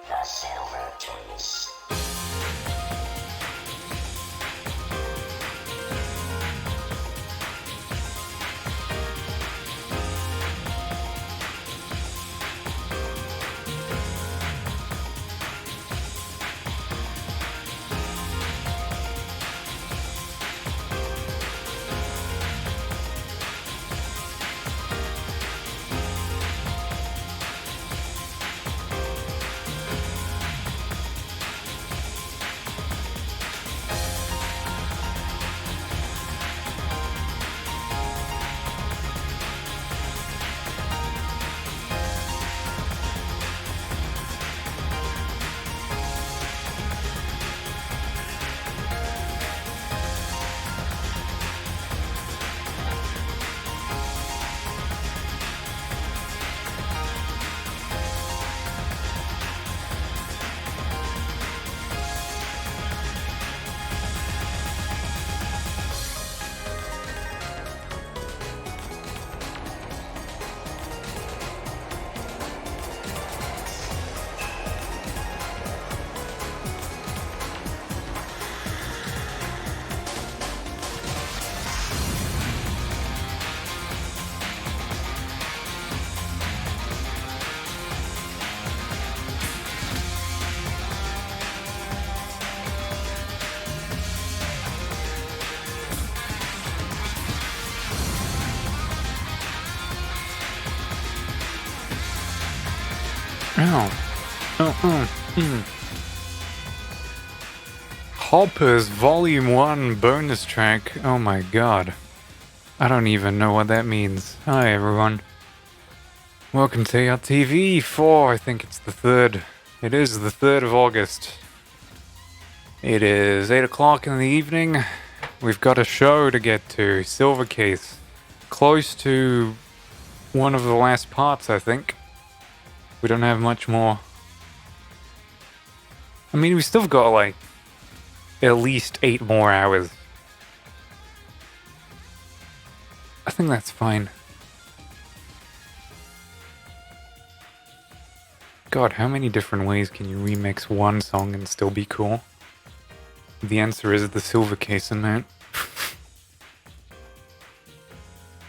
The Silver Case. Hopper's Volume 1 bonus track. Oh my god. I don't even know what that means. Hi everyone. Welcome to ARTV 4. I think it's the 3rd. It is the 3rd of August. It is 8 o'clock in the evening. We've got a show to get to. Silver Case. Close to one of the last parts, I think. We don't have much more. I mean, we still got like at least 8 more hours. I think that's fine. God, how many different ways can you remix one song and still be cool? The answer is the Silver Case amount.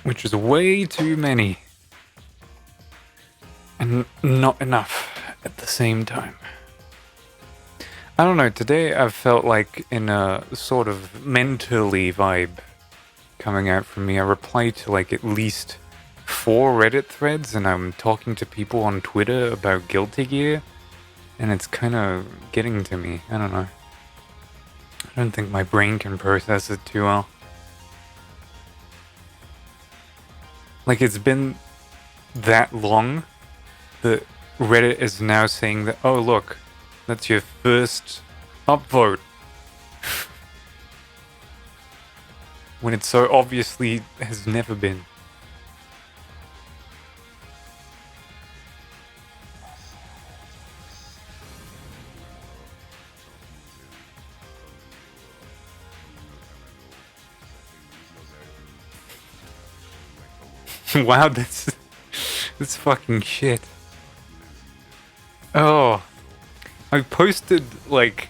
Which is way too many. And not enough at the same time. I don't know, today I've felt like in a sort of mentally vibe coming out from me. I replied to like at least 4 Reddit threads and I'm talking to people on Twitter about Guilty Gear and it's kind of getting to me. I don't know. I don't think my brain can process it too well. Like it's been that long that Reddit is now saying that, oh look, that's your first upvote. When it so obviously has never been. Wow, that's fucking shit. Oh. I posted, like,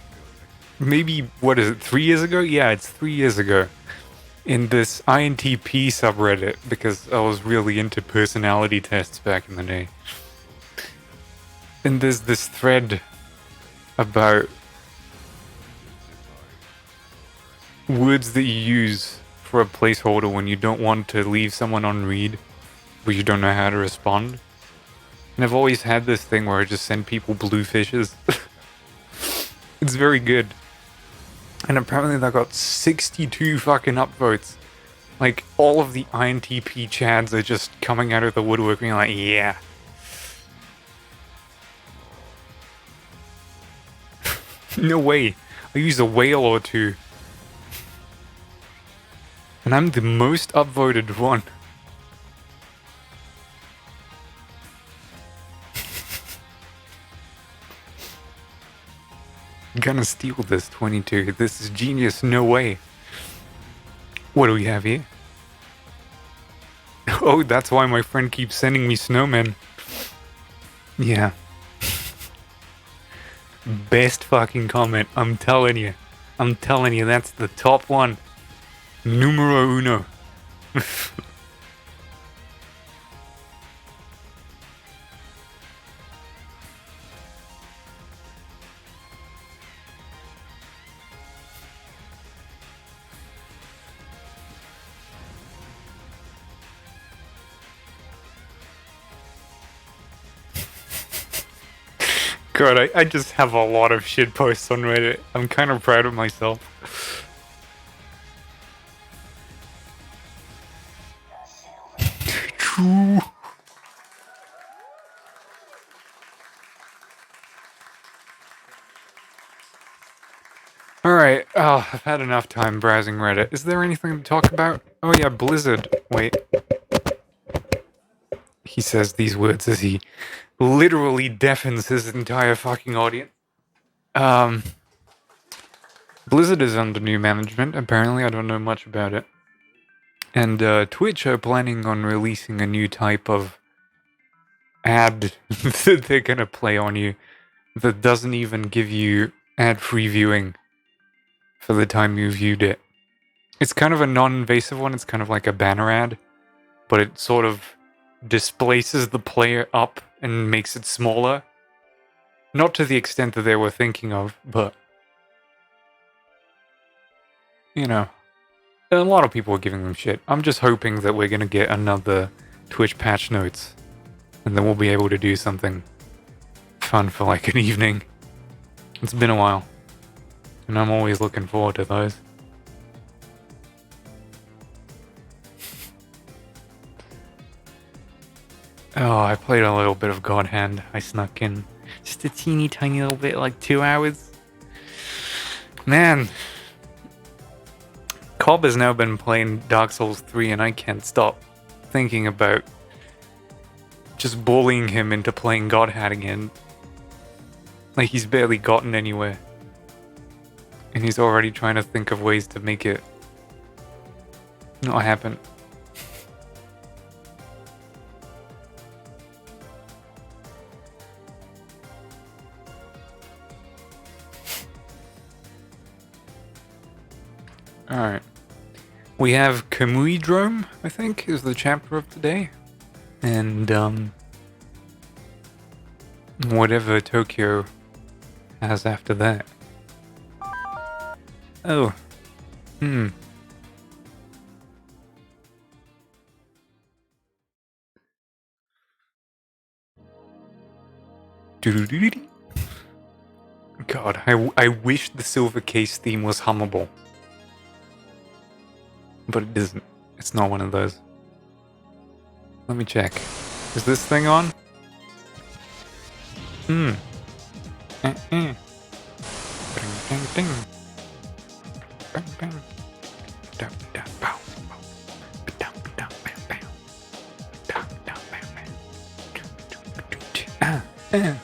maybe, 3 years ago? Yeah, it's 3 years ago. In this INTP subreddit, because I was really into personality tests back in the day. And there's this thread about words that you use for a placeholder when you don't want to leave someone on read, but you don't know how to respond. And I've always had this thing where I just send people blue fishes. It's very good. And apparently that got 62 fucking upvotes. Like, all of the INTP chads are just coming out of the woodwork being like, yeah. No way. I use a whale or two. And I'm the most upvoted one. Gonna steal this 22. This is genius. No way. What do we have here? Oh, that's why my friend keeps sending me snowmen. Yeah. best fucking comment. I'm telling you. That's the top one. Numero uno. God, I just have a lot of shit posts on Reddit. I'm kind of proud of myself. True. Alright, I've had enough time browsing Reddit. Is there anything to talk about? Oh yeah, Blizzard. Wait. He says these words as he literally deafens his entire fucking audience. Blizzard is under new management, apparently. I don't know much about it. And Twitch are planning on releasing a new type of ad that they're gonna play on you that doesn't even give you ad-free viewing for the time you viewed it. It's kind of a non-invasive one. It's kind of like a banner ad, but it sort of displaces the player up and makes it smaller. Not to the extent that they were thinking of, but you know, a lot of people are giving them shit. I'm just hoping that we're gonna get another Twitch patch notes, and then we'll be able to do something fun for like an evening. It's been a while, and I'm always looking forward to those. Oh, I played a little bit of God Hand. I snuck in just a teeny tiny little bit, like 2 hours. Man, Cobb has now been playing Dark Souls 3 and I can't stop thinking about just bullying him into playing God Hand again. Like, he's barely gotten anywhere. And he's already trying to think of ways to make it not happen. Alright. We have Kamui Drome, I think, is the chapter of today. And, whatever Tokyo has after that. Oh. God, I wish the Silver Case theme was hummable. But it isn't. It's not one of those. Let me check. Is this thing on? Bing, ding, ding. Bang, bang. Da, da, bow, bow. Ba-dum, ba-dum, bam, bam. Da, da, bam, bam.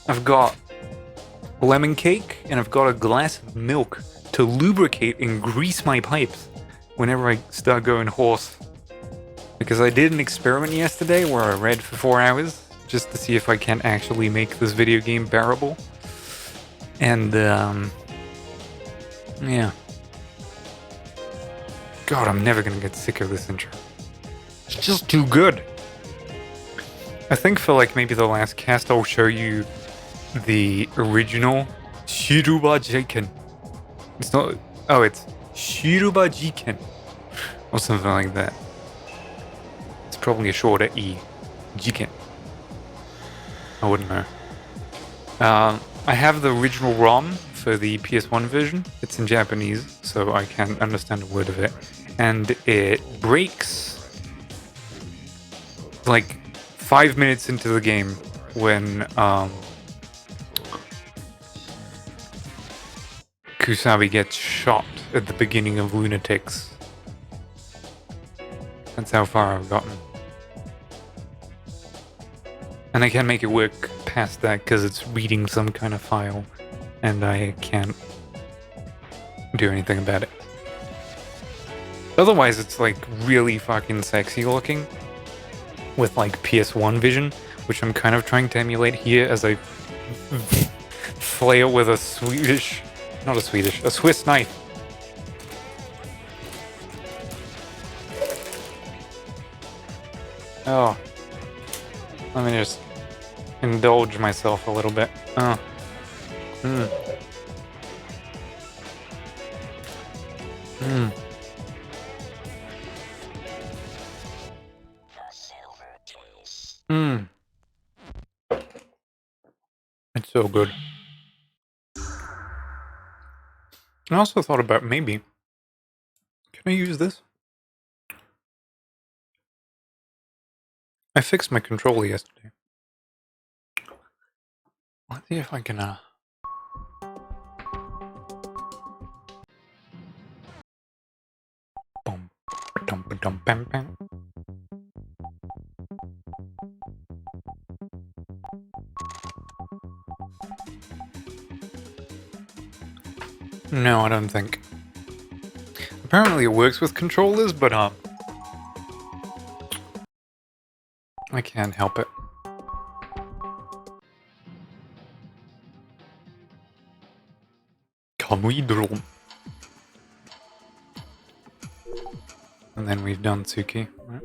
I've got lemon cake and I've got a glass of milk to lubricate and grease my pipes whenever I start going hoarse. Because I did an experiment yesterday where I read for 4 hours just to see if I can actually make this video game bearable. And, yeah. God, I'm never gonna get sick of this intro. It's just too good. I think for like maybe the last cast I'll show you the original Shirubā Jiken. It's not... Oh, it's Shirubā Jiken. Or something like that. It's probably a shorter E. Jiken. I wouldn't know. I have the original ROM for the PS1 version. It's in Japanese, so I can't understand a word of it. And it breaks like 5 minutes into the game when Kusabi gets shot at the beginning of Lunatics. That's how far I've gotten. And I can't make it work past that because it's reading some kind of file and I can't do anything about it. Otherwise it's like really fucking sexy looking with like PS1 vision, which I'm kind of trying to emulate here as I flail with a a Swiss knife. Oh, let me just indulge myself a little bit. Oh. Mm. Mm. Mm. It's so good. I also thought about maybe, can I use this? I fixed my controller yesterday. Let's see if I can, boom, ba-dum, ba-dum, bam, bam. No, I don't think. Apparently it works with controllers, but, I can't help it. Carbohydrate. And then we've done Tsuki. Right.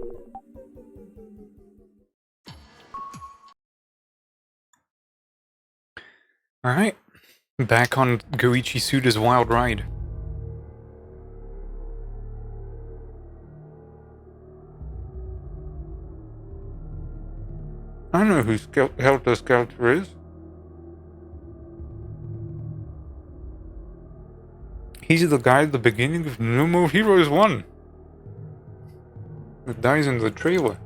Alright. Back on Goichi Suda's wild ride. I know who Helter Skelter is. He's the guy at the beginning of No More Heroes 1. That dies in the trailer.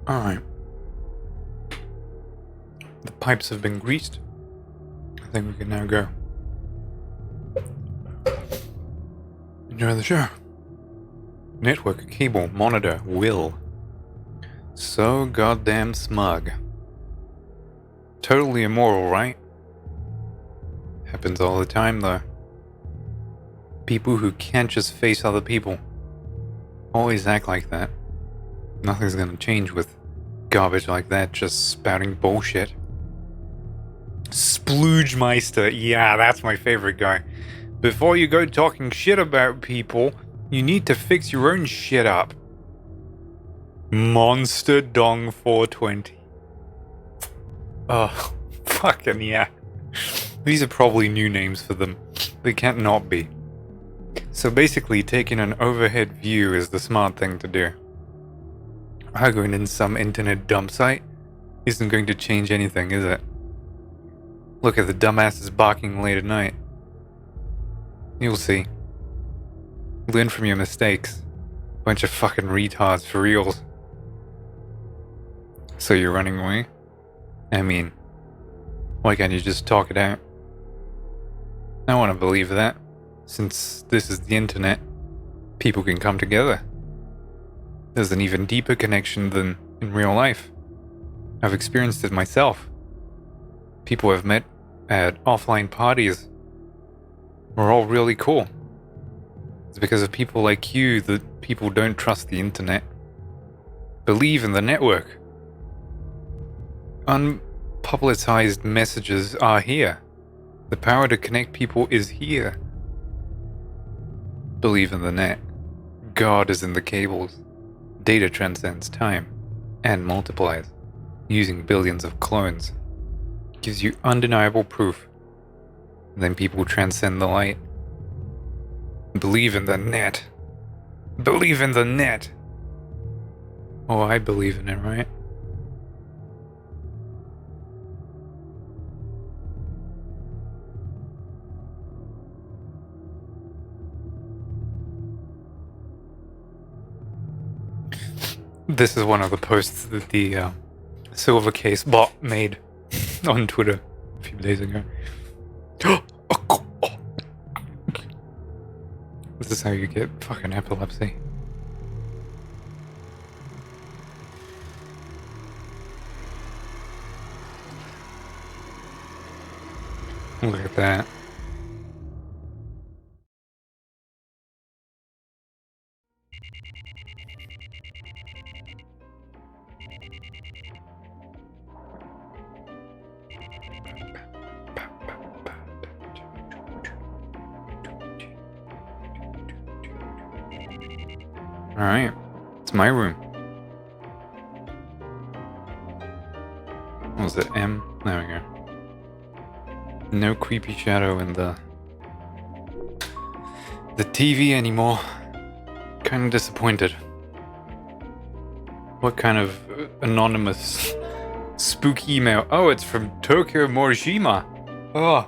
Alright. The pipes have been greased. I think we can now go. Enjoy the show. Network, cable, monitor, will. So goddamn smug. Totally immoral, right? Happens all the time, though. People who can't just face other people always act like that. Nothing's gonna change with garbage like that just spouting bullshit. Sploogmeister, yeah, that's my favorite guy. Before you go talking shit about people, you need to fix your own shit up. Monster Dong 420. Oh, fucking yeah. These are probably new names for them. They can't not be. So basically, taking an overhead view is the smart thing to do. Arguing in some internet dump site isn't going to change anything, is it? Look at the dumbasses barking late at night. You'll see. Learn from your mistakes. Bunch of fucking retards for reals. So you're running away? I mean, why can't you just talk it out? I want to believe that. Since this is the internet, people can come together. There's an even deeper connection than in real life. I've experienced it myself. People I've met at offline parties were all really cool. It's because of people like you that people don't trust the internet. Believe in the network. Unpublicized messages are here. The power to connect people is here. Believe in the net. God is in the cables. Data transcends time and multiplies, using billions of clones. Gives you undeniable proof. Then people transcend the light. Believe in the net. Believe in the net. Oh, I believe in it, right? This is one of the posts that the Silver Case bot made on Twitter a few days ago. This is how you get fucking epilepsy. Look at that. Alright, it's my room. What was it, M? There we go. No creepy shadow in the TV anymore. Kind of disappointed. What kind of anonymous spooky email? Oh, it's from Tokyo Morishima. Oh.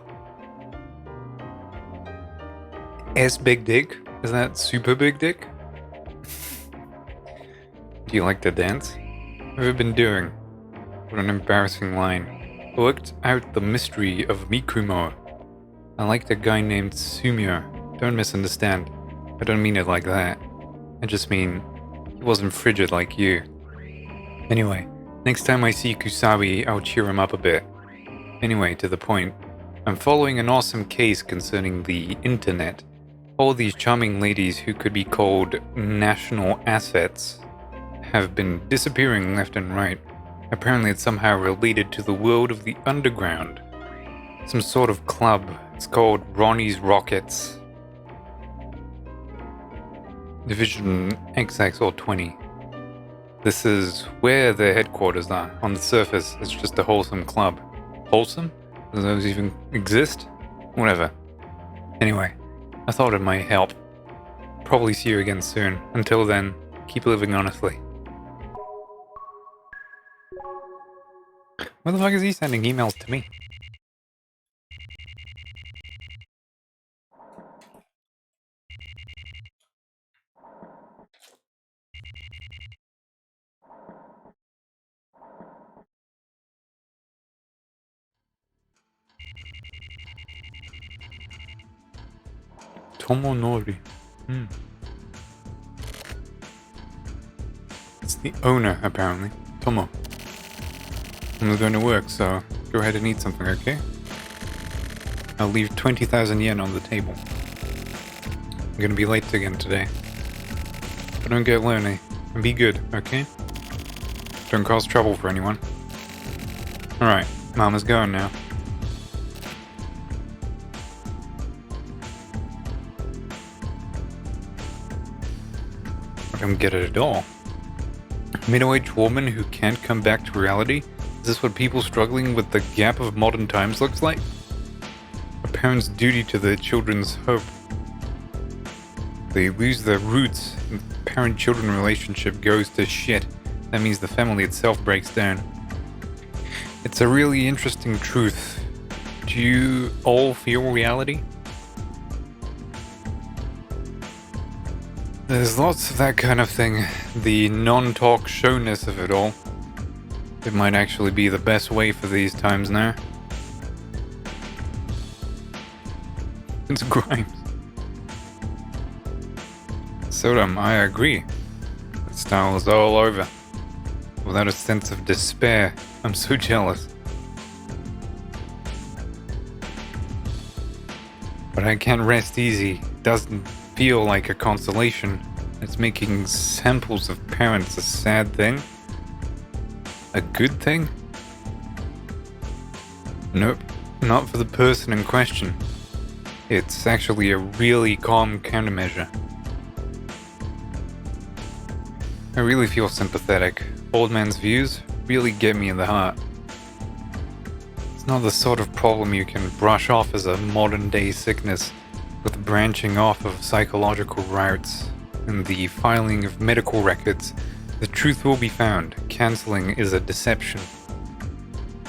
S big dick? Is that super big dick? Do you like to dance? What have you been doing? What an embarrassing line. Worked out the mystery of Mikumo. I liked a guy named Sumio. Don't misunderstand. I don't mean it like that. I just mean he wasn't frigid like you. Anyway, next time I see Kusabi, I'll cheer him up a bit. Anyway, to the point. I'm following an awesome case concerning the internet. All these charming ladies who could be called national assets have been disappearing left and right. Apparently it's somehow related to the world of the underground. Some sort of club. It's called Ronnie's Rockets. Division XX or 20. This is where their headquarters are. On the surface, it's just a wholesome club. Wholesome? Do those even exist? Whatever. Anyway, I thought it might help. Probably see you again soon. Until then, keep living honestly. What the fuck is he sending emails to me? Tomonori. It's the owner, apparently. Tomo. I'm going to work, so go ahead and eat something, okay? I'll leave 20,000 yen on the table. I'm gonna be late again today. But don't get lonely, and be good, okay? Don't cause trouble for anyone. Alright, Mama's going now. I don't get it at all. Middle-aged woman who can't come back to reality? Is this what people struggling with the gap of modern times looks like? A parent's duty to their children's hope. They lose their roots, and the parent-children relationship goes to shit. That means the family itself breaks down. It's a really interesting truth. Do you all feel reality? There's lots of that kind of thing. The non-talk showness of it all. It might actually be the best way for these times now. It's Grimes. Sodom, I agree. That style is all over. Without a sense of despair. I'm so jealous. But I can't rest easy. It doesn't feel like a consolation. It's making samples of parents a sad thing. A good thing? Nope, not for the person in question. It's actually a really calm countermeasure. I really feel sympathetic. Old man's views really get me in the heart. It's not the sort of problem you can brush off as a modern-day sickness with branching off of psychological routes and the filing of medical records. The truth will be found. Canceling is a deception.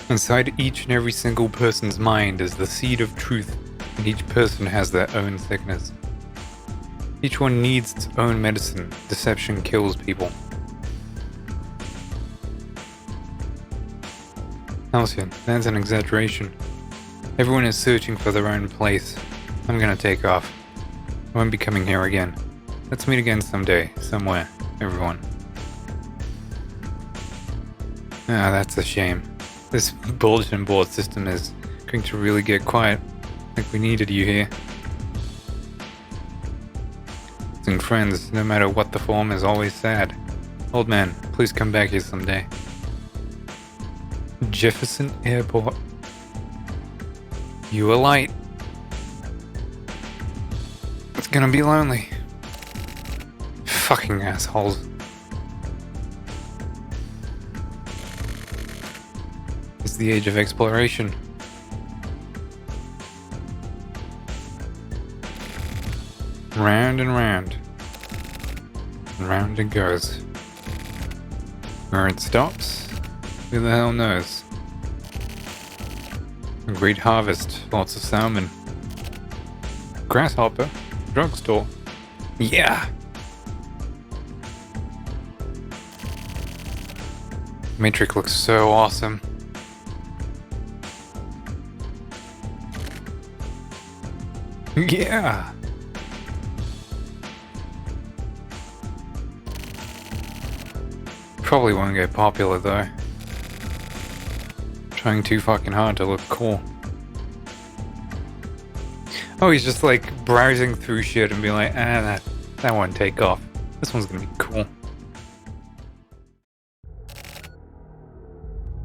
Inside each and every single person's mind is the seed of truth, and each person has their own sickness. Each one needs its own medicine. Deception kills people. Halcyon, that's an exaggeration. Everyone is searching for their own place. I'm gonna take off. I won't be coming here again. Let's meet again someday, somewhere, everyone. Ah, that's a shame. This bulletin board system is going to really get quiet. Like we needed you here. Losing friends, no matter what the form, is always sad. Old man, please come back here someday. Jefferson Airport. You were late. It's gonna be lonely. Fucking assholes. It's the age of exploration. Round and round. And round it goes. Where it stops, who the hell knows? A great harvest, lots of salmon. Grasshopper, drugstore. Yeah! Matrix looks so awesome. Yeah! Probably won't get popular though. Trying too fucking hard to look cool. Oh, he's just like browsing through shit and be like, that won't take off. This one's gonna be cool.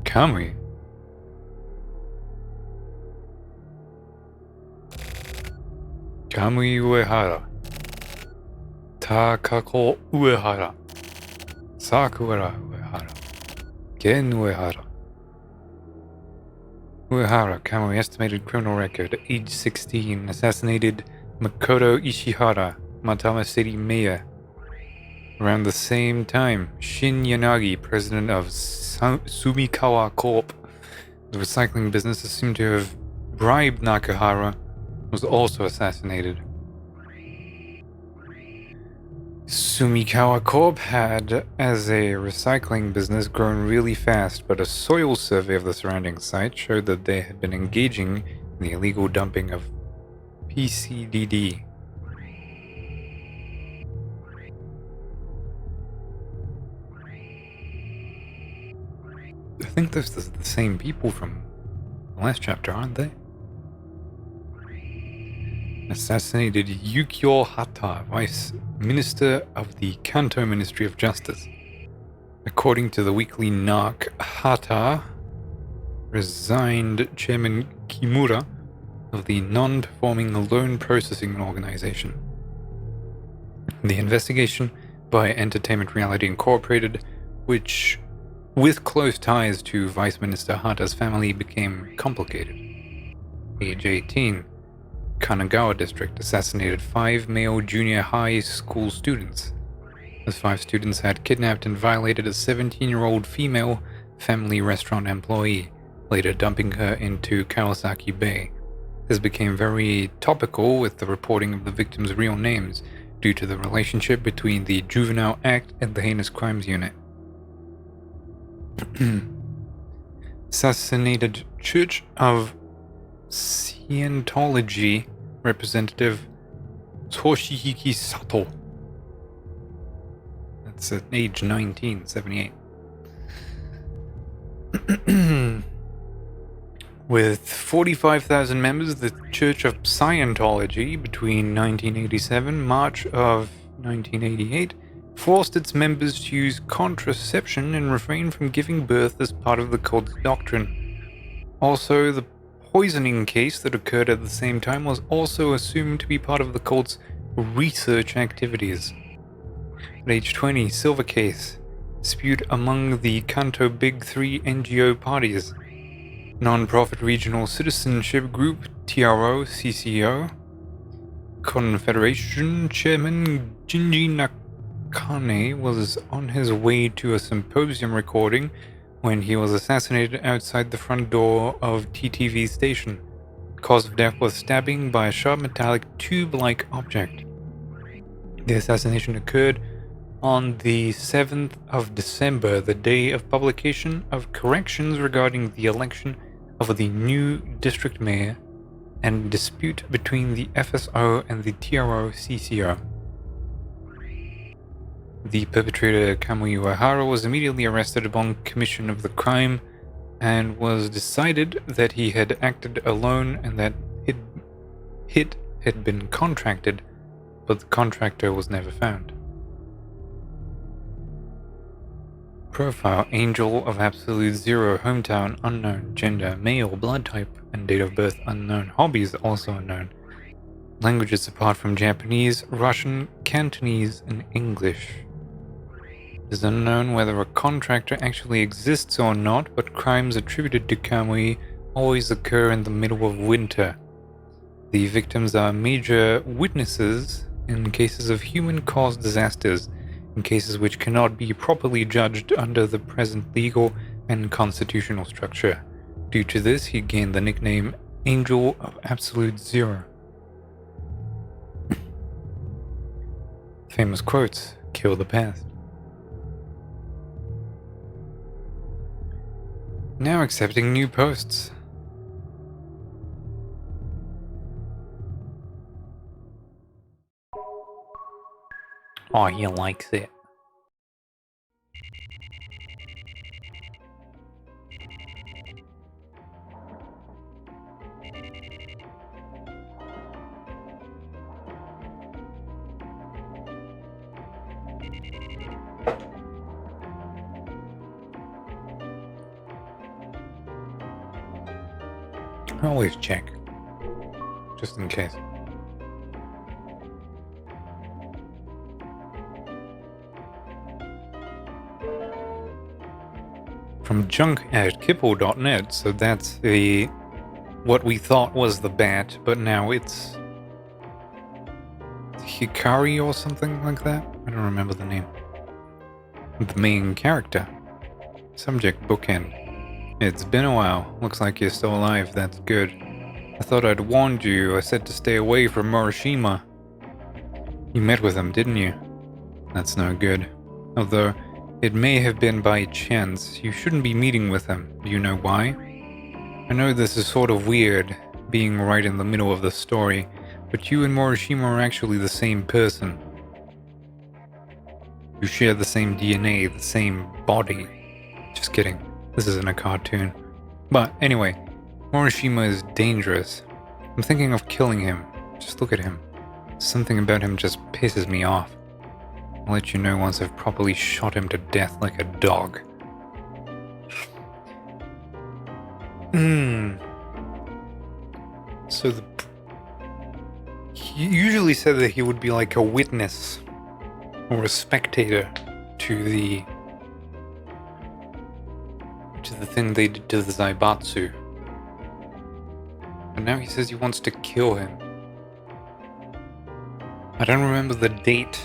Can we? Kamui Uehara. Takako Uehara. Sakura Uehara. Gen Uehara. Uehara, Kamui, estimated criminal record, age 16, assassinated Makoto Ishihara, Matama City Mayor. Around the same time, Shin Yanagi, president of Sumikawa Corp., the recycling business assumed to have bribed Nakahara, was also assassinated. Sumikawa Corp had, as a recycling business, grown really fast, but a soil survey of the surrounding site showed that they had been engaging in the illegal dumping of PCDD. I think those are the same people from the last chapter, aren't they? Assassinated Yukio Hata, Vice Minister of the Kanto Ministry of Justice. According to the weekly NARC, Hata resigned Chairman Kimura of the non-performing loan processing organization. The investigation by Entertainment Reality Incorporated, which with close ties to Vice Minister Hata's family, became complicated. Age 18. Kanagawa District assassinated 5 male junior high school students. The 5 students had kidnapped and violated a 17-year-old female family restaurant employee, later dumping her into Kawasaki Bay. This became very topical with the reporting of the victims' real names, due to the relationship between the Juvenile Act and the Heinous Crimes Unit. Assassinated Church of Scientology representative Toshihiki Sato. That's at age 19, 78. With 45,000 members, the Church of Scientology between 1987 March of 1988 forced its members to use contraception and refrain from giving birth as part of the cult's doctrine. Also, the poisoning case that occurred at the same time was also assumed to be part of the cult's research activities. At age 20, Silver Case, dispute among the Kanto Big Three NGO parties. Non-profit regional citizenship group TRO-CCO. Confederation Chairman Jinji Nakane was on his way to a symposium recording when he was assassinated outside the front door of TTV station. Cause of death was stabbing by a sharp metallic tube-like object. The assassination occurred on the 7th of December, the day of publication of corrections regarding the election of the new district mayor and dispute between the FSO and the TRO-CCO. The perpetrator, Kamui Uehara, was immediately arrested upon commission of the crime, and was decided that he had acted alone and that it had been contracted but the contractor was never found. Profile: Angel of Absolute Zero, hometown unknown, gender male, blood type and date of birth unknown, hobbies also unknown, languages apart from Japanese, Russian, Cantonese and English. It is unknown whether a contractor actually exists or not, but crimes attributed to Kamui always occur in the middle of winter. The victims are major witnesses in cases of human-caused disasters, in cases which cannot be properly judged under the present legal and constitutional structure. Due to this, he gained the nickname Angel of Absolute Zero. Famous quotes: kill the past. Now accepting new posts. Oh, he likes it. Always check, just in case. From junk@kipple.net, so that's what we thought was the bat, but now it's Hikari or something like that? I don't remember the name. The main character. Subject: bookend. It's been a while. Looks like you're still alive. That's good. I thought I'd warned you. I said to stay away from Morishima. You met with him, didn't you? That's no good. Although, it may have been by chance. You shouldn't be meeting with him. Do you know why? I know this is sort of weird, being right in the middle of the story, but you and Morishima are actually the same person. You share the same DNA, the same body. Just kidding. This isn't a cartoon. But anyway, Morishima is dangerous. I'm thinking of killing him. Just look at him. Something about him just pisses me off. I'll let you know once I've properly shot him to death like a dog. So he usually said that he would be like a witness or a spectator to the thing they did to the Zaibatsu. But now he says he wants to kill him. I don't remember the date.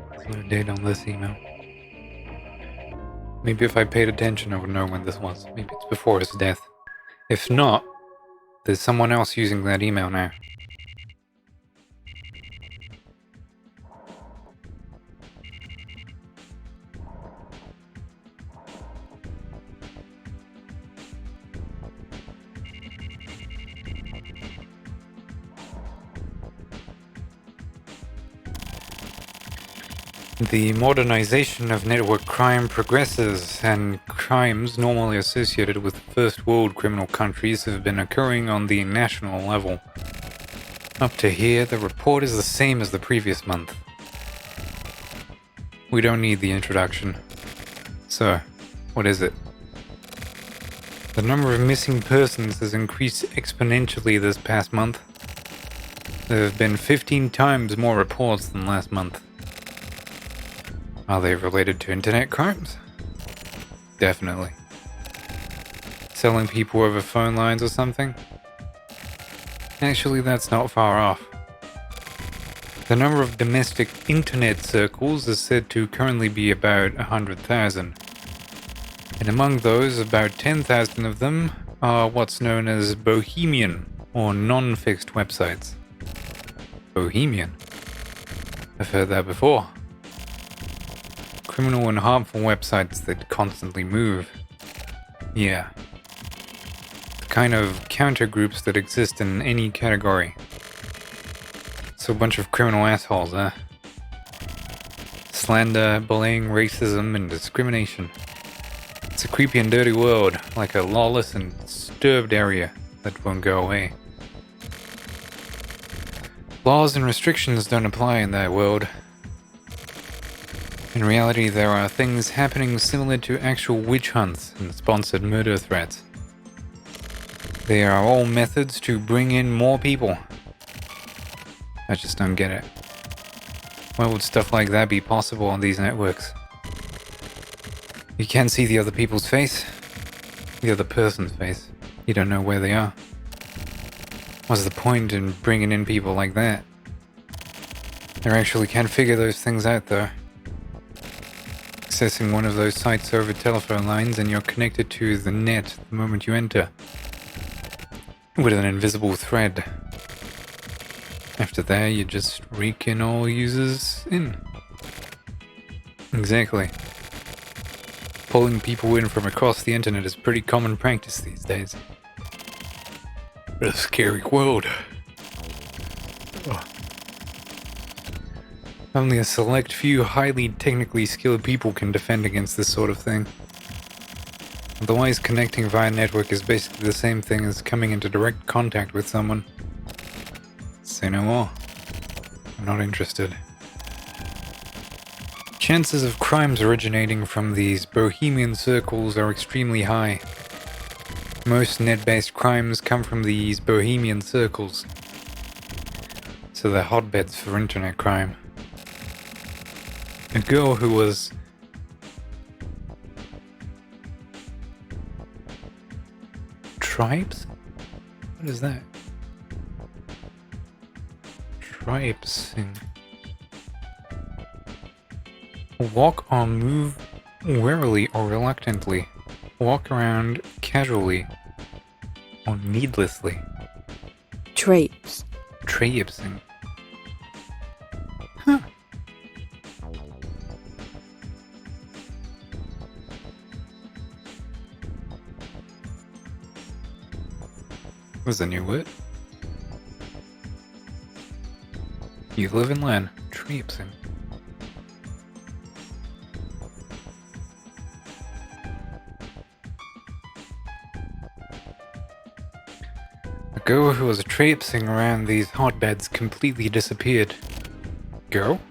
There's no date on this email. Maybe if I paid attention I would know when this was. Maybe it's before his death. If not, there's someone else using that email now. The modernization of network crime progresses, and crimes normally associated with first world criminal countries have been occurring on the national level. Up to here, the report is the same as the previous month. We don't need the introduction. So, what is it? The number of missing persons has increased exponentially this past month. There have been 15 times more reports than last month. Are they related to internet crimes? Definitely. Selling people over phone lines or something? Actually, that's not far off. The number of domestic internet circles is said to currently be about 100,000. And among those, about 10,000 of them are what's known as bohemian or non-fixed websites. Bohemian? I've heard that before. Criminal and harmful websites that constantly move. Yeah. The kind of counter groups that exist in any category. So a bunch of criminal assholes, huh? Slander, bullying, racism, and discrimination. It's a creepy and dirty world, like a lawless and disturbed area that won't go away. Laws and restrictions don't apply in that world. In reality, there are things happening similar to actual witch hunts and sponsored murder threats. They are all methods to bring in more people. I just don't get it. Why would stuff like that be possible on these networks? You can't see the other people's face. The other person's face. You don't know where they are. What's the point in bringing in people like that? You actually can't figure those things out though. Accessing one of those sites over telephone lines and you're connected to the net the moment you enter. With an invisible thread. After that, you just rake in all users in. Exactly. Pulling people in from across the internet is pretty common practice these days. A scary world. Only a select few highly technically skilled people can defend against this sort of thing. Otherwise, connecting via network is basically the same thing as coming into direct contact with someone. Say no more. I'm not interested. Chances of crimes originating from these bohemian circles are extremely high. Most net-based crimes come from these bohemian circles, so they're hotbeds for internet crime. A girl who was tribes? What is that? Tribesing. Walk or move warily or reluctantly. Walk around casually or needlessly. Traipse. Traipsing. Huh. Was a new word? You live and learn. Traipsing. A girl who was traipsing around these hotbeds completely disappeared. Girl?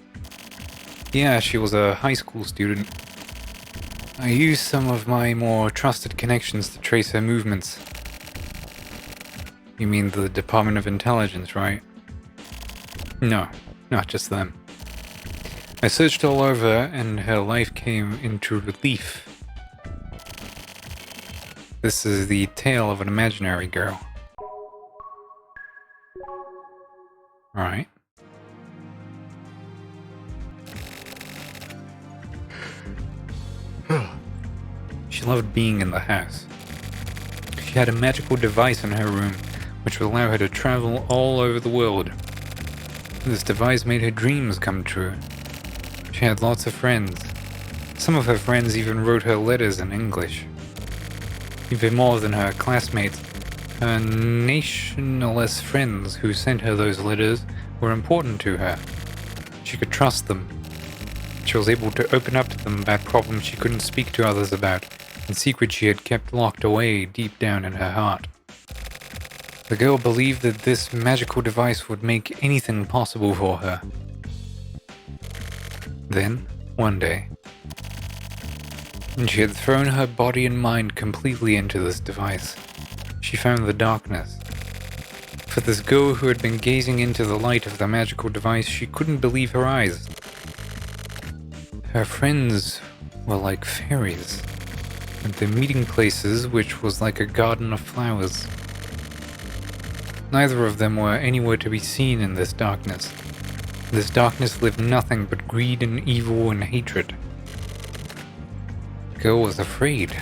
Yeah, she was a high school student. I used some of my more trusted connections to trace her movements. You mean the Department of Intelligence, right? No, not just them. I searched all over and her life came into relief. This is the tale of an imaginary girl. Alright. She loved being in the house. She had a magical device in her room which would allow her to travel all over the world. This device made her dreams come true. She had lots of friends. Some of her friends even wrote her letters in English. Even more than her classmates, her nationalist friends who sent her those letters were important to her. She could trust them. She was able to open up to them about problems she couldn't speak to others about, and secrets she had kept locked away deep down in her heart. The girl believed that this magical device would make anything possible for her. Then, one day, she had thrown her body and mind completely into this device. She found the darkness. For this girl who had been gazing into the light of the magical device, she couldn't believe her eyes. Her friends were like fairies, and their meeting places, which was like a garden of flowers. Neither of them were anywhere to be seen in this darkness. This darkness lived nothing but greed and evil and hatred. The girl was afraid.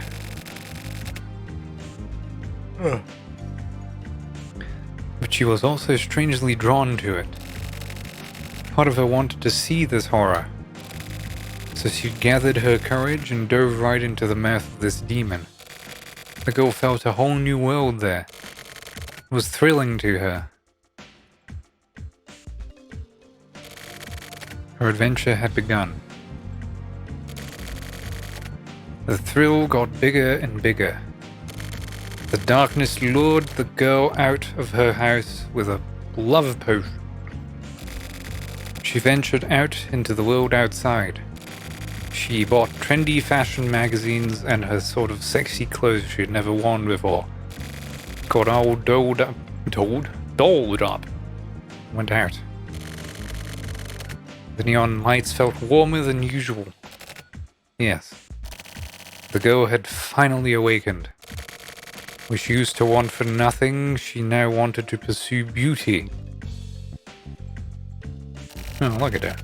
But she was also strangely drawn to it. Part of her wanted to see this horror. So she gathered her courage and dove right into the mouth of this demon. The girl felt a whole new world there. It was thrilling to her. Her adventure had begun. The thrill got bigger and bigger. The darkness lured the girl out of her house with a love potion. She ventured out into the world outside. She bought trendy fashion magazines and her sort of sexy clothes she'd never worn before. Got all dolled up. Went out. The neon lights felt warmer than usual. Yes. The girl had finally awakened. What she used to want for nothing, she now wanted to pursue beauty. Oh, look at her.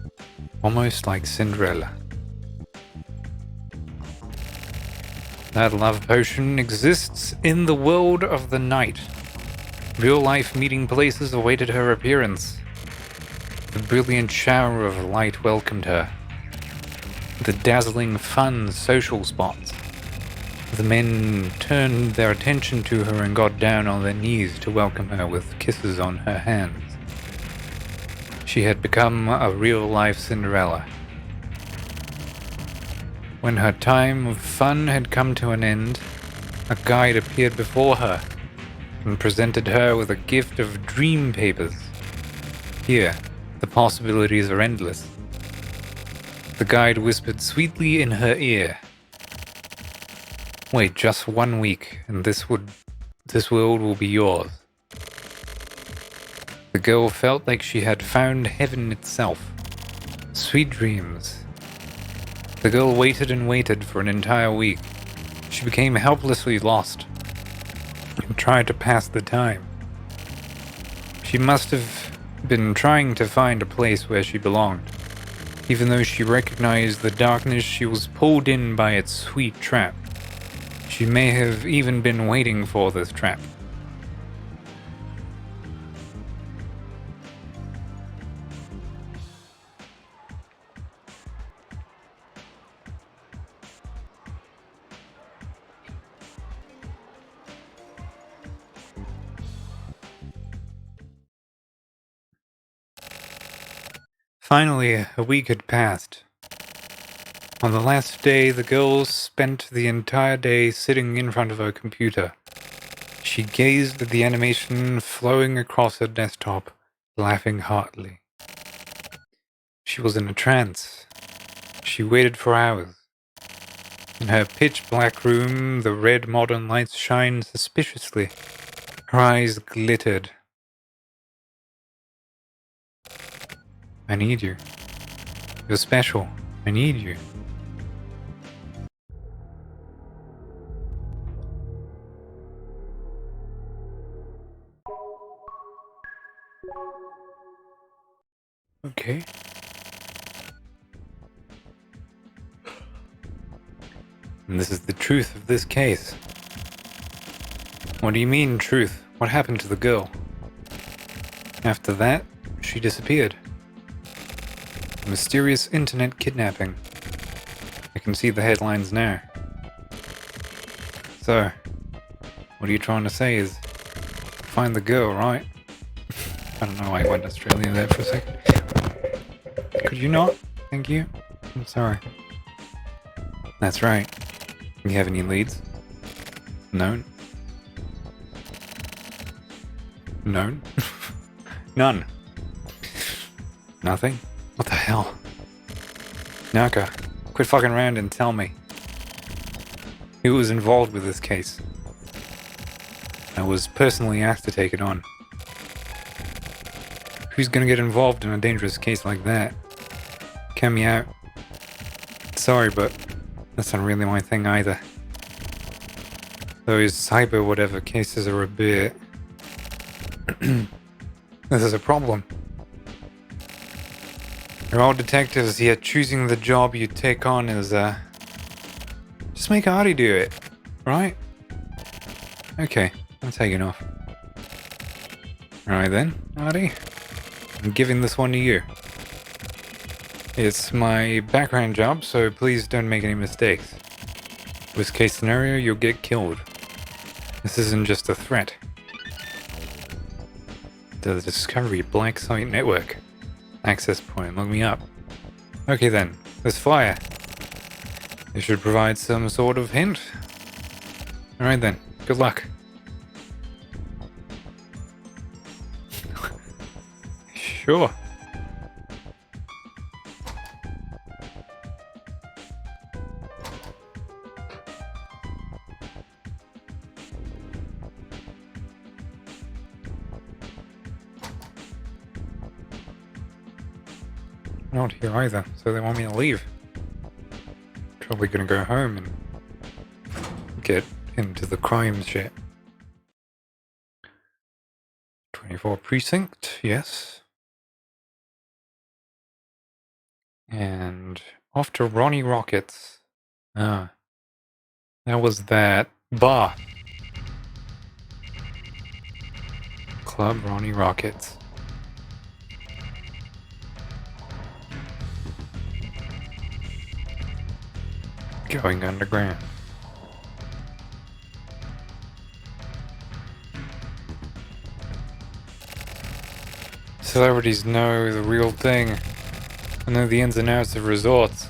Almost like Cinderella. That love potion exists in the world of the night. Real-life meeting places awaited her appearance. The brilliant shower of light welcomed her. The dazzling, fun social spots. The men turned their attention to her and got down on their knees to welcome her with kisses on her hands. She had become a real-life Cinderella. When her time of fun had come to an end, a guide appeared before her and presented her with a gift of dream papers. Here, the possibilities are endless. The guide whispered sweetly in her ear, "Wait just 1 week, and this world will be yours." The girl felt like she had found heaven itself. Sweet dreams. The girl waited and waited for an entire week. She became helplessly lost and tried to pass the time. She must have been trying to find a place where she belonged. Even though she recognized the darkness, she was pulled in by its sweet trap. She may have even been waiting for this trap. Finally, a week had passed. On the last day, the girl spent the entire day sitting in front of her computer. She gazed at the animation flowing across her desktop, laughing heartily. She was in a trance. She waited for hours. In her pitch-black room, the red modern lights shined suspiciously. Her eyes glittered. I need you. You're special. I need you. Okay. And this is the truth of this case. What do you mean, truth? What happened to the girl? After that, she disappeared. A mysterious internet kidnapping. I can see the headlines now. So, what are you trying to say is find the girl, right? I don't know why I went Australian there for a second. Could you not? Thank you. I'm sorry. That's right. You have any leads? No? No? None. Nothing? What the hell? Naka, quit fucking around and tell me. Who was involved with this case? I was personally asked to take it on. Who's gonna get involved in a dangerous case like that? Count me out. Sorry, but that's not really my thing either. Those cyber whatever cases are a bit... This is a problem. You're all detectives, yet choosing the job you take on is, just make Artie do it, right? Okay, I'm taking off. Alright then, Artie. I'm giving this one to you. It's my background job, so please don't make any mistakes. Worst case scenario, you'll get killed. This isn't just a threat. The Discovery Black Site Network. Access point, look me up. Okay then, there's fire. This should provide some sort of hint. Alright then, good luck. Sure. not here either, so they want me to leave. Probably gonna go home and get into the crime shit. 24 precinct, yes. And off to Ronnie Rockets. Ah, that was that bar. Club Ronnie Rockets. Going underground. Celebrities know the real thing. I know the ins and outs of resorts.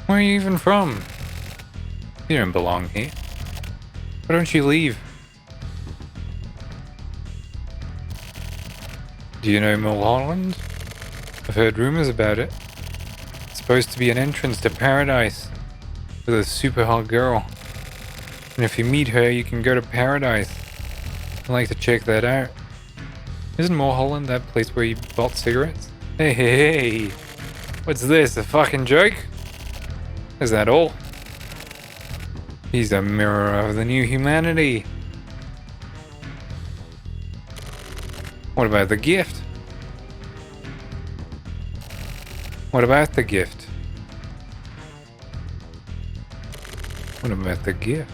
Where are you even from? You don't belong here. Why don't you leave? Do you know Mulholland? I've heard rumors about it. It's supposed to be an entrance to paradise with a super hot girl. And if you meet her, you can go to paradise. I'd like to check that out. Isn't Mulholland that place where you bought cigarettes? Hey, what's this, a fucking joke? Is that all? He's a mirror of the new humanity. What about the gift? What about the gift? What about the gift?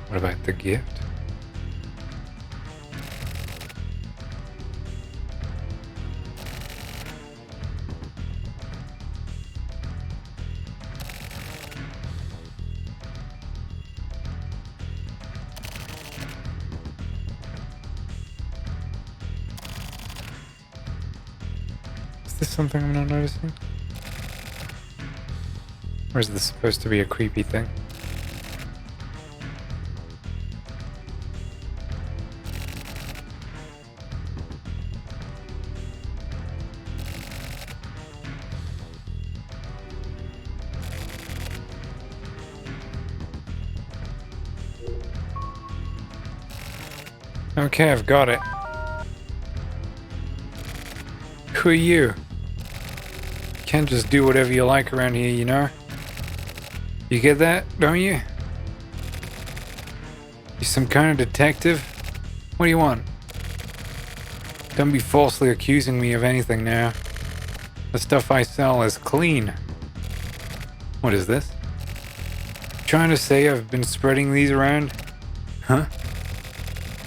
What about the gift? Is this something I'm not noticing? Or is this supposed to be a creepy thing? Okay, I've got it. Who are you? Can't just do whatever you like around here, you know? You get that, don't you? You some kind of detective? What do you want? Don't be falsely accusing me of anything now. The stuff I sell is clean. What is this? Trying to say I've been spreading these around? Huh?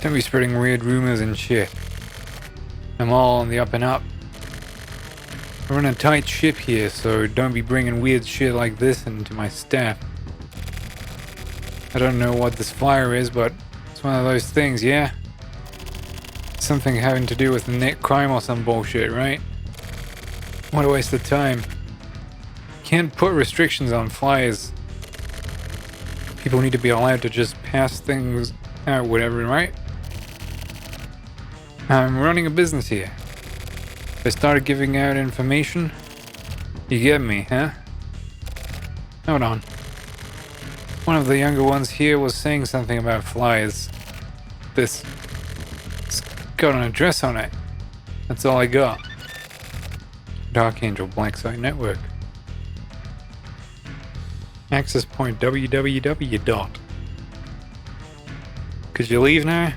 Don't be spreading weird rumors and shit. I'm all on the up and up. I run a tight ship here, so don't be bringing weird shit like this into my staff. I don't know what this flyer is, but it's one of those things, yeah? Something having to do with net crime or some bullshit, right? What a waste of time. Can't put restrictions on flyers. People need to be allowed to just pass things out, whatever, right? I'm running a business here. If I started giving out information, you get me, huh? Hold on. One of the younger ones here was saying something about flyers. It's got an address on it. That's all I got. Dark Angel Black Site Network. Access point www dot. Could you leave now?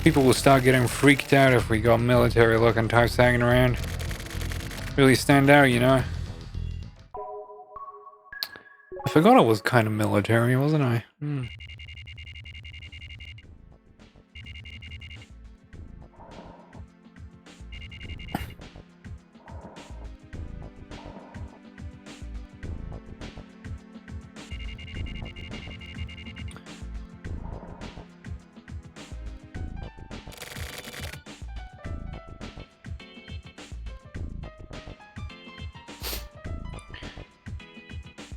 People will start getting freaked out if we got military looking types hanging around. Really stand out, you know? I forgot it was kind of military, wasn't I?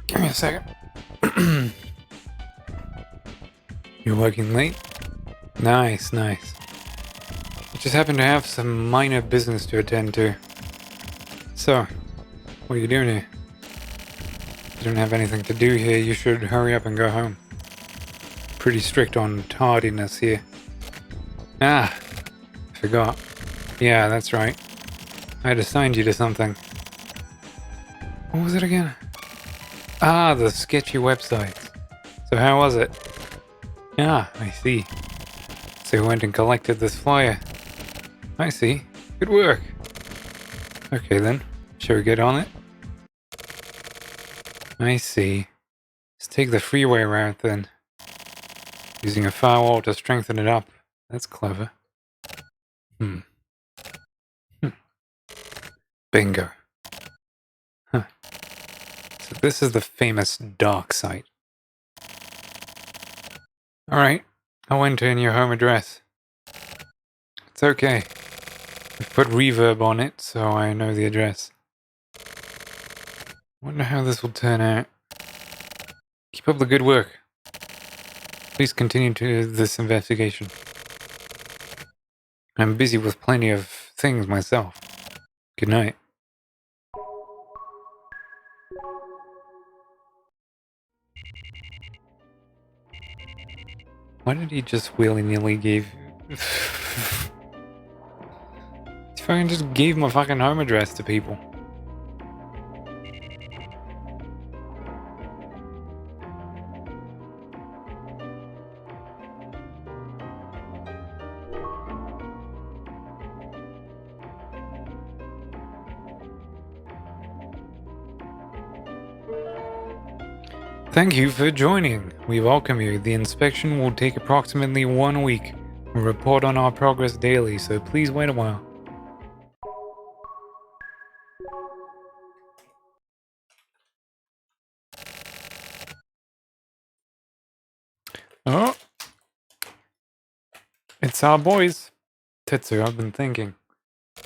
Give me a second. You're working late? Nice, nice. I just happen to have some minor business to attend to. So, what are you doing here? You don't have anything to do here, you should hurry up and go home. Pretty strict on tardiness here. Ah, forgot. Yeah, that's right. I had assigned you to something. What was it again? Ah, the sketchy websites. So how was it? Ah, I see. So you went and collected this flyer. I see. Good work. Okay then. Shall we get on it? I see. Let's take the freeway route then. Using a firewall to strengthen it up. That's clever. Hmm. Bingo. Huh. So this is the famous dark site. Alright. I'll enter in your home address. It's okay. I've put reverb on it so I know the address. Wonder how this will turn out. Keep up the good work. Please continue to this investigation. I'm busy with plenty of things myself. Good night. Why did he just willy-nilly give... He fucking just gave my fucking home address to people. Thank you for joining. We welcome you. The inspection will take approximately 1 week. We'll report on our progress daily, so please wait a while. Oh! It's our boys. Tetsu, I've been thinking. If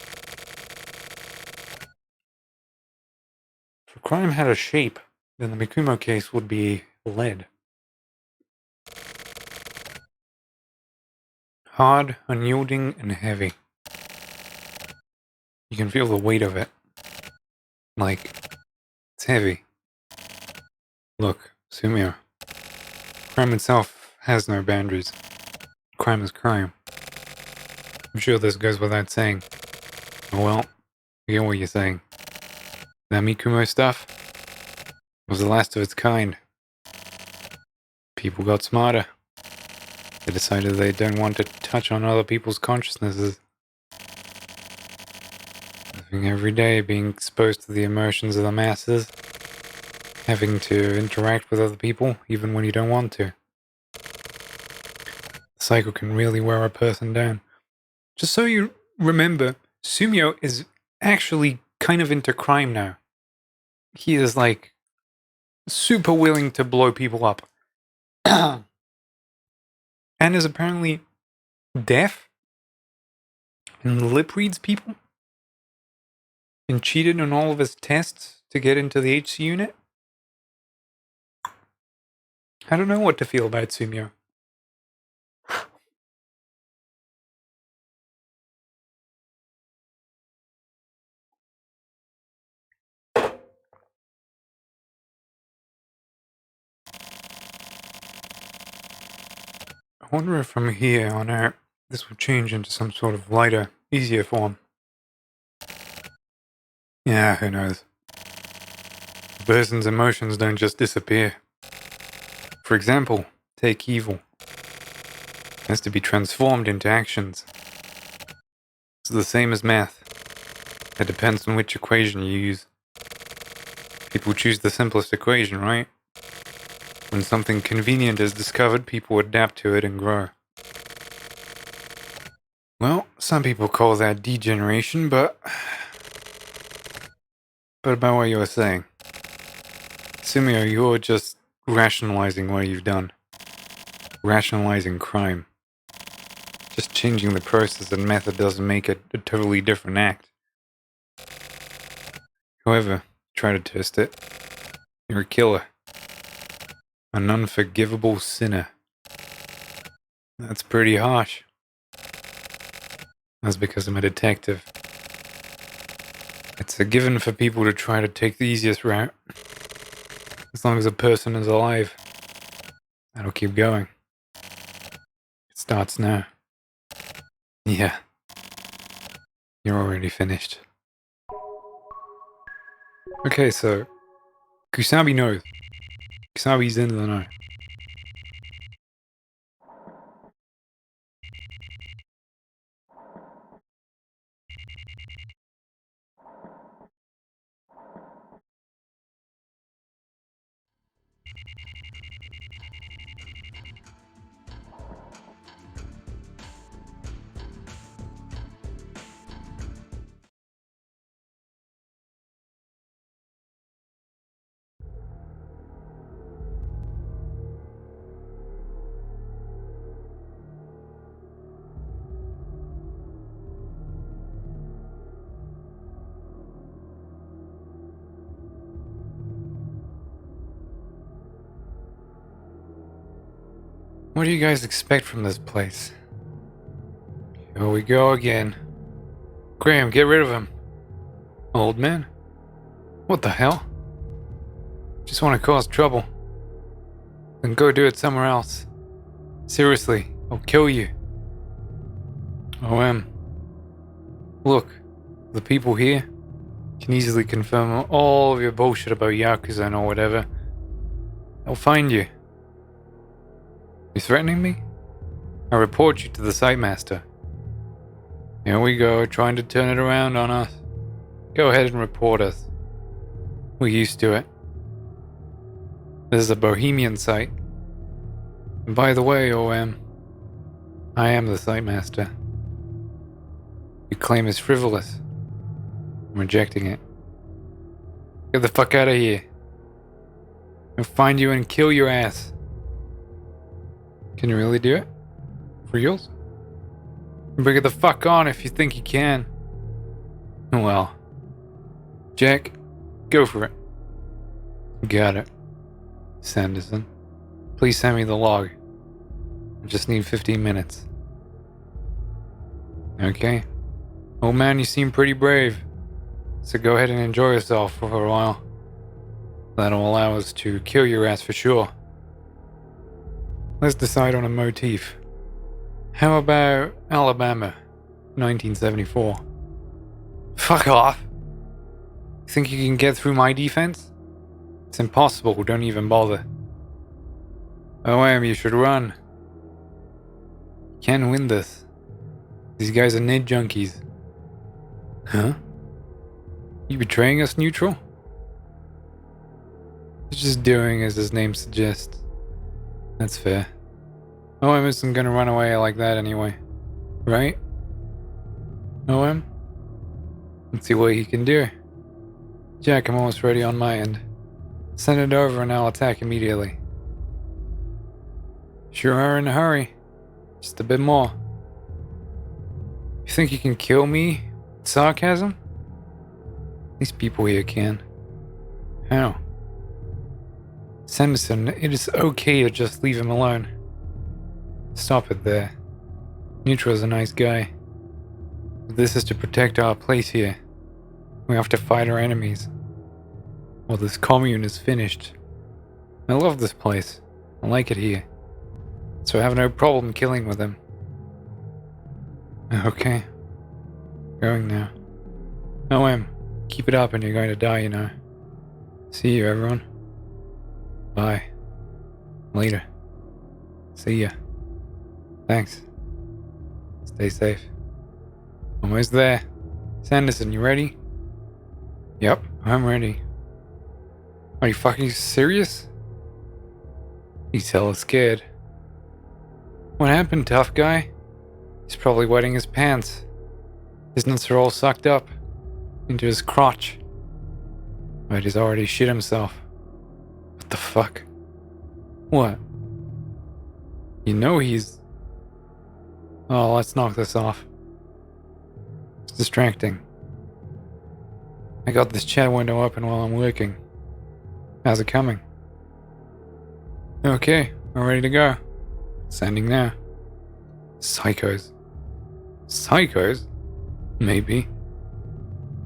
a crime had a shape, then the Mikumo case would be lead. Hard, unyielding, and heavy. You can feel the weight of it. Like, it's heavy. Look, Sumio. Crime itself has no boundaries. Crime is crime. I'm sure this goes without saying. Oh well, I get what you're saying. That Mikumo stuff was the last of its kind. People got smarter. They decided they don't want to touch on other people's consciousnesses. Living every day, being exposed to the emotions of the masses. Having to interact with other people, even when you don't want to. The cycle can really wear a person down. Just so you remember, Sumio is actually kind of into crime now. He is like super willing to blow people up. And is apparently deaf and lip reads people and cheated on all of his tests to get into the HC unit. I don't know what to feel about Sumio. I wonder if from here on out, this will change into some sort of lighter, easier form. Yeah, who knows. A person's emotions don't just disappear. For example, take evil. It has to be transformed into actions. It's the same as math. It depends on which equation you use. People choose the simplest equation, right? When something convenient is discovered, people adapt to it and grow. Well, some people call that degeneration, but about what you were saying. Sumio, you're just rationalizing what you've done. Rationalizing crime. Just changing the process and method doesn't make it a totally different act. However, try to test it. You're a killer. An unforgivable sinner. That's pretty harsh. That's because I'm a detective. It's a given for people to try to take the easiest route. As long as a person is alive, that'll keep going. It starts now. Yeah. You're already finished. Okay, so Kusabi knows. Kusabi's in the know. What do you guys expect from this place? Here we go again. Graham, get rid of him. Old man? What the hell? Just want to cause trouble. Then go do it somewhere else. Seriously, I'll kill you. Look, the people here can easily confirm all of your bullshit about Yakuza or whatever. They'll find you. You threatening me? I'll report you to the site master. Here we go, trying to turn it around on us. Go ahead and report us. We're used to it. This is a bohemian site. And by the way, I am the site master. Your claim is frivolous. I'm rejecting it. Get the fuck out of here. I'll find you and kill your ass. Can you really do it? For reals? Bring it the fuck on if you think you can. Well, Jack, go for it. Got it. Sanderson, please send me the log. I just need 15 minutes. Okay. Old man, you seem pretty brave. So go ahead and enjoy yourself for a while. That'll allow us to kill your ass for sure. Let's decide on a motif. How about Alabama, 1974? Fuck off. You think you can get through my defense? It's impossible, don't even bother. You should run. You can't win this. These guys are nid junkies. Huh? You betraying us, Neutral? He's just doing as his name suggests. That's fair. OM isn't gonna run away like that anyway. Right? OM? Let's see what he can do. Jack, I'm almost ready on my end. Send it over and I'll attack immediately. Sure are in a hurry. Just a bit more. You think you can kill me? Sarcasm? These people here can. How? Sanderson, it is okay to just leave him alone. Stop it there. Neutral's a nice guy. But this is to protect our place here. We have to fight our enemies. Well, this commune is finished. I love this place. I like it here. So I have no problem killing with him. Okay. Going now. Keep it up and you're going to die, you know. See you, everyone. Bye. Later. See ya. Thanks. Stay safe. Almost there. Sanderson, you ready? Yep, I'm ready. Are you fucking serious? He's hella scared. What happened, tough guy? He's probably wetting his pants. His nuts are all sucked up into his crotch. But he's already shit himself. What the fuck? What? You know he's... Oh, let's knock this off. It's distracting. I got this chat window open while I'm working. How's it coming? Okay, we're ready to go. Sending now. Psychos. Psychos? Maybe.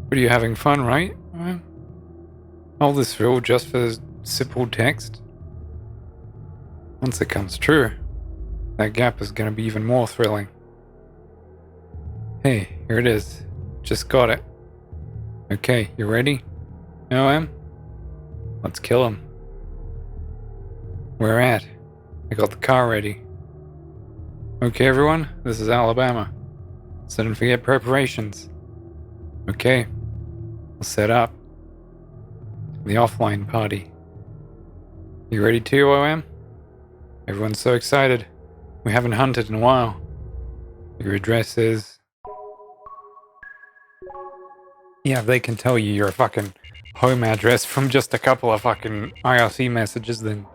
But are you having fun, right? All this thrill just for this simple text? Once it comes true, that gap is going to be even more thrilling. Hey, here it is. Just got it. Okay, you ready? OM? Let's kill him. Where at? I got the car ready. Okay, everyone, this is Alabama. So don't forget preparations. Okay, we'll set up. The offline party. You ready too, OM? Everyone's so excited. We haven't hunted in a while. Your address is... Yeah, they can tell you your fucking home address from just a couple of fucking IRC messages, then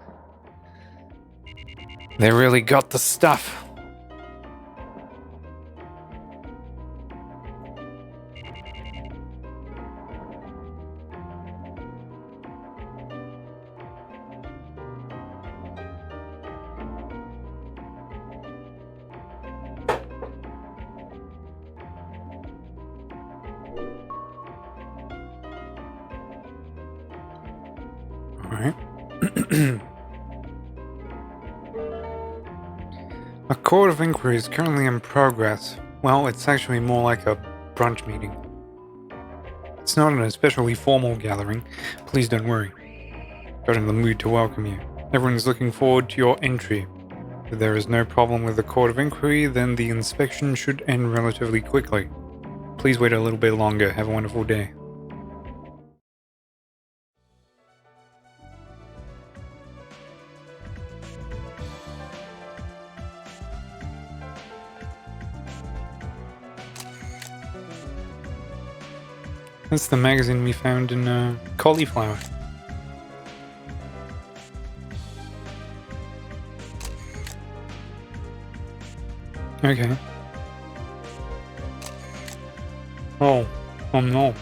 they really got the stuff. Alright. A court of inquiry is currently in progress. Well, it's actually more like a brunch meeting. It's not an especially formal gathering. Please don't worry. Got in the mood to welcome you. Everyone's looking forward to your entry. If there is no problem with the court of inquiry, then the inspection should end relatively quickly. Please wait a little bit longer. Have a wonderful day. That's the magazine we found in Cauliflower. Okay. Oh no.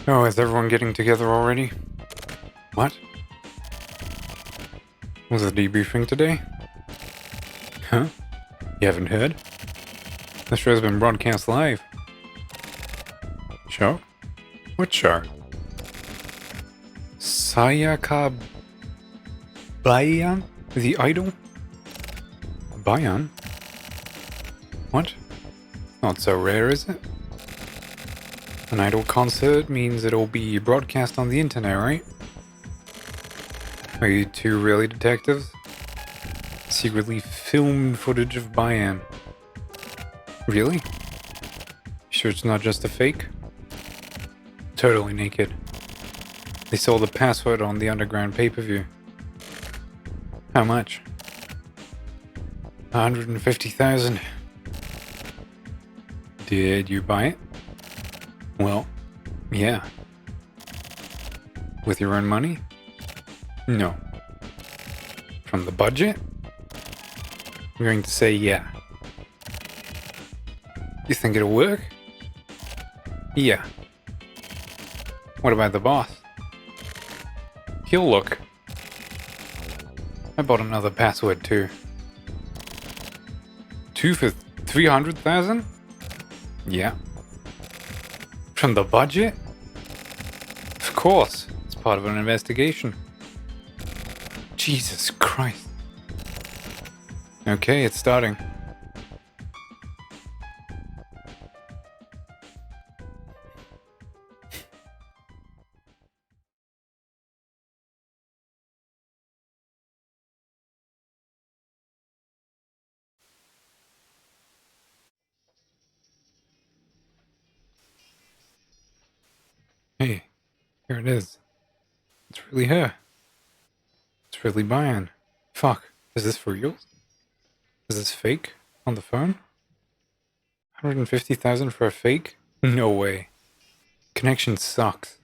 Oh, is everyone getting together already? What? Was it debriefing today? Huh? You haven't heard? The show's been broadcast live. Show? What show? Sayaka Bayan? The Idol? Bayan? What? Not so rare, is it? An idol concert means it'll be broadcast on the internet, right? Are you two really detectives? Secretly filmed footage of Bayan. Really? Sure it's not just a fake? Totally naked. They sold the password on the underground pay-per-view. How much? 150,000. Did you buy it? Well, yeah. With your own money? No. From the budget? I'm going to say yeah. You think it'll work? Yeah. What about the boss? He'll look. I bought another password too. 2 for 300,000? Yeah. From the budget? Of course. It's part of an investigation. Jesus Christ. Okay, it's starting. Hey, here it is. It's really her. It's really Bayan. Fuck, is this for real? Is this fake? On the phone? 150,000 for a fake? No way. Connection sucks.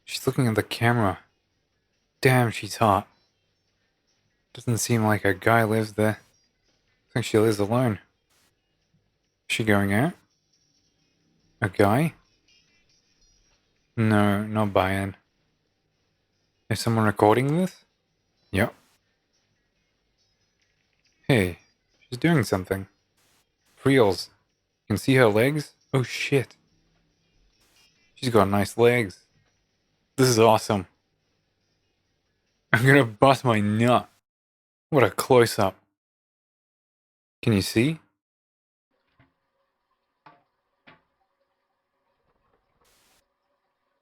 She's looking at the camera. Damn, she's hot. Doesn't seem like a guy lives there. I think she lives alone. Is she going out? A guy? No, not Bayan. Is someone recording this? Yep. Hey, she's doing something. Reels. You can see her legs? Oh shit. She's got nice legs. This is awesome. I'm gonna bust my nut. What a close-up. Can you see?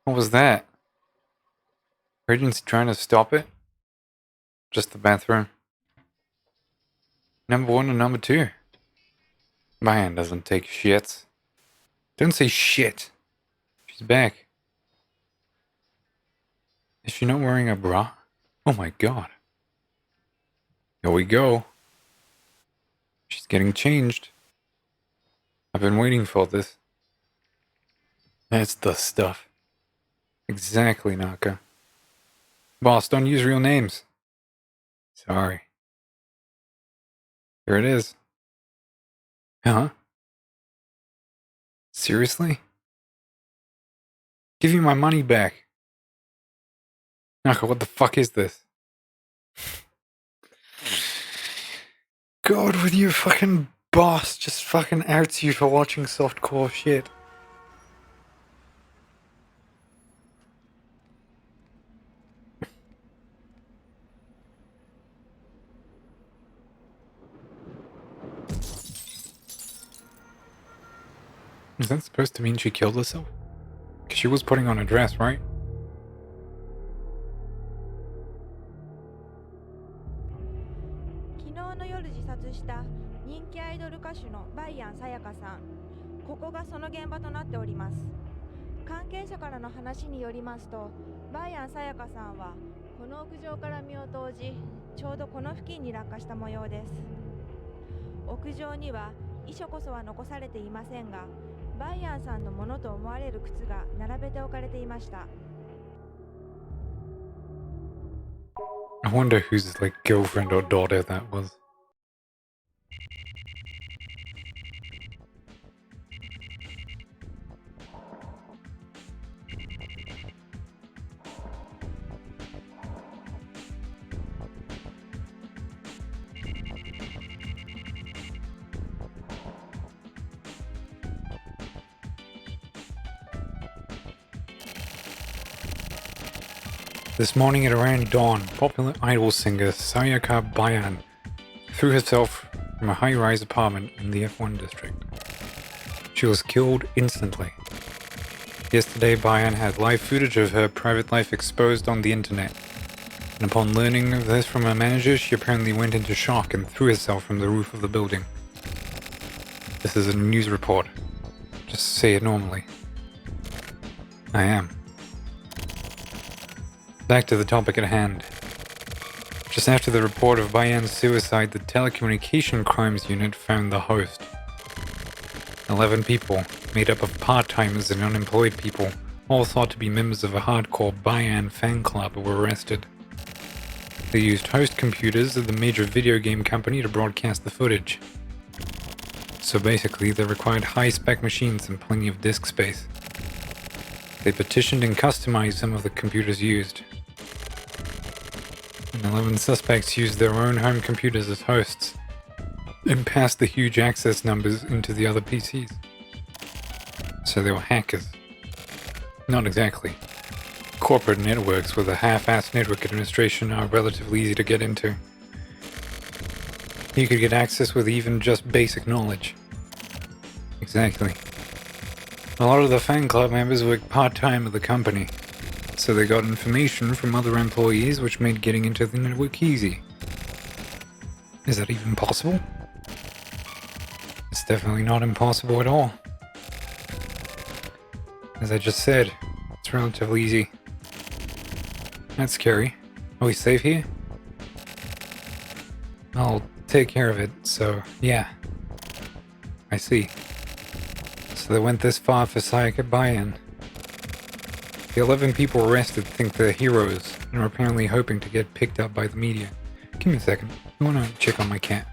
What was that? Urgency trying to stop it? Just the bathroom. Number 1 and number 2. Man doesn't take shits. Don't say shit. She's back. Is she not wearing a bra? Oh my god. Here we go. She's getting changed. I've been waiting for this. That's the stuff. Exactly, Naka. Boss, don't use real names. Sorry. Here it is. Huh? Seriously? Give me my money back. Naka, what the fuck is this? God, with your fucking boss just fucking outs you for watching softcore shit. Is that supposed to mean she killed herself? Because she was putting on a dress, right? I wonder whose like girlfriend or daughter that was. This morning at around dawn, popular idol singer Sayaka Bayan threw herself from a high-rise apartment in the F1 district. She was killed instantly. Yesterday, Bayan had live footage of her private life exposed on the internet, and upon learning of this from her manager, she apparently went into shock and threw herself from the roof of the building. This is a news report. Just say it normally. I am. Back to the topic at hand. Just after the report of Bayan's suicide, the Telecommunication Crimes Unit found the host. 11 people, made up of part-timers and unemployed people, all thought to be members of a hardcore Bayan fan club, were arrested. They used host computers of the major video game company to broadcast the footage. So basically, they required high-spec machines and plenty of disk space. They petitioned and customized some of the computers used. And 11 suspects used their own home computers as hosts and passed the huge access numbers into the other PCs. So they were hackers. Not exactly. Corporate networks with a half-assed network administration are relatively easy to get into. You could get access with even just basic knowledge. Exactly. A lot of the fan club members worked part-time at the company, so they got information from other employees which made getting into the network easy. Is that even possible? It's definitely not impossible at all. As I just said, it's relatively easy. That's scary. Are we safe here? I'll take care of it, so yeah. I see. So they went this far for Sayaka Bayan. The 11 people arrested think they're heroes and are apparently hoping to get picked up by the media. Give me a second. I want to check on my cat.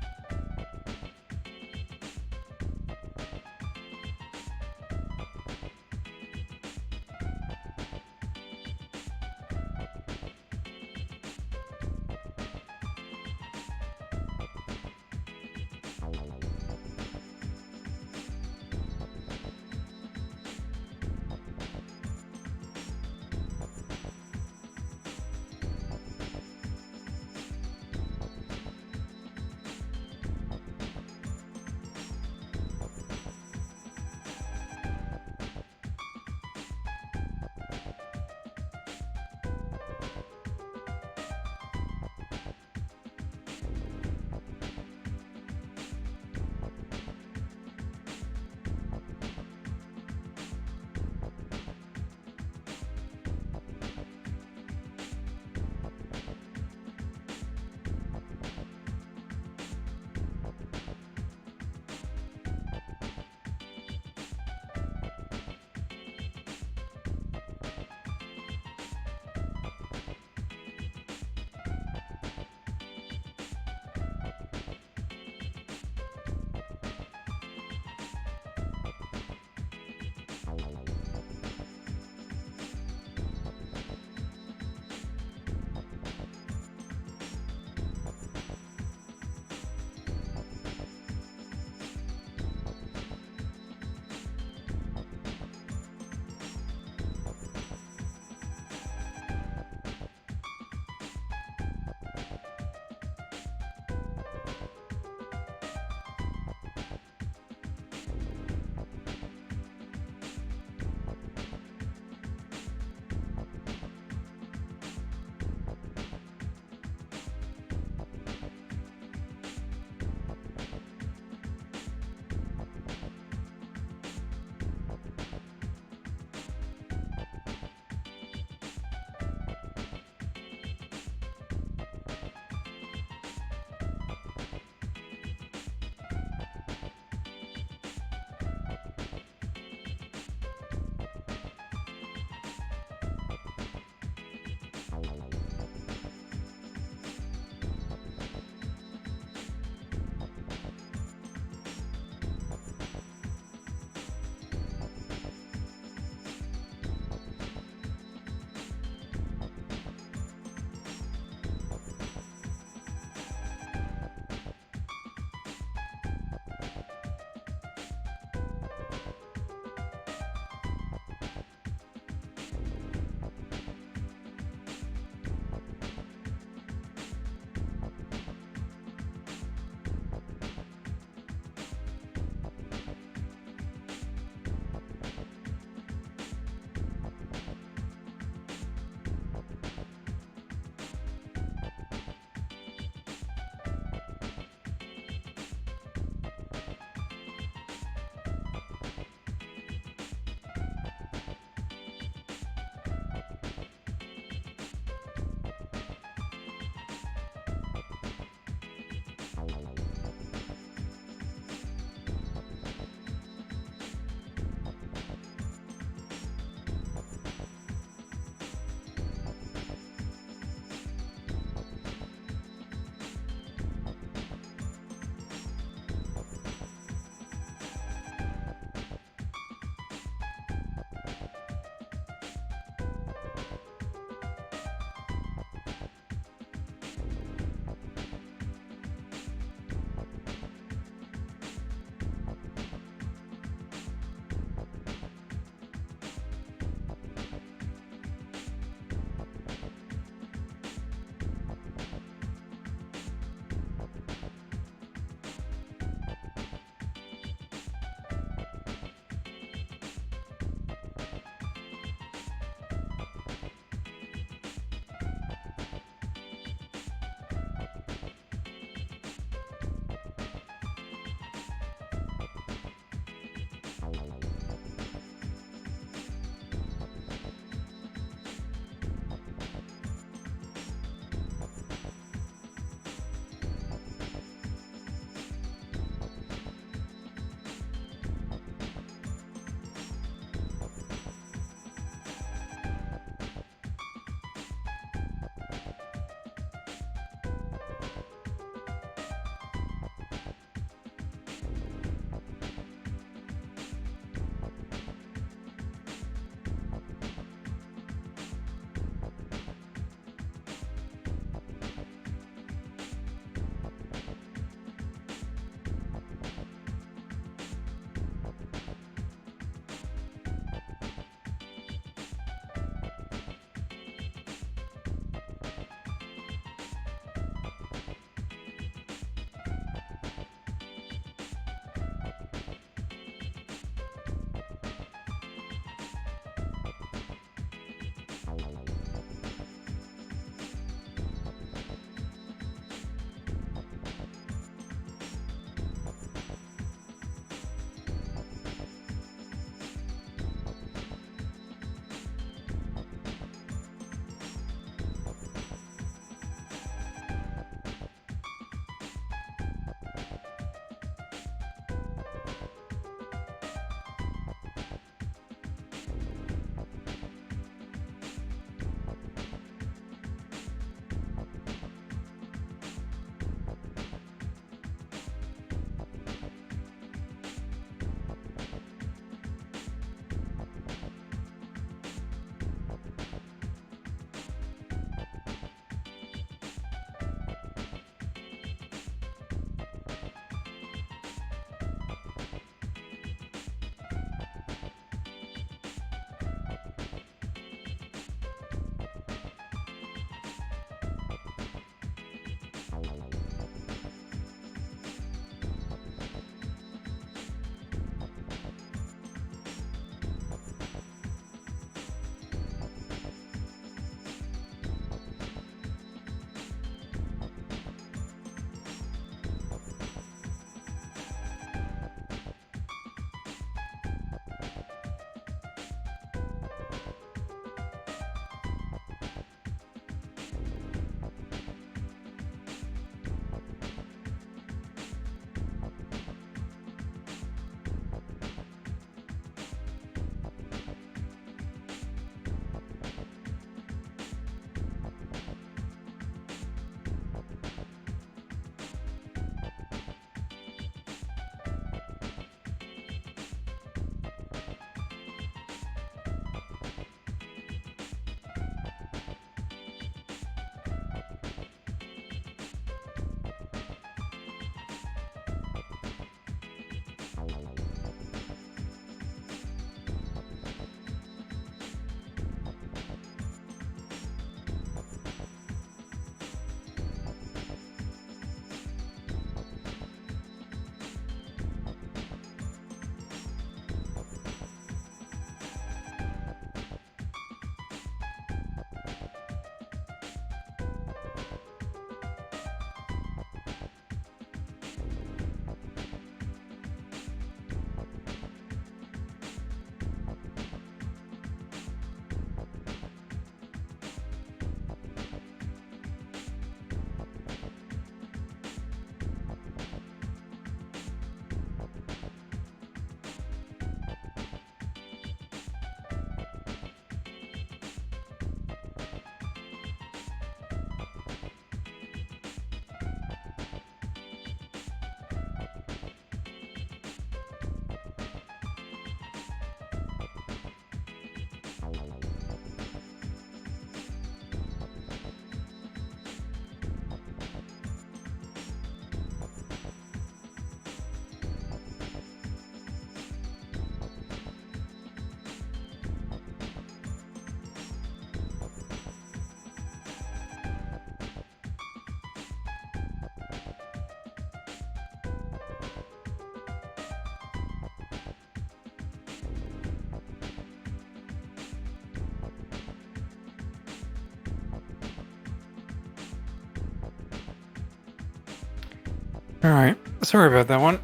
Alright, sorry about that one.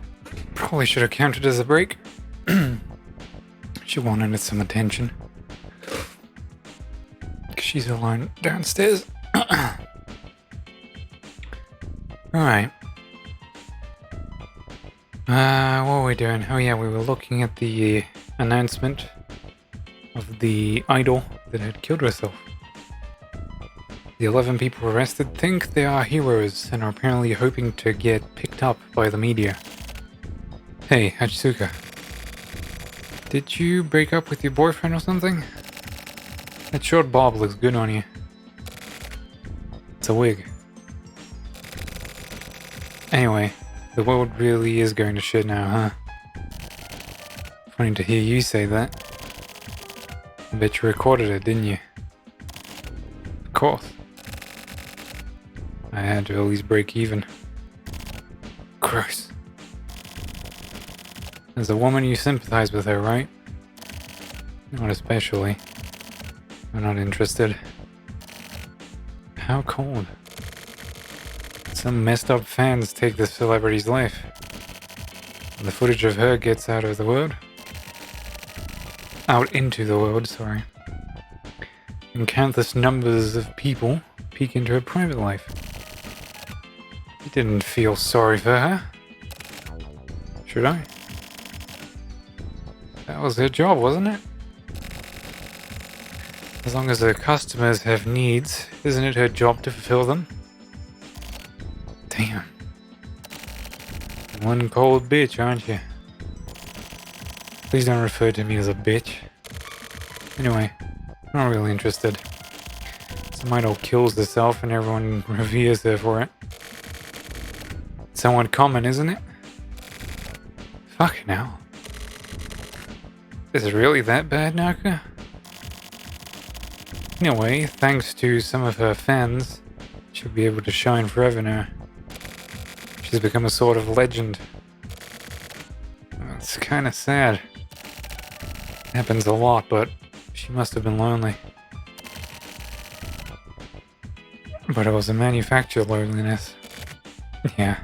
Probably should have counted as a break. She wanted some attention. She's alone downstairs. Alright. What were we doing? Oh yeah, we were looking at the announcement of the idol that had killed herself. The 11 people arrested think they are heroes and are apparently hoping to get picked up by the media. Hey, Hachisuka. Did you break up with your boyfriend or something? That short bob looks good on you. It's a wig. Anyway, the world really is going to shit now, huh? Funny to hear you say that. I bet you recorded it, didn't you? Of course. I had to at least break even. Gross. As a woman, you sympathize with her, right? Not especially. I'm not interested. How cold. Some messed up fans take the celebrity's life. And the footage of her gets out of the world. Out into the world, sorry. And countless numbers of people peek into her private life. You didn't feel sorry for her. Should I? That was her job, wasn't it? As long as her customers have needs, isn't it her job to fulfill them? Damn. One cold bitch, aren't you? Please don't refer to me as a bitch. Anyway, I'm not really interested. Some idol kills herself and everyone reveres her for it. It's somewhat common, isn't it? Fucking hell. Is it really that bad, Naka? Anyway, thanks to some of her fans, she'll be able to shine forever now. She's become a sort of legend. It's kinda sad. Happens a lot, but she must have been lonely. But it was a manufactured loneliness. Yeah,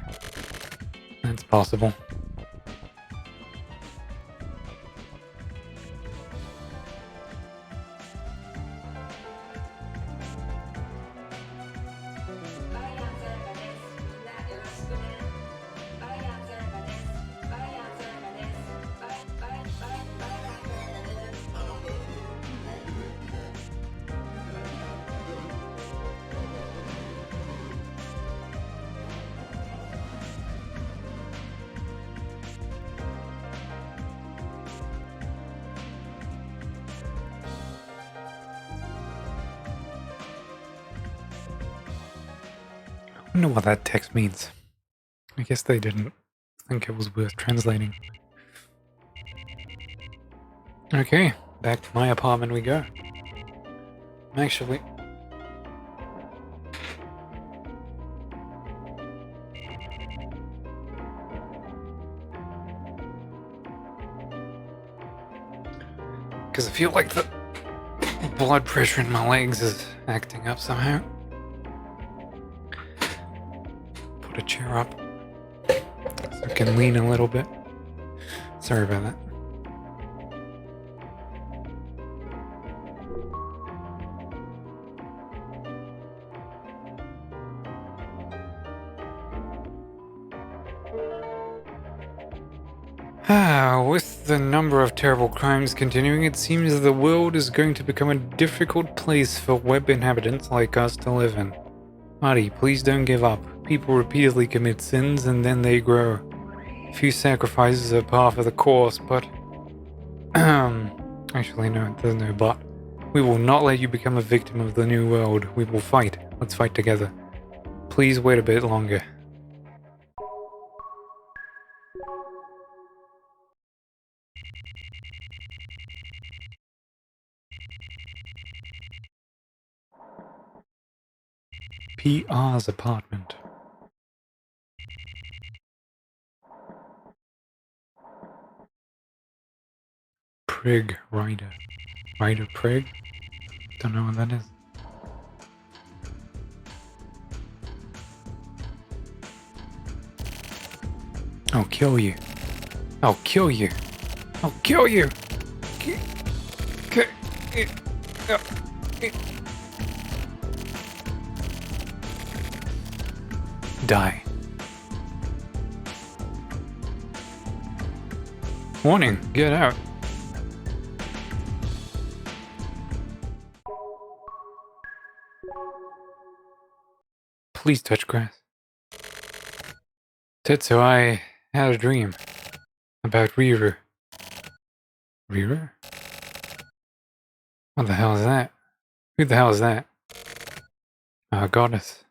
that's possible. I wonder what that text means. I guess they didn't think it was worth translating. Okay, back to my apartment we go. Actually... because I feel like the blood pressure in my legs is acting up somehow. Put a chair up so I can lean a little bit. Sorry about that. With the number of terrible crimes continuing, it seems the world is going to become a difficult place for web inhabitants like us to live in. Marty, please don't give up. People repeatedly commit sins and then they grow. Few sacrifices are par for the course, but... Actually, no, there's no but. We will not let you become a victim of the new world. We will fight. Let's fight together. Please wait a bit longer. PR's apartment. Prig Rider. Rider Prig? Don't know what that is. I'll kill you. I'll kill you. I'll kill you. Die. Warning, get out. Please touch grass. Tetsu, I had a dream about Riru. Riru? What the hell is that? Who the hell is that? Goddess.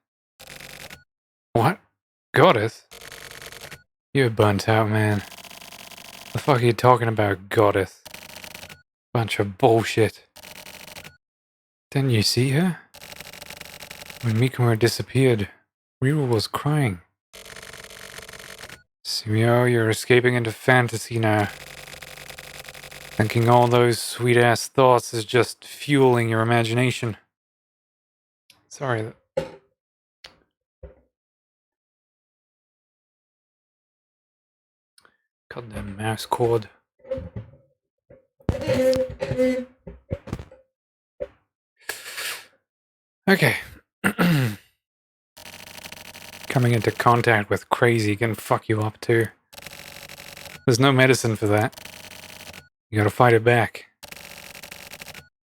What? Goddess? You're burnt out, man. The fuck are you talking about, goddess? Bunch of bullshit. Didn't you see her? When Mikumura disappeared, Riru was crying. Sumio, you're escaping into fantasy now. Thinking all those sweet-ass thoughts is just fueling your imagination. Sorry. Goddamn mouse cord. Okay. Coming into contact with crazy can fuck you up too. There's no medicine for that. You gotta fight it back.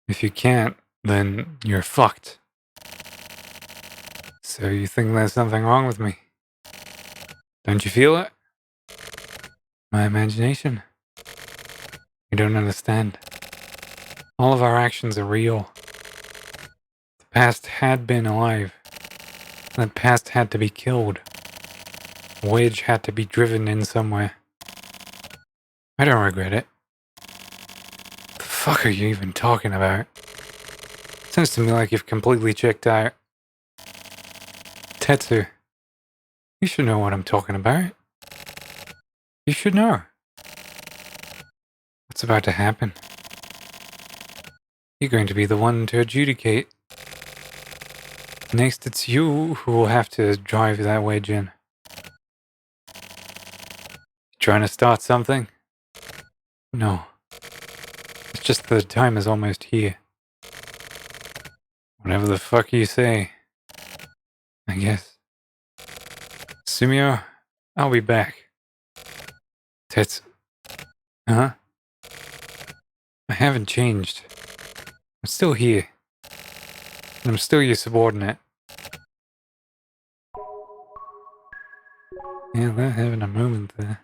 If you can't, then you're fucked. So you think there's something wrong with me? Don't you feel it? My imagination? You don't understand. All of our actions are real. The past had been alive. The past had to be killed. A wedge had to be driven in somewhere. I don't regret it. What the fuck are you even talking about? Sounds to me like you've completely checked out. Tetsu, you should know what I'm talking about. You should know. What's about to happen? You're going to be the one to adjudicate. Next, it's you who will have to drive that wedge in. Trying to start something? No. It's just the time is almost here. Whatever the fuck you say. I guess. Sumio, I'll be back. Tets. Huh? I haven't changed. I'm still here. And I'm still your subordinate. Yeah, they're having a moment there.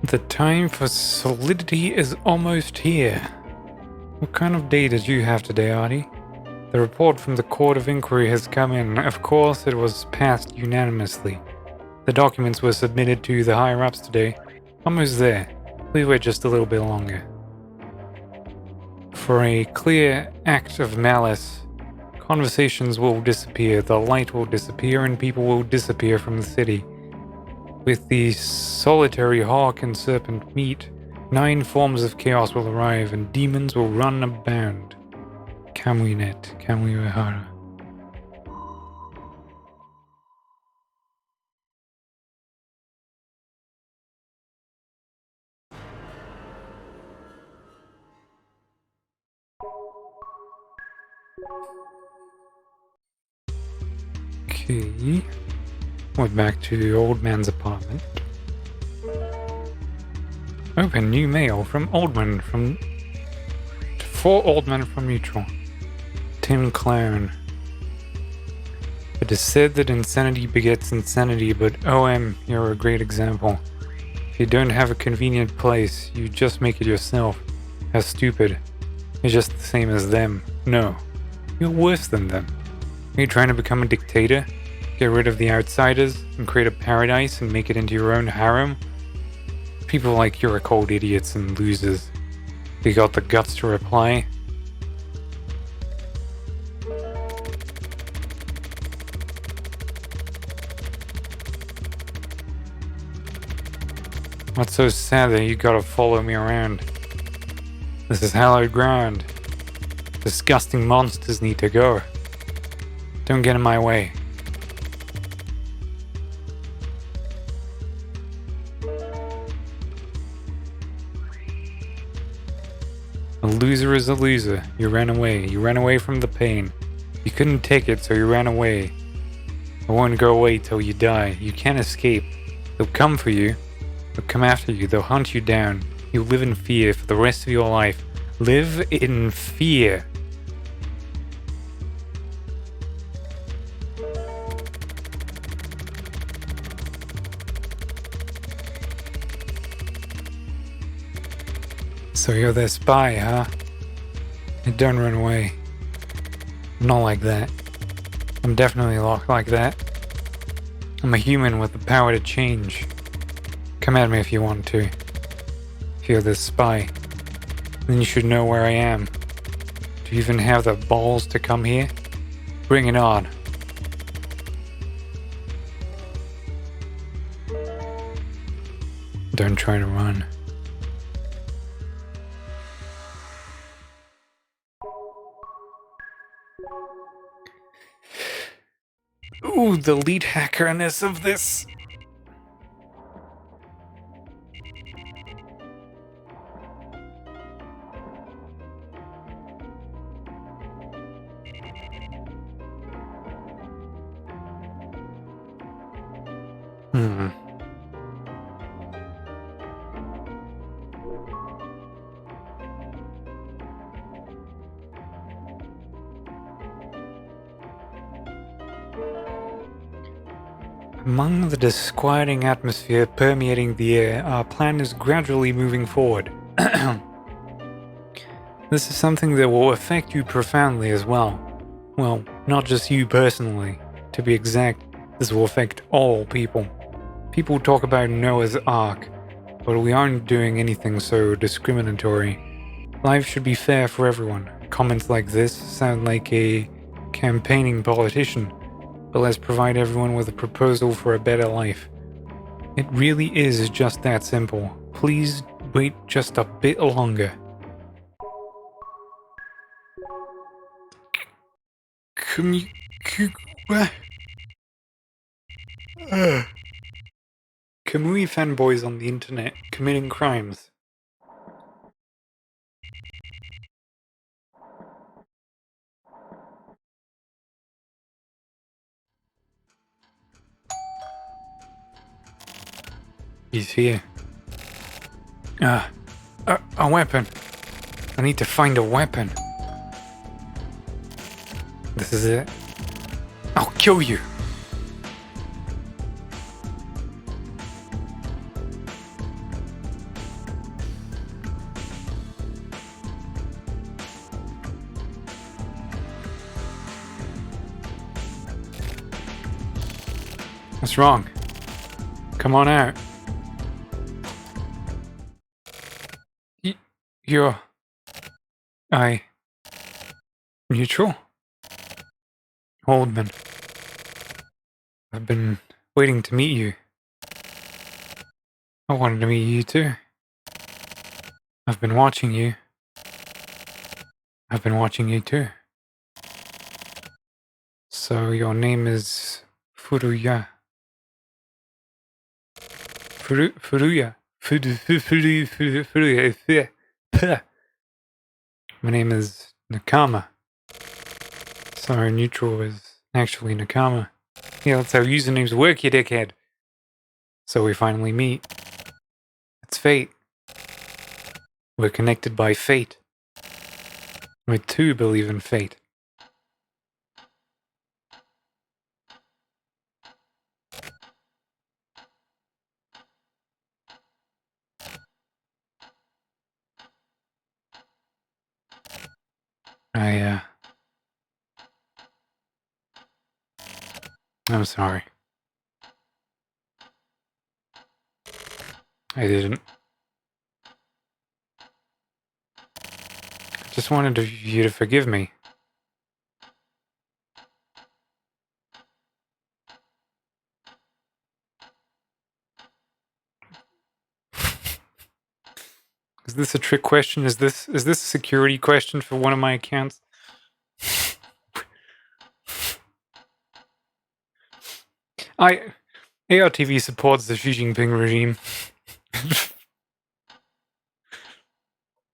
The time for solidity is almost here. What kind of day did you have today, Artie? The report from the Court of Inquiry has come in. Of course, it was passed unanimously. The documents were submitted to the higher-ups today. Almost there. Please wait just a little bit longer. For a clear act of malice, conversations will disappear, the light will disappear, and people will disappear from the city. With the solitary hawk and serpent meet, 9 forms of chaos will arrive and demons will run abound. Kamuinet, Kamuihara. Okay. Went back to the old man's apartment. Open new mail from Oldman for Oldman from Neutral. Tim Clown. It is said that insanity begets insanity, but OM, you're a great example. If you don't have a convenient place, you just make it yourself. How stupid. You're just the same as them. No. You're worse than them. Are you trying to become a dictator? Get rid of the outsiders and create a paradise and make it into your own harem? People like you are called idiots and losers. You got the guts to reply? What's so sad that you gotta follow me around? This is hallowed ground. Disgusting monsters need to go. Don't get in my way. A loser is a loser. You ran away. You ran away from the pain. You couldn't take it, so you ran away. I won't go away till you die. You can't escape. They'll come for you. They'll come after you. They'll hunt you down. You'll live in fear for the rest of your life. Live in fear. So you're their spy, huh? And don't run away. I'm not like that. I'm definitely not like that. I'm a human with the power to change. Come at me if you want to. If you're the spy, then you should know where I am. Do you even have the balls to come here? Bring it on. Don't try to run. Ooh, the lead hackerness of this. Among the disquieting atmosphere permeating the air, our plan is gradually moving forward. This is something that will affect you profoundly as well. Well, not just you personally. To be exact, this will affect all people. People talk about Noah's Ark, but we aren't doing anything so discriminatory. Life should be fair for everyone. Comments like this sound like a campaigning politician, but let's provide everyone with a proposal for a better life. It really is just that simple. Please wait just a bit longer. Kamui fanboys on the internet committing crimes. He's here. A weapon. I need to find a weapon. This is it. I'll kill you. What's wrong? Come on out. You're... Neutral? Oldman. I've been waiting to meet you. I wanted to meet you too. I've been watching you. I've been watching you too. So your name is Furuya. Furuya. Furuya. My name is Nakama. Sorry, neutral is actually Nakama. Yeah, that's how usernames work, you dickhead. So we finally meet. It's fate. We're connected by fate. We too believe in fate. I I'm sorry. I didn't. I just wanted you to forgive me. Is this a trick question? Is this a security question for one of my accounts? ARTV supports the Xi Jinping regime.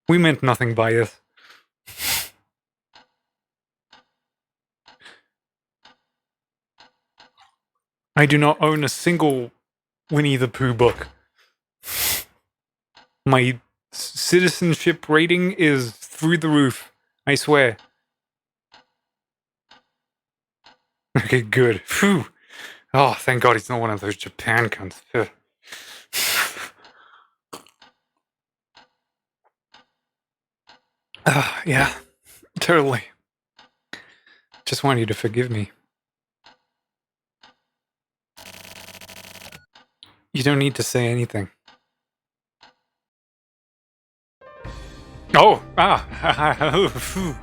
We meant nothing by this. I do not own a single Winnie the Pooh book. My citizenship rating is through the roof. I swear. Okay, good. Phew. Oh, thank God he's not one of those Japan cunts. Yeah, totally. Just want you to forgive me. You don't need to say anything. Oh, phew.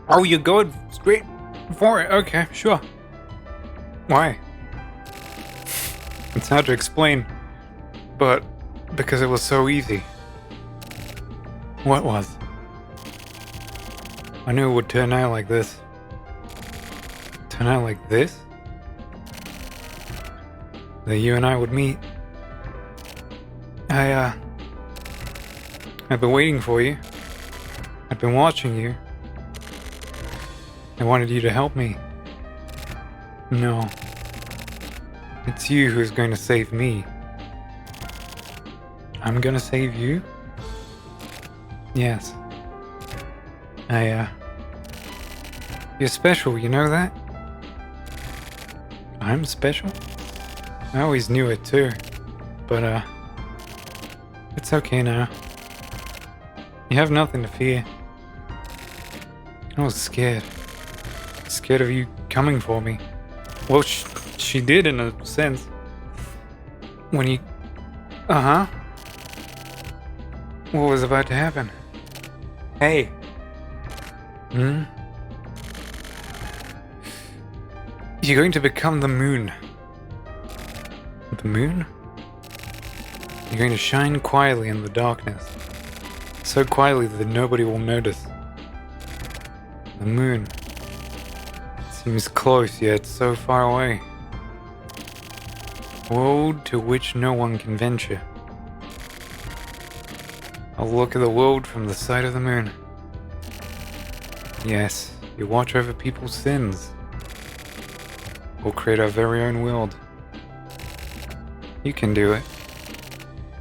Oh, you're going straight for it. Okay, sure. Why? It's hard to explain, but because it was so easy. What was? I knew it would turn out like this. Turn out like this? That you and I would meet. I've been waiting for you. I've been watching you. I wanted you to help me. No. It's you who's going to save me. I'm gonna save you? Yes. You're special, you know that? I'm special? I always knew it too. But, it's okay now. You have nothing to fear. I was scared. Scared of you coming for me. Well, she did in a sense. When you... Uh-huh. What was about to happen? Hey. Hmm? You're going to become the moon. The moon? You're going to shine quietly in the darkness. So quietly that nobody will notice. The moon. Seems close, yet so far away. World to which no one can venture. I'll look at the world from the side of the moon. Yes, you watch over people's sins. We'll create our very own world. You can do it.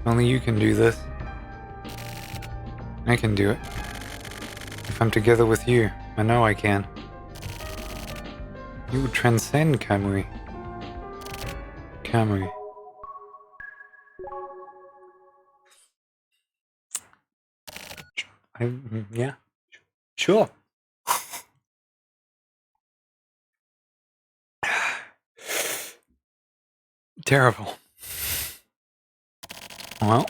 Only you can do this. I can do it. If I'm together with you, I know I can. You would transcend Kamui. Kamui. Yeah. Sure. Terrible. Well,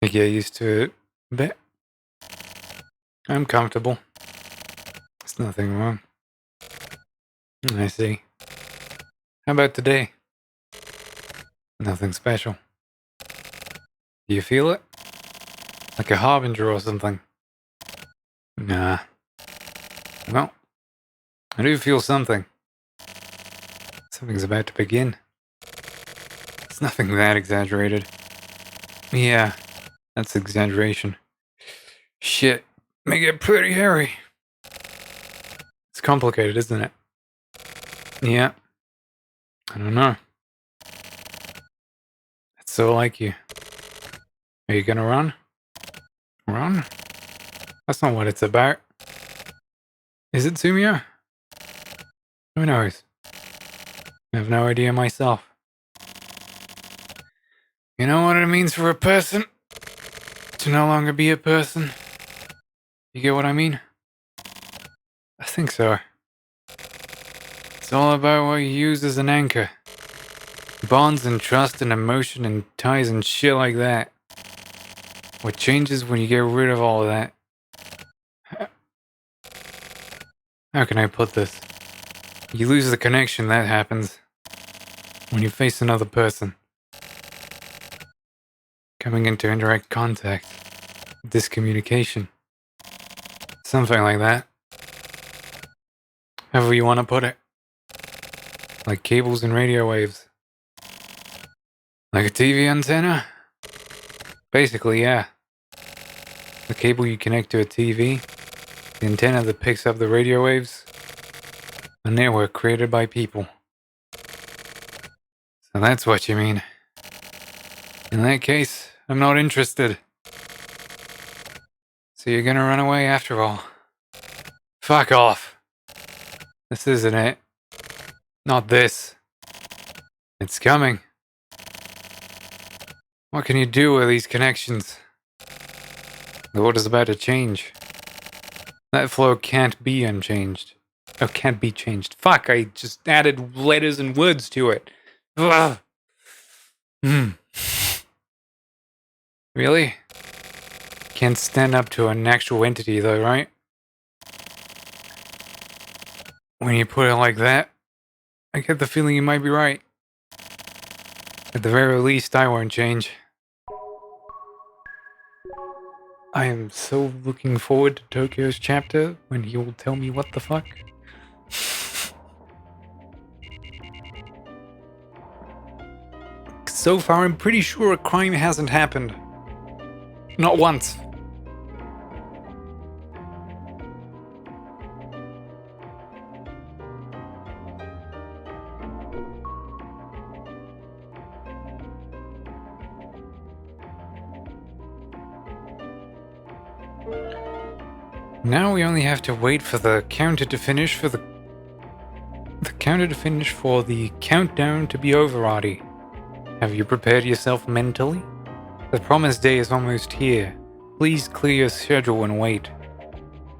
I get used to it a bit. I'm comfortable. There's nothing wrong. I see. How about today? Nothing special. Do you feel it? Like a harbinger or something? Nah. Well, I do feel something. Something's about to begin. It's nothing that exaggerated. Yeah, that's exaggeration. Shit, may get pretty hairy. It's complicated, isn't it? Yeah. I don't know. It's so like you. Are you gonna run? Run? That's not what it's about. Is it, Sumio? Who knows? I have no idea myself. You know what it means for a person? to no longer be a person. You get what I mean? I think so. It's all about what you use as an anchor. Bonds and trust and emotion and ties and shit like that. What changes when you get rid of all of that? How can I put this? You lose the connection, that happens when you face another person. Coming into indirect contact. Discommunication. Something like that. However you want to put it. Like cables and radio waves. Like a TV antenna? Basically, yeah. The cable you connect to a TV, the antenna that picks up the radio waves, a network created by people. So that's what you mean. In that case, I'm not interested. So you're gonna run away after all. Fuck off. This isn't it. Not this. It's coming. What can you do with these connections? The order's about to change. That flow can't be unchanged. Oh, can't be changed. Fuck, I just added letters and words to it. Ugh. Really? Can't stand up to an actual entity though, right? When you put it like that, I get the feeling you might be right. At the very least, I won't change. I am so looking forward to Tokyo's chapter when he will tell me what the fuck. So far, I'm pretty sure a crime hasn't happened. Not once. Now we only have to wait for the counter to finish for the countdown to be over, Artie. Have you prepared yourself mentally? The promised day is almost here. Please clear your schedule and wait.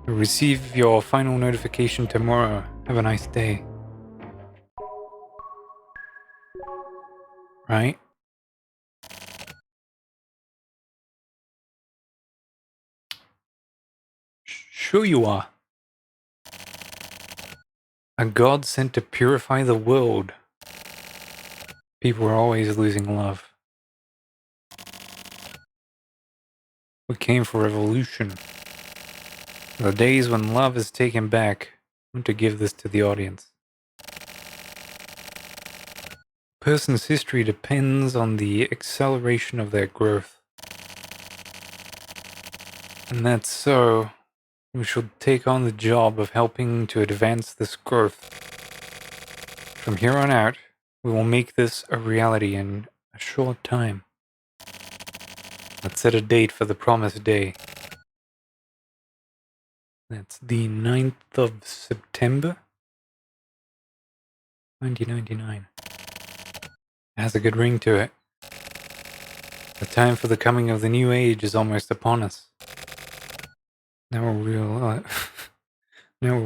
You'll receive your final notification tomorrow. Have a nice day. Right? Sure you are. A god sent to purify the world. People are always losing love. We came for revolution. The days when love is taken back. I want to give this to the audience. A person's history depends on the acceleration of their growth. And that's so, we should take on the job of helping to advance this growth. From here on out, we will make this a reality in a short time. Let's set a date for the promised day. That's the 9th of September, 1999. It has a good ring to it. The time for the coming of the new age is almost upon us. Now we'll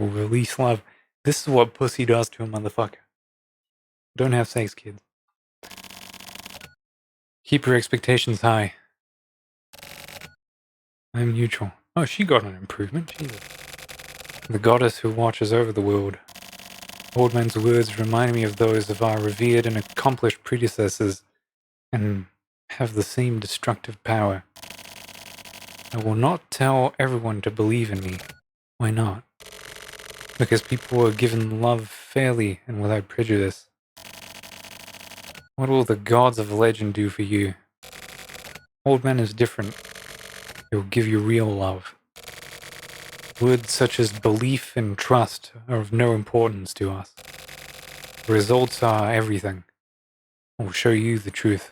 release love. This is what pussy does to a motherfucker. Don't have sex, kids. Keep your expectations high. I'm neutral. Oh, she got an improvement. Jesus. The goddess who watches over the world. Old man's words remind me of those of our revered and accomplished predecessors, and have the same destructive power. I will not tell everyone to believe in me. Why not? Because people are given love fairly and without prejudice. What will the gods of legend do for you? Old man is different. He will give you real love. Words such as belief and trust are of no importance to us. The results are everything. I will show you the truth.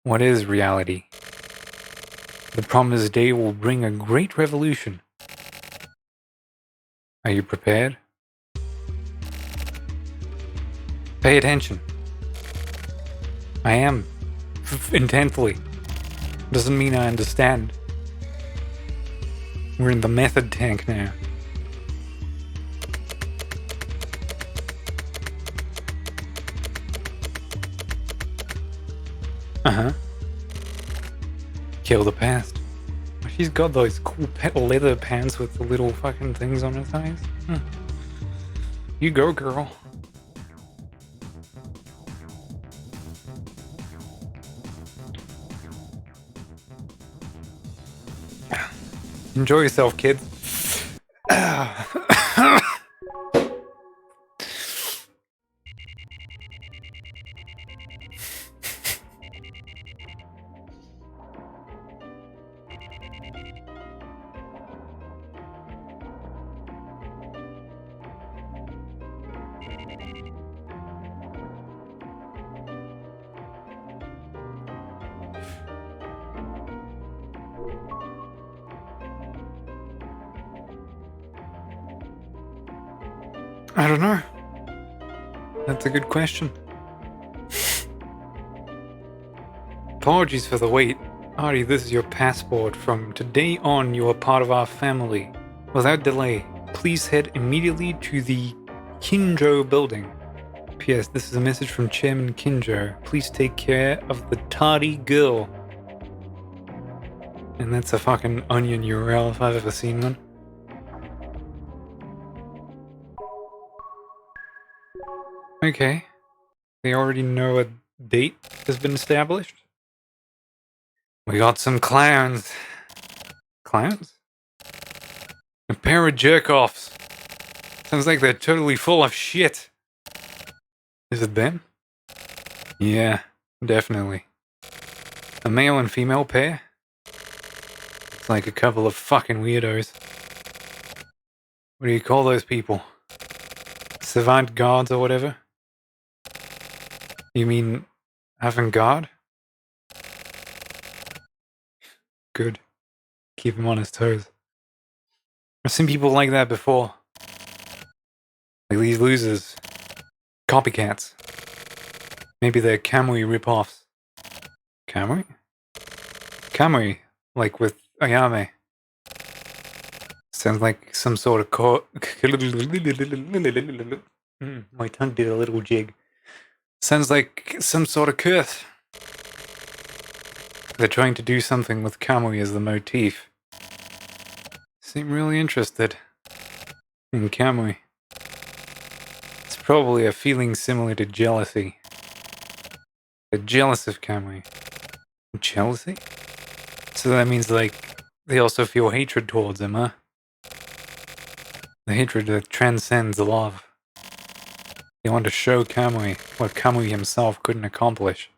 What is reality? The promised day will bring a great revolution. Are you prepared? Pay attention. I am. Intently. Doesn't mean I understand. We're in the method tank now. Uh-huh. Kill the past. She's got those cool leather pants with the little fucking things on her thighs. You go, girl. Enjoy yourself, kid. I don't know. That's a good question. Apologies for the wait. Artie, this is your passport. From today on, you are part of our family. Without delay, please head immediately to the Kinjo building. P.S. This is a message from Chairman Kinjo. Please take care of the tardy girl. And that's a fucking onion URL if I've ever seen one. Okay. They already know a date has been established. We got some clowns. Clowns? A pair of jerk-offs. Sounds like they're totally full of shit. Is it them? Yeah, definitely. A male and female pair? It's like a couple of fucking weirdos. What do you call those people? Savant guards or whatever? You mean avant-garde? Good. Keep him on his toes. I've seen people like that before. Like these losers. Copycats. Maybe they're Kamui rip-offs. Kamui? Kamui, like with Ayame. Sounds like some sort of my tongue did a little jig. Sounds like some sort of curse. They're trying to do something with Kamui as the motif. Seem really interested in Kamui. It's probably a feeling similar to jealousy. They're jealous of Kamui. Jealousy? So that means, like, they also feel hatred towards him, huh? The hatred that transcends love. They want to show Kamui what Kamui himself couldn't accomplish.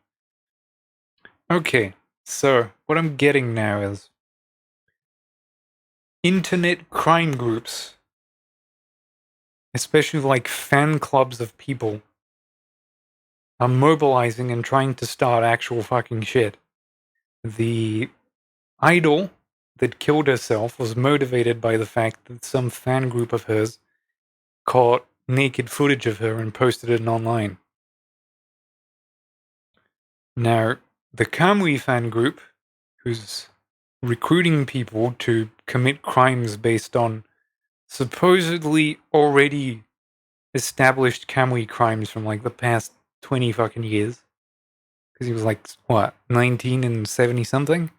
Okay, so what I'm getting now is internet crime groups, especially like fan clubs of people, are mobilizing and trying to start actual fucking shit. The idol that killed herself was motivated by the fact that some fan group of hers caught naked footage of her and posted it online. Now, the Kamui fan group, who's recruiting people to commit crimes based on supposedly already established Kamui crimes from like the past 20 fucking years. Because he was like, what, 19 and 70 something?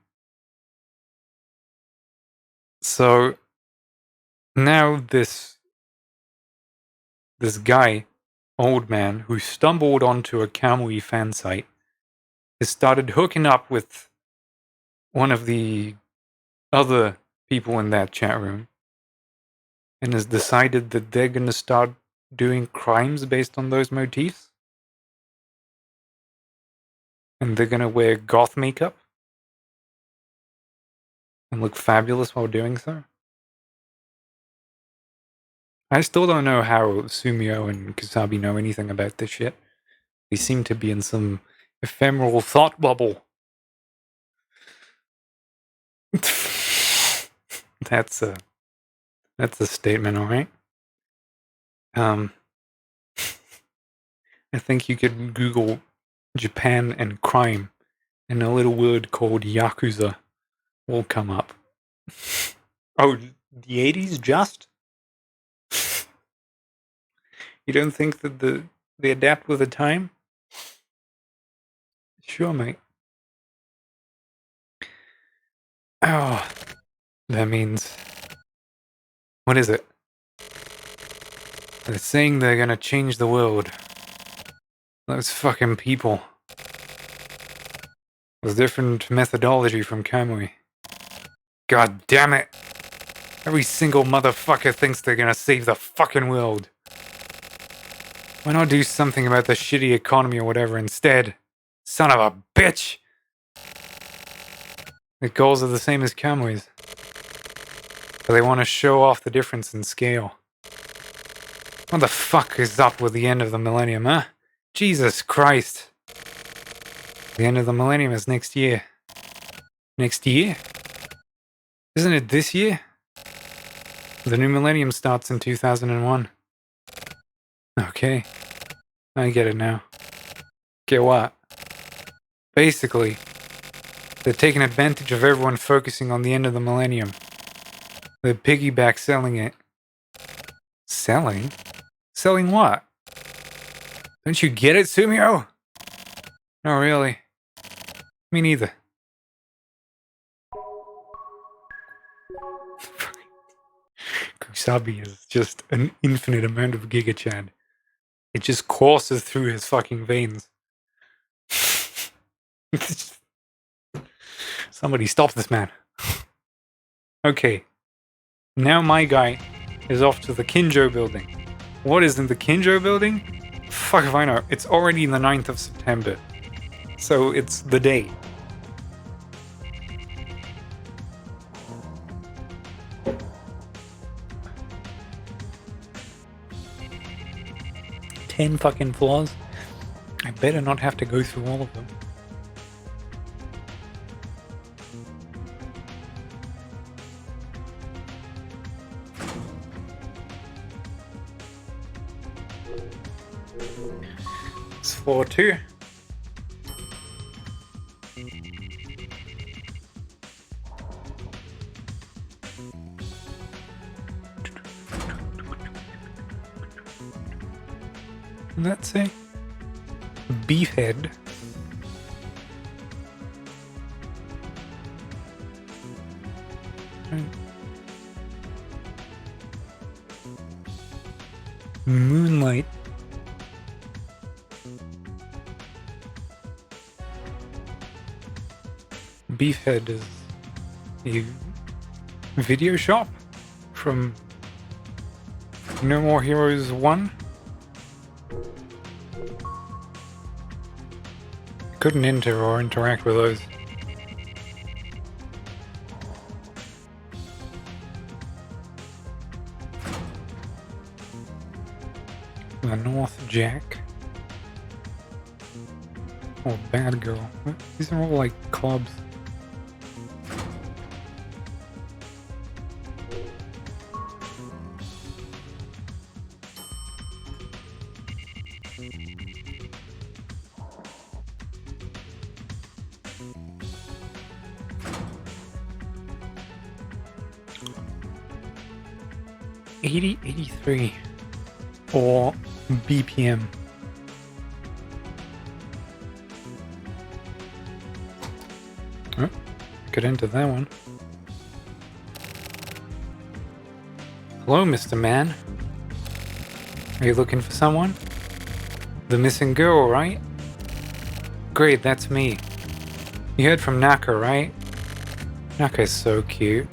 So now this guy, old man, who stumbled onto a Kamui fan site, has started hooking up with one of the other people in that chat room and has decided that they're going to start doing crimes based on those motifs. And they're going to wear goth makeup and look fabulous while doing so. I still don't know how Sumio and Kusabi know anything about this shit. They seem to be in some ephemeral thought bubble. That's a statement, all right. I think you could Google Japan and crime and a little word called Yakuza will come up. Oh, the 80s just? You don't think that they adapt with the time? Sure, mate. Oh, that means... What is it? They're saying they're gonna change the world. Those fucking people. With different methodology from Kamui. God damn it! Every single motherfucker thinks they're gonna save the fucking world. Why not do something about the shitty economy or whatever instead? Son of a bitch! The goals are the same as Kamui's. But they want to show off the difference in scale. What the fuck is up with the end of the millennium, huh? Jesus Christ! The end of the millennium is next year. Next year? Isn't it this year? The new millennium starts in 2001. Okay. I get it now. Get what? Basically, they're taking advantage of everyone focusing on the end of the millennium. They're piggyback selling it. Selling? Selling what? Don't you get it, Sumio? No, really. Me neither. Kusabi is just an infinite amount of Giga Chad. It just courses through his fucking veins. Somebody stop this man. Okay. Now my guy is off to the Kinjo building. What is in the Kinjo building? Fuck if I know. It's already the 9th of September. So it's the day. Ten fucking floors? I better not have to go through all of them. It's floor 2. Let's say Beefhead. Moonlight. Beefhead is a video shop from No More Heroes 1. Couldn't enter or interact with those. The North Jack. Oh, Bad Girl. These are all like clubs. $80.83 or BPM. Oh, could enter that one. Hello, Mr. Man. Are you looking for someone? The missing girl, right? Great, that's me. You heard from Naka, right? Naka's so cute.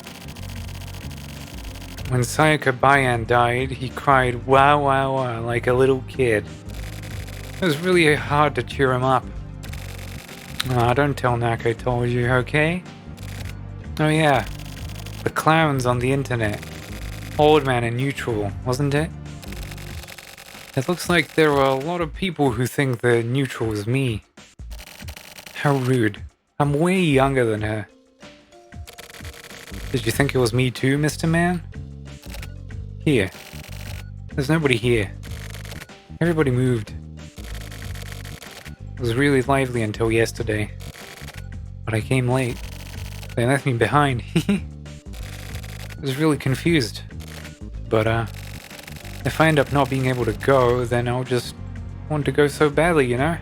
When Sayaka Bayan died, he cried wow wow wow like a little kid. It was really hard to cheer him up. Aw, don't tell Naka I told you, okay? Oh yeah, the clowns on the internet. Old Man and Neutral, wasn't it? It looks like there are a lot of people who think the Neutral is me. How rude. I'm way younger than her. Did you think it was me too, Mr. Man? Here. There's nobody here. Everybody moved. It was really lively until yesterday. but I came late. They left me behind. I was really confused. But, if I end up not being able to go, then I'll just want to go so badly, you know?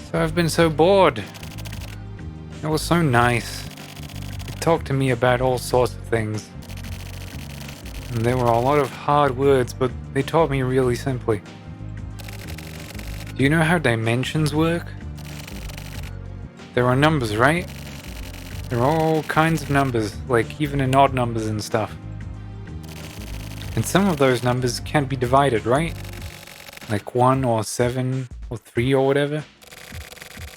So I've been so bored. It was so nice. They talked to me about all sorts of things. And there were a lot of hard words, but they taught me really simply. Do you know how dimensions work? There are numbers, right? There are all kinds of numbers, like even in odd numbers and stuff. And some of those numbers can't be divided, right? Like 1 or 7 or 3 or whatever.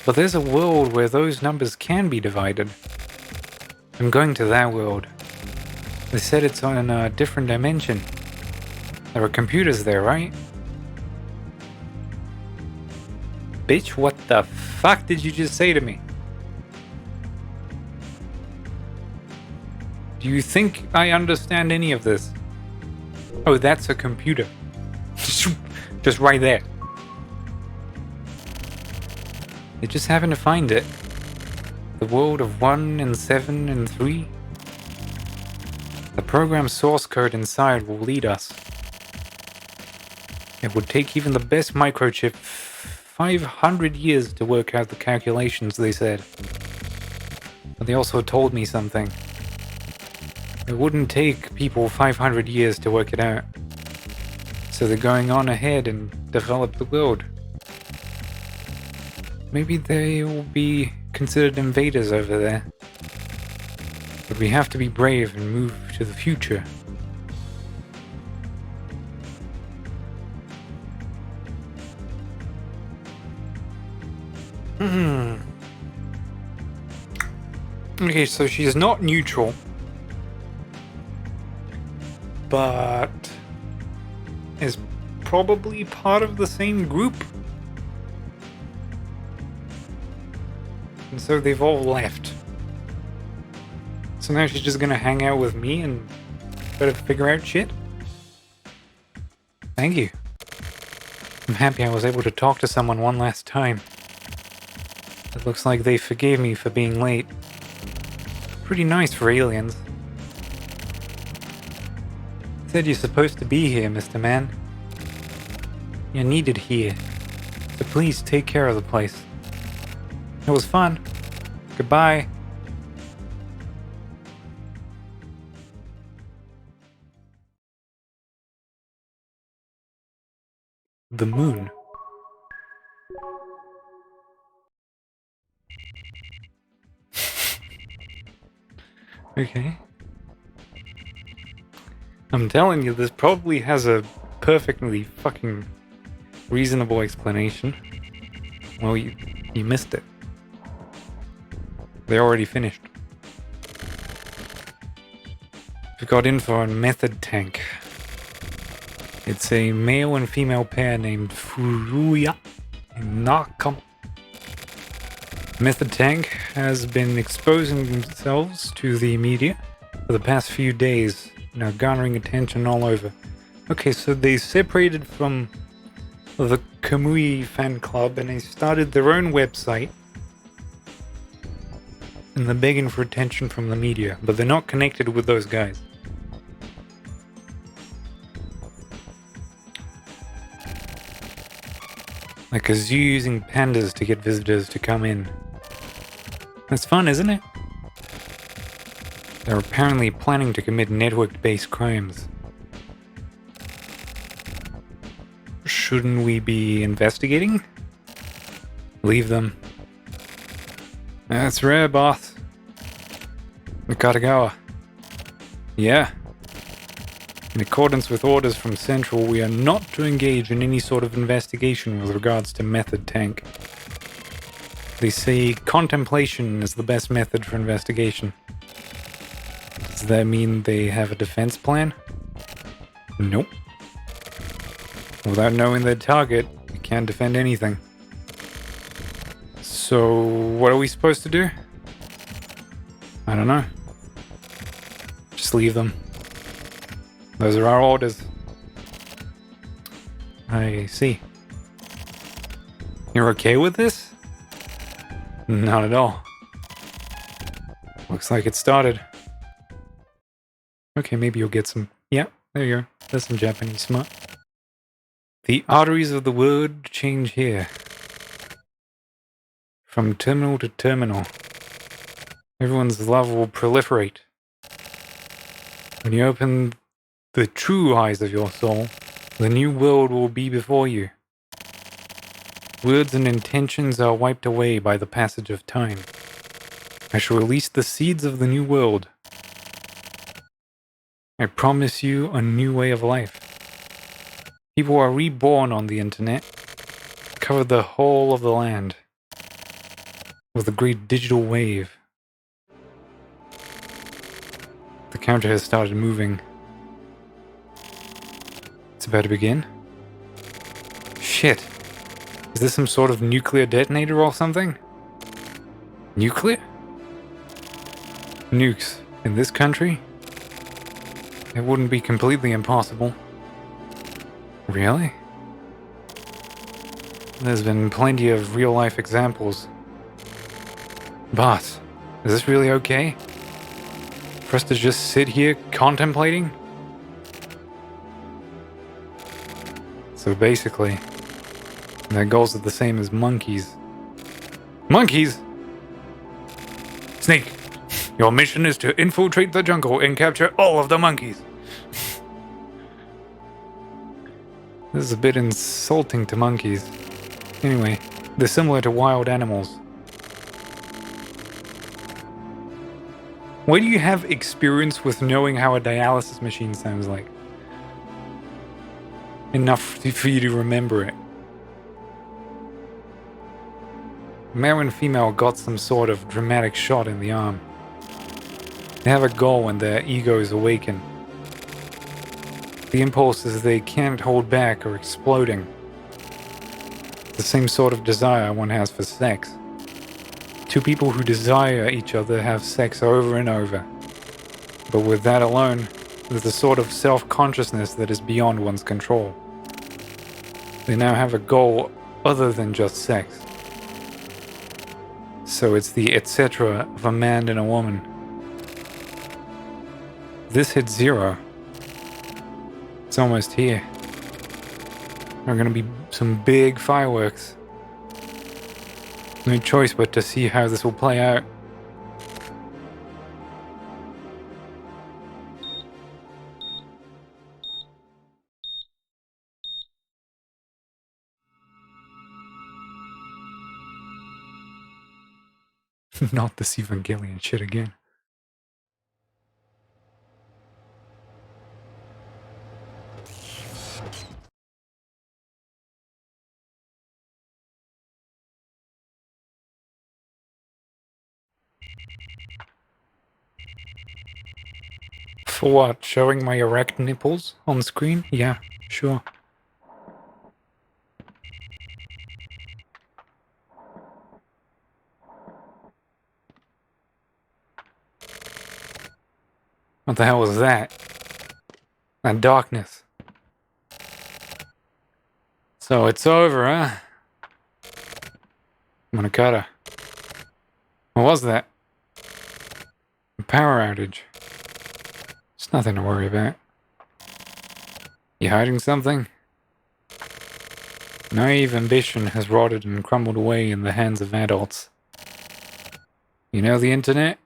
But there's a world where those numbers can be divided. I'm going to that world. They said it's on a different dimension. There are computers there, right? Bitch, what the fuck did you just say to me? Do you think I understand any of this? Oh, that's a computer. Just right there. They just happen to find it. The world of 1 and 7 and 3. The program source code inside will lead us. It would take even the best microchip 500 years to work out the calculations, they said. But they also told me something. It wouldn't take people 500 years to work it out. So they're going on ahead and develop the world. Maybe they will be considered invaders over there. But we have to be brave and move to the future. Okay, so she's not neutral. But is probably part of the same group. And so they've all left. So now she's just gonna hang out with me and try to figure out shit? Thank you. I'm happy I was able to talk to someone one last time. It looks like they forgave me for being late. Pretty nice for aliens. Said you're supposed to be here, Mr. Man. You're needed here. So please take care of the place. It was fun. Goodbye. The moon. Okay. I'm telling you, this probably has a perfectly fucking reasonable explanation. Well, you missed it. They already finished. We've got info on Method Tank. It's a male and female pair named Furuya and Nakam. Method Tank has been exposing themselves to the media for the past few days, now garnering attention all over. Okay, so they separated from the Kamui fan club and they started their own website. And they're begging for attention from the media, but they're not connected with those guys. Like a zoo using pandas to get visitors to come in. That's fun, isn't it? They're apparently planning to commit network-based crimes. Shouldn't we be investigating? Leave them. That's rare, boss. We gotta go. Yeah. In accordance with orders from Central, we are not to engage in any sort of investigation with regards to Method Tank. They say contemplation is the best method for investigation. Does that mean they have a defense plan? Nope. Without knowing their target, they can't defend anything. So, what are we supposed to do? I don't know. Just leave them. Those are our orders. I see. You're okay with this? Not at all. Looks like it started. Okay, maybe you'll get some... Yeah, there you go. That's some Japanese smart. The arteries of the world change here. From terminal to terminal. Everyone's love will proliferate. When you open the true eyes of your soul, the new world will be before you. Words and intentions are wiped away by the passage of time. I shall release the seeds of the new world. I promise you a new way of life. People are reborn on the internet, cover the whole of the land with a great digital wave. The counter has started moving. It's about to begin. Shit. Is this some sort of nuclear detonator or something? Nuclear? Nukes in this country? It wouldn't be completely impossible. Really? There's been plenty of real-life examples. But, is this really okay? For us to just sit here contemplating? So basically, their goals are the same as monkeys. Monkeys? Snake, your mission is to infiltrate the jungle and capture all of the monkeys. This is a bit insulting to monkeys. Anyway, they're similar to wild animals. Why do you have experience with knowing how a dialysis machine sounds like? Enough for you to remember it. Male and female got some sort of dramatic shot in the arm. They have a goal and their egos awaken. The impulses they can't hold back are exploding. The same sort of desire one has for sex. Two people who desire each other have sex over and over. But with that alone, there's a sort of self-consciousness that is beyond one's control. They now have a goal other than just sex. So it's the etc. of a man and a woman. This hit zero. It's almost here. There are gonna be some big fireworks. No choice but to see how this will play out. Not this Evangelion shit again. For what? Showing my erect nipples on screen? Yeah, sure. What the hell was that? That darkness. So it's over, huh? I'm gonna cut her. What was that? A power outage. It's nothing to worry about. You hiding something? Naive ambition has rotted and crumbled away in the hands of adults. You know the internet?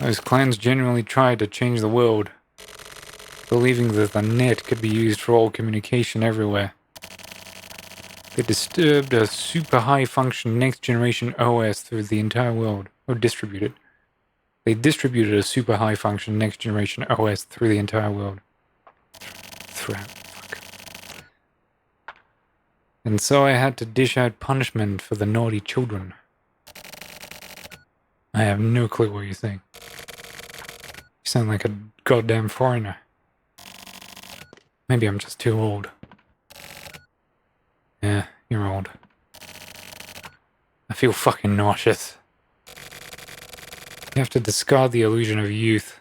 Those clans genuinely tried to change the world, believing that the net could be used for all communication everywhere. They disturbed a super high function next generation OS through the entire world, or distributed. They distributed a super high function next generation OS through the entire world. Fuck. And so I had to dish out punishment for the naughty children. I have no clue what you're saying. You sound like a goddamn foreigner. Maybe I'm just too old. Yeah, you're old. I feel fucking nauseous. You have to discard the illusion of youth.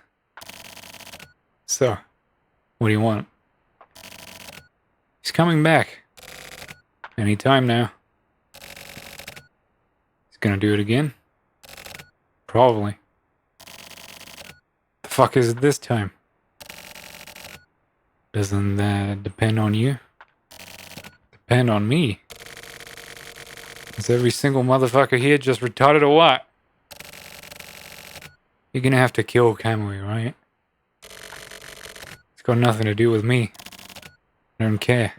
So, what do you want? He's coming back. Any time now. gonna do it again. Probably. The fuck is it this time? Doesn't that depend on you? Depend on me? Is every single motherfucker here just retarded or what? You're gonna have to kill Kamui, right? It's got nothing to do with me. I don't care.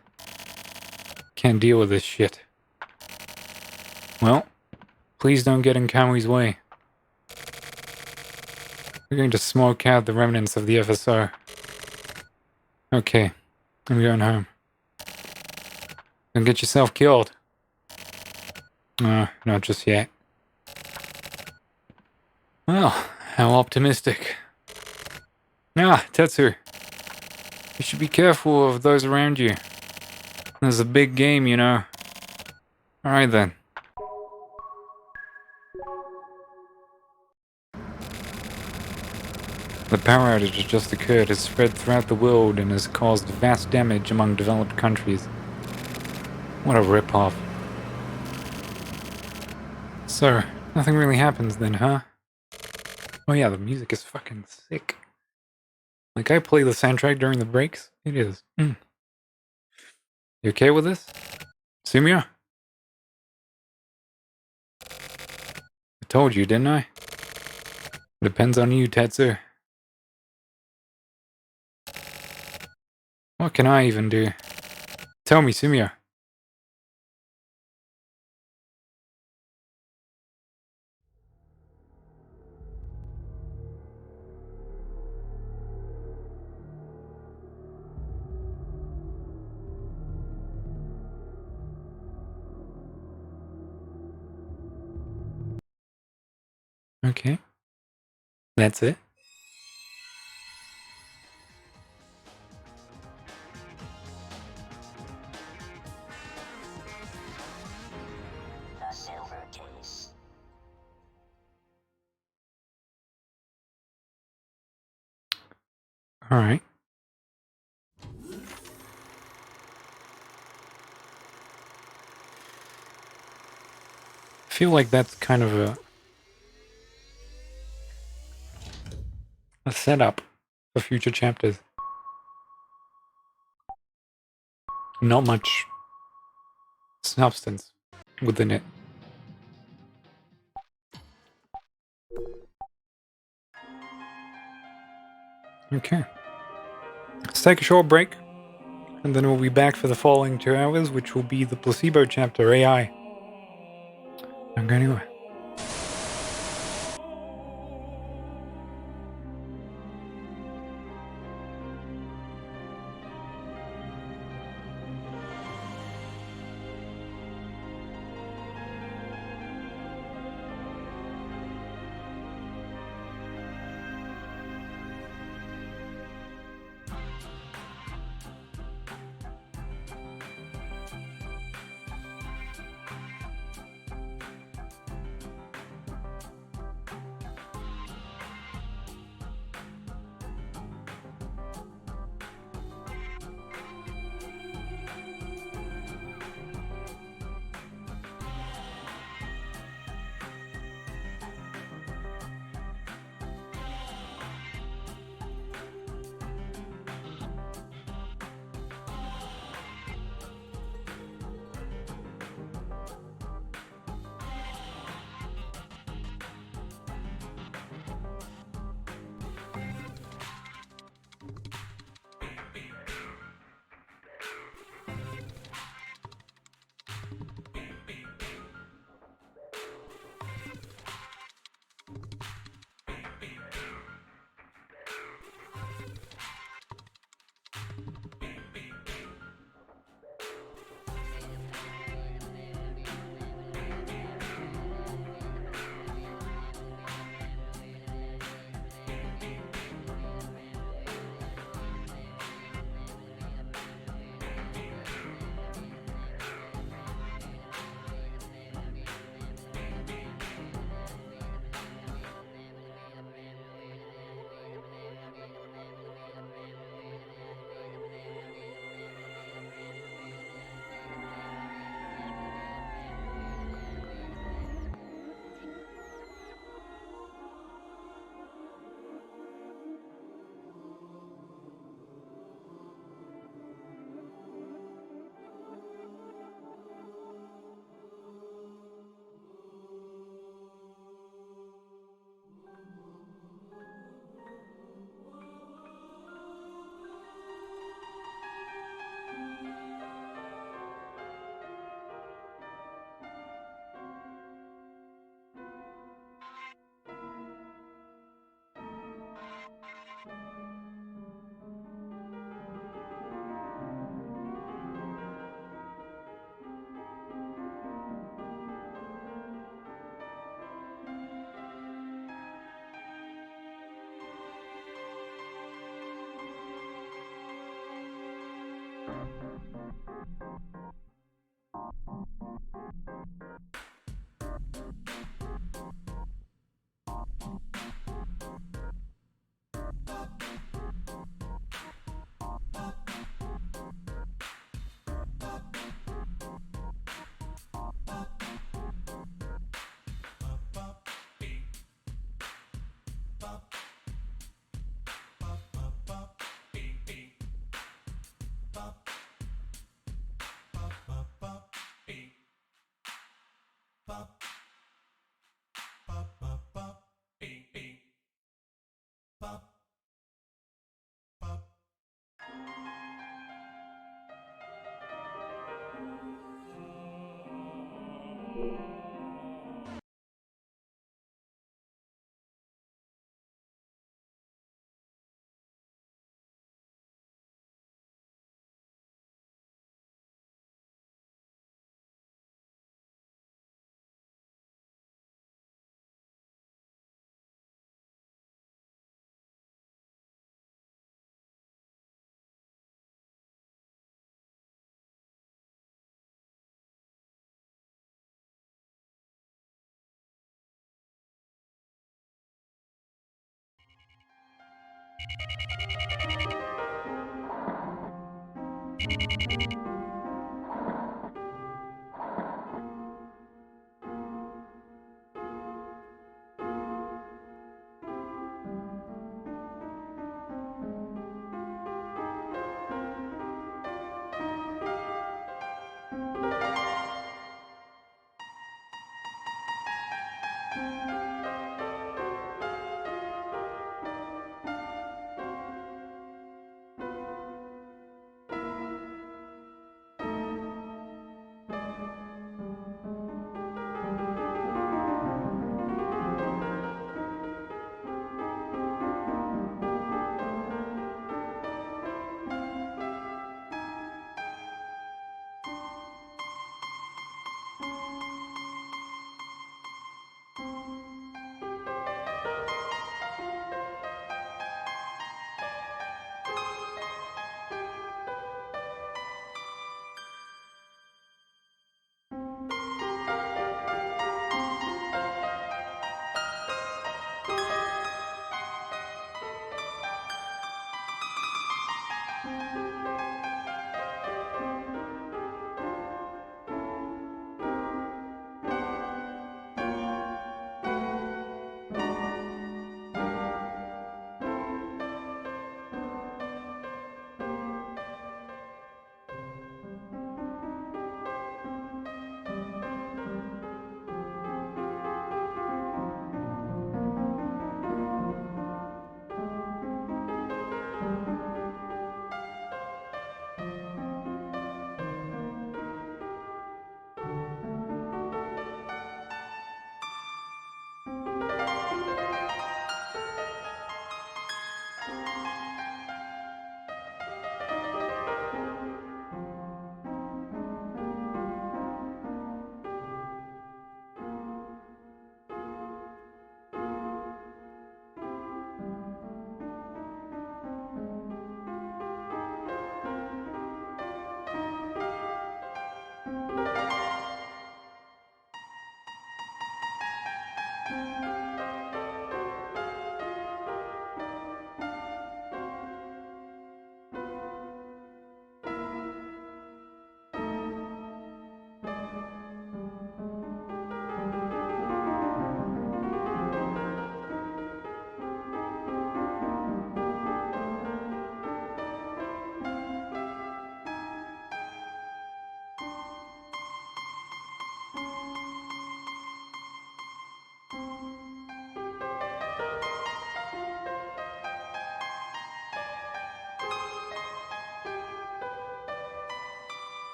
Can't deal with this shit. Well, please don't get in Kamui's way. We're going to smoke out the remnants of the FSO. Okay, I'm going home. Don't get yourself killed. Not just yet. Well, how optimistic. Tetsu. You should be careful of those around you. There's a big game, you know. Alright then. The power outage has just occurred, has spread throughout the world, and has caused vast damage among developed countries. What a rip-off. So, nothing really happens then, huh? Oh yeah, the music is fucking sick. Like, I play the soundtrack during the breaks. It is. You okay with this? Sumio? I told you, didn't I? Depends on you, Tetsu. What can I even do? Tell me, Sumio. Okay. That's it. The silver case. Alright. I feel like that's kind of a setup for future chapters. Not much substance within it. Okay. Let's take a short break, and then we'll be back for the following 2 hours, which will be the placebo chapter, AI. Don't go anywhere.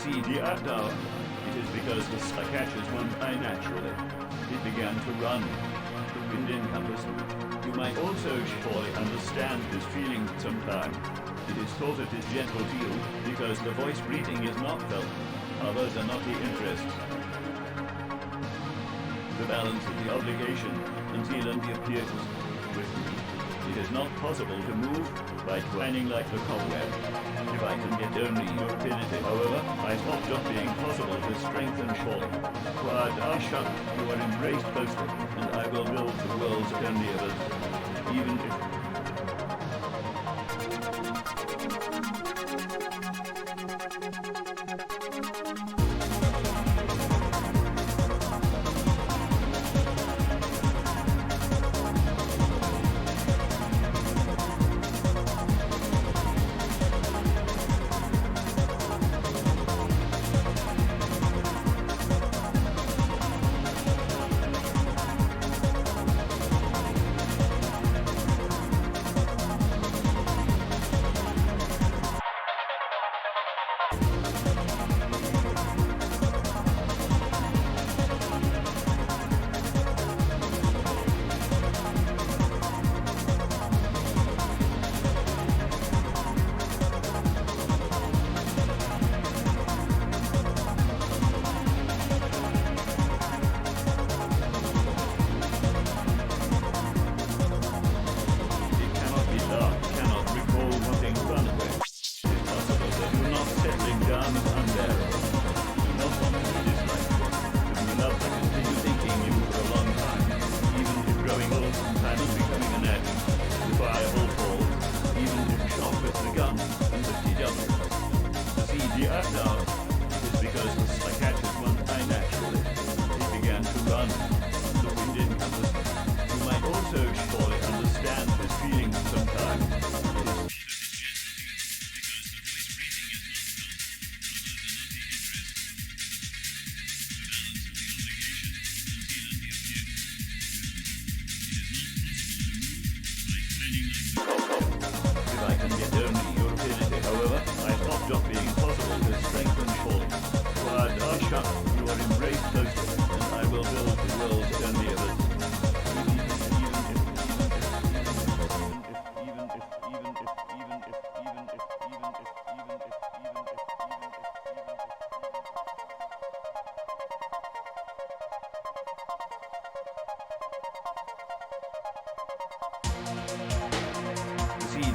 See the outdoor. It is because the sky catches one eye naturally. It began to run. The wind encompassed him. You might also surely understand this feeling sometime. It is thought it is gentle to you because the voice breathing is not felt. Others are not the interest. The balance of the obligation until and the appears with me. It is not possible to move by twining like the cobweb. If I can get only your affinity, however, I stopped not being possible to strengthen surely. Quiet our shut, you are embraced closely, and I will build the world's only of us, even if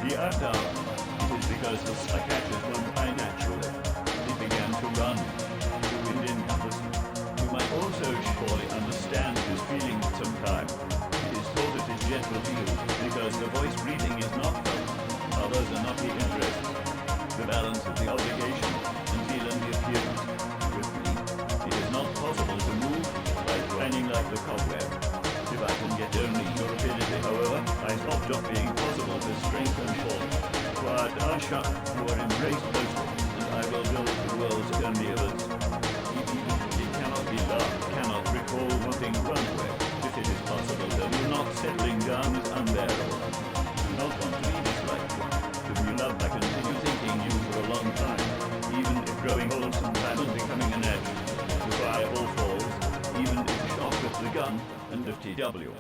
the earth down. It is because the sky catches one eye naturally. It began to run. The wind encompassed him. You might also surely understand his feeling sometime. It is thought it is gentle to you because the voice breathing is not felt. Others are not the interest. The balance of the obligation until and the appearance. With me, it is not possible to move by twining like the cobweb. If I can get only your affinity, however, I stop not being possible to strengthen short. Quiet our shut, you are embraced closely, and I will build the world's only of us. It cannot be loved, cannot recall wanting runaway. If it is possible, then you not settling down is unbearable. Do not want to be disliked. To be loved, I continue thinking you for a long time, even if growing old sometimes and becoming an edge. The fire all falls, even if shot with the gun and the TW.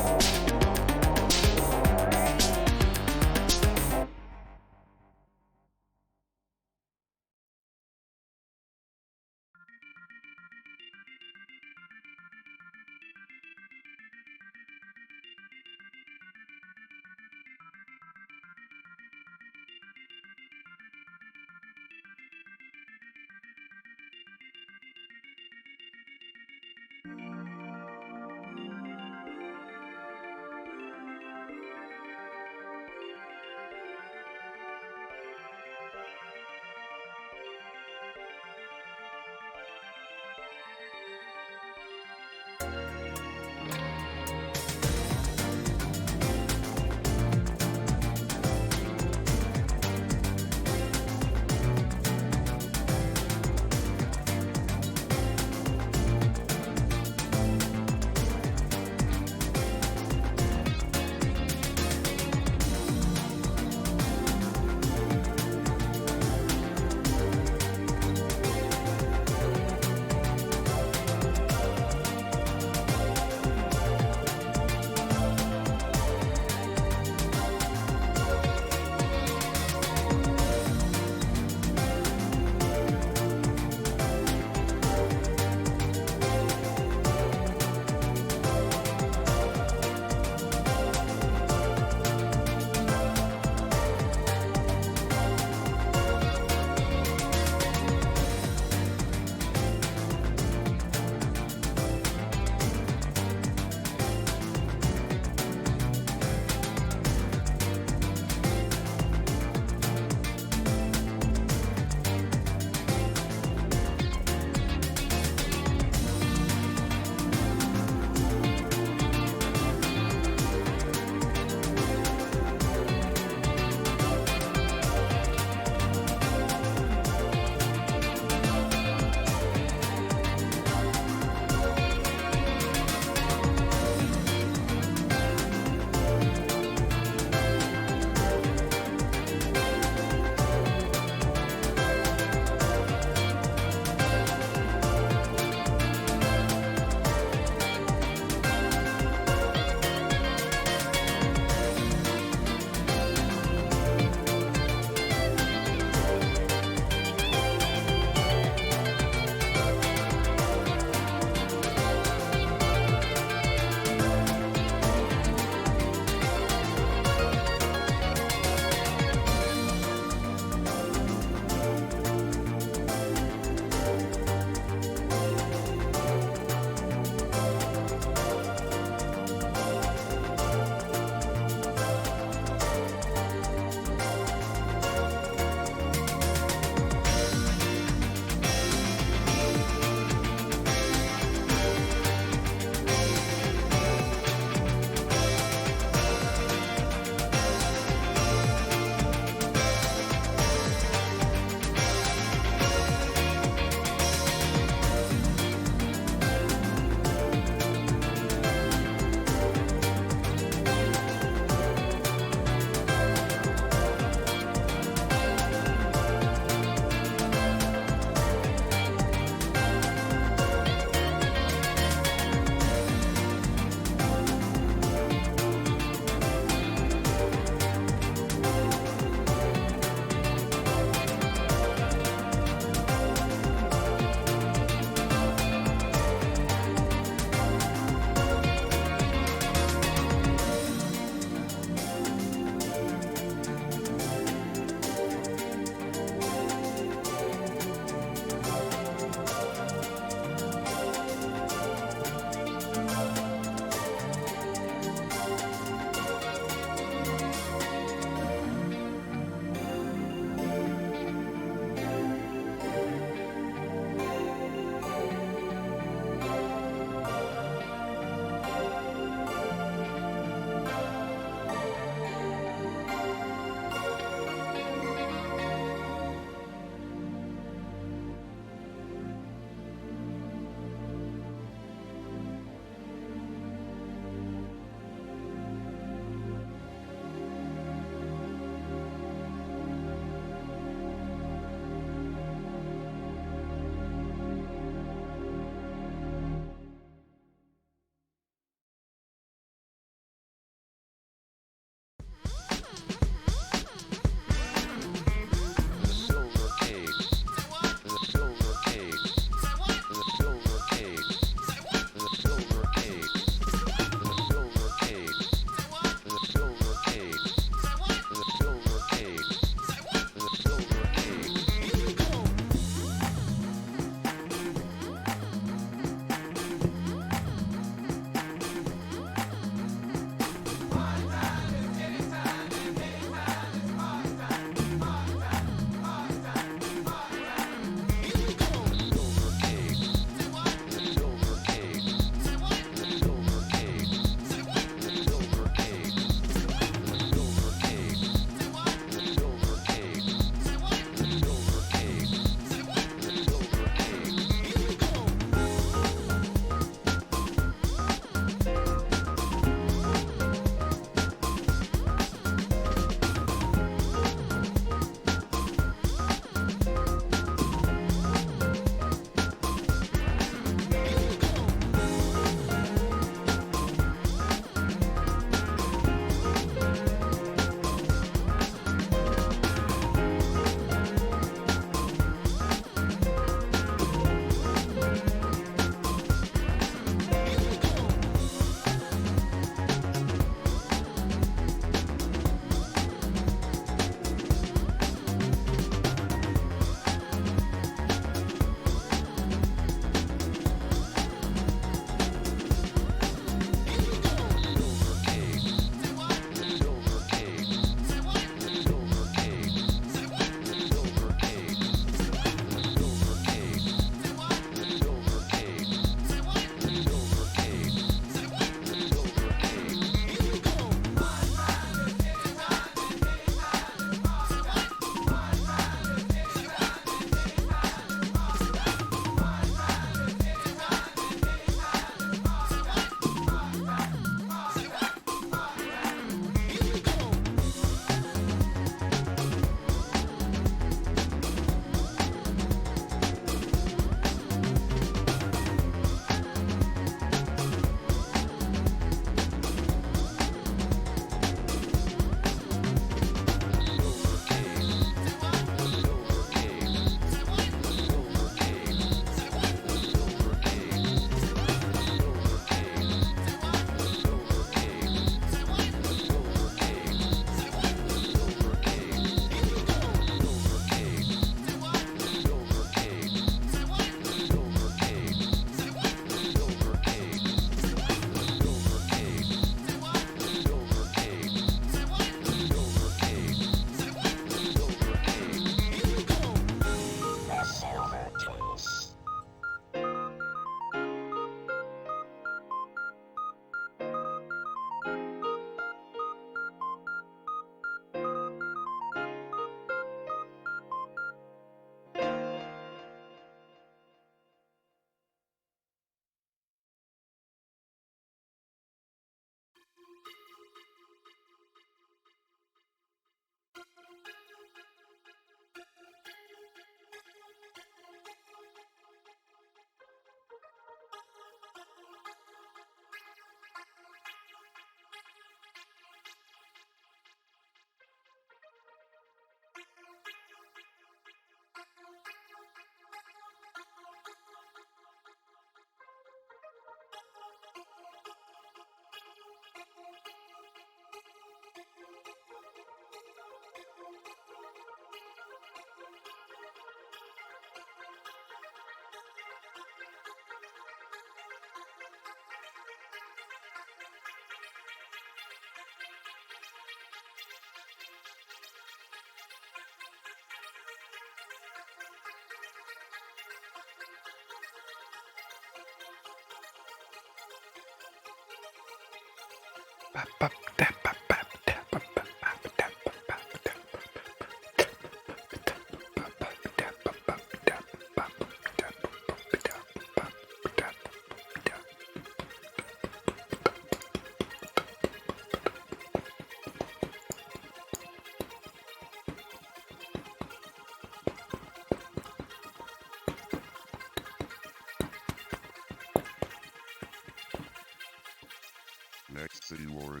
Next city ward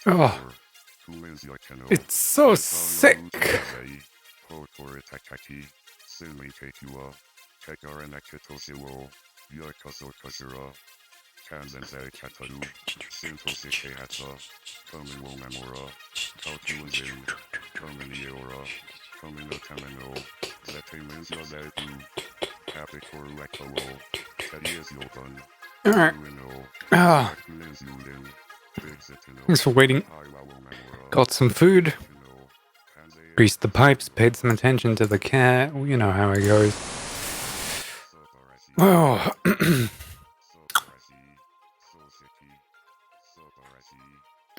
Oh, Who is Jiken? it's so sick. Kanzense Kataru, Sintose Kehata, Tomiwo Memora, Kautuanjin, Tominiora, Tomino Tamino, Zete Minzia Zetu, Kapikoru Ekoro, Tedias Yoban, Alright. Uino, Ah, Linzulin, Big Zetino, thanks for waiting. Haiwawo Memora, Got some food. Kanze, Greased the pipes, paid some attention to the cat. You know how it goes. Oh,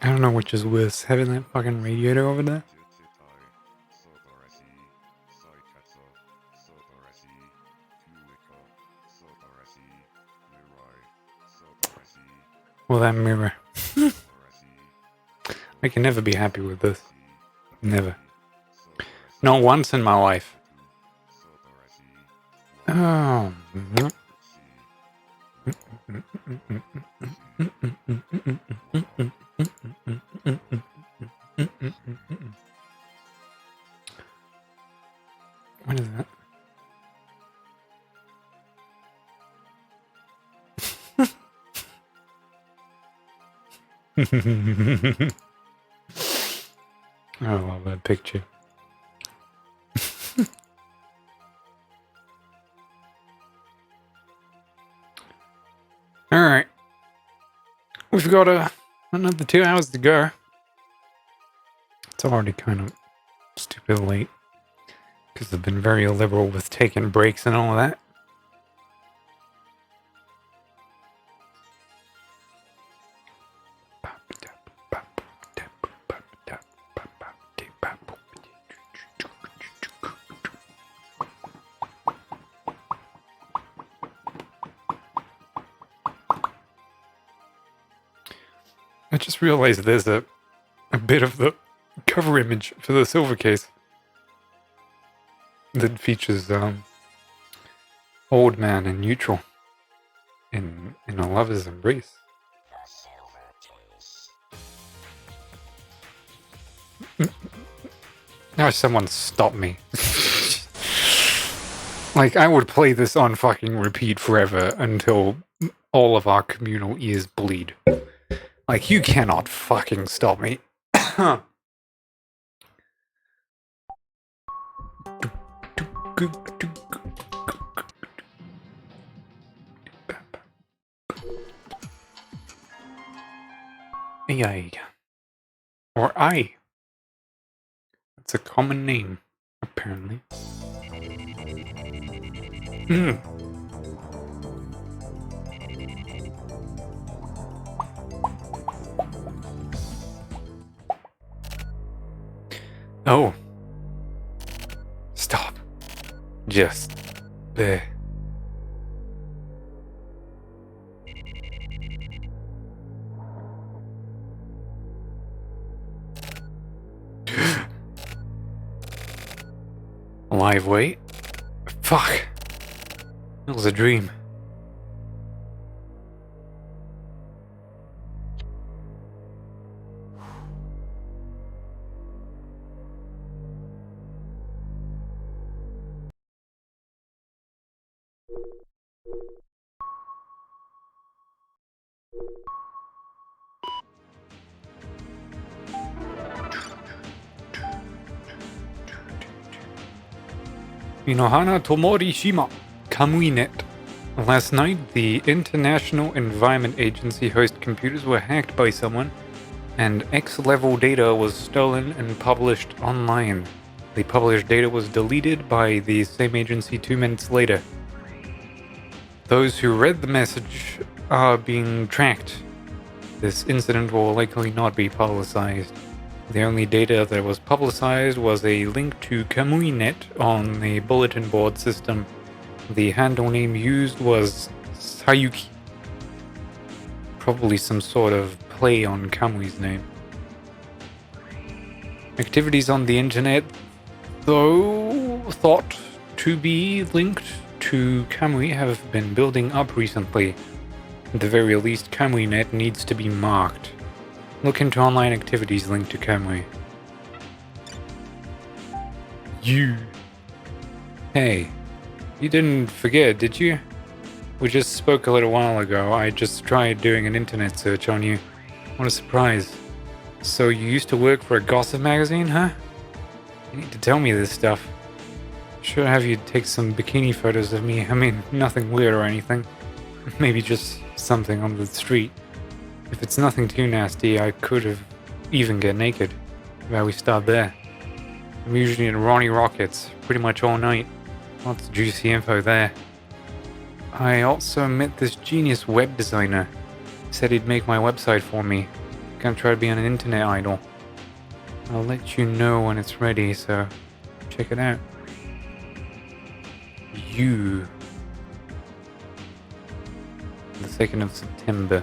I don't know which is worse, having that fucking radiator over there. Or that mirror. I can never be happy with this. Never. Not once in my life. Oh. What is that? I love that picture. Alright. We've got another 2 hours to go. It's already kind of stupid late. Because I've been very liberal with taking breaks and all of that. I just realized there's a bit of the cover image for the silver case that features old man in neutral in a lover's embrace. The silver case. Now someone stop me. Like, I would play this on fucking repeat forever until all of our communal ears bleed. Like, you cannot fucking stop me. AI. Or I. It's a common name, apparently. Oh. Stop. Just there. Live weight? Fuck. That was a dream. Inohana Tomorishima, Kamuinet. Last night, the International Environment Agency host computers were hacked by someone, and X-level data was stolen and published online. The published data was deleted by the same agency 2 minutes later. Those who read the message are being tracked. this incident will likely not be publicized. The only data that was publicized was a link to KamuiNet on the bulletin board system. The handle name used was Sayuki. Probably some sort of play on Kamui's name. Activities on the internet, though thought to be linked to Kamui, have been building up recently. At the very least, KamuiNet needs to be marked. Look into online activities linked to Kamui. You. Hey, you didn't forget, did you? We just spoke a little while ago. I just tried doing an internet search on you. What a surprise. So you used to work for a gossip magazine, huh? You need to tell me this stuff. Should have you take some bikini photos of me. I mean, nothing weird or anything. Maybe just something on the street. If it's nothing too nasty, I could have even get naked. How about we start there? I'm usually in Ronnie Rockets, pretty much all night. Lots of juicy info there. I also met this genius web designer. He said he'd make my website for me. Gonna try to be an internet idol. I'll let you know when it's ready, so check it out. You. The 2nd of September.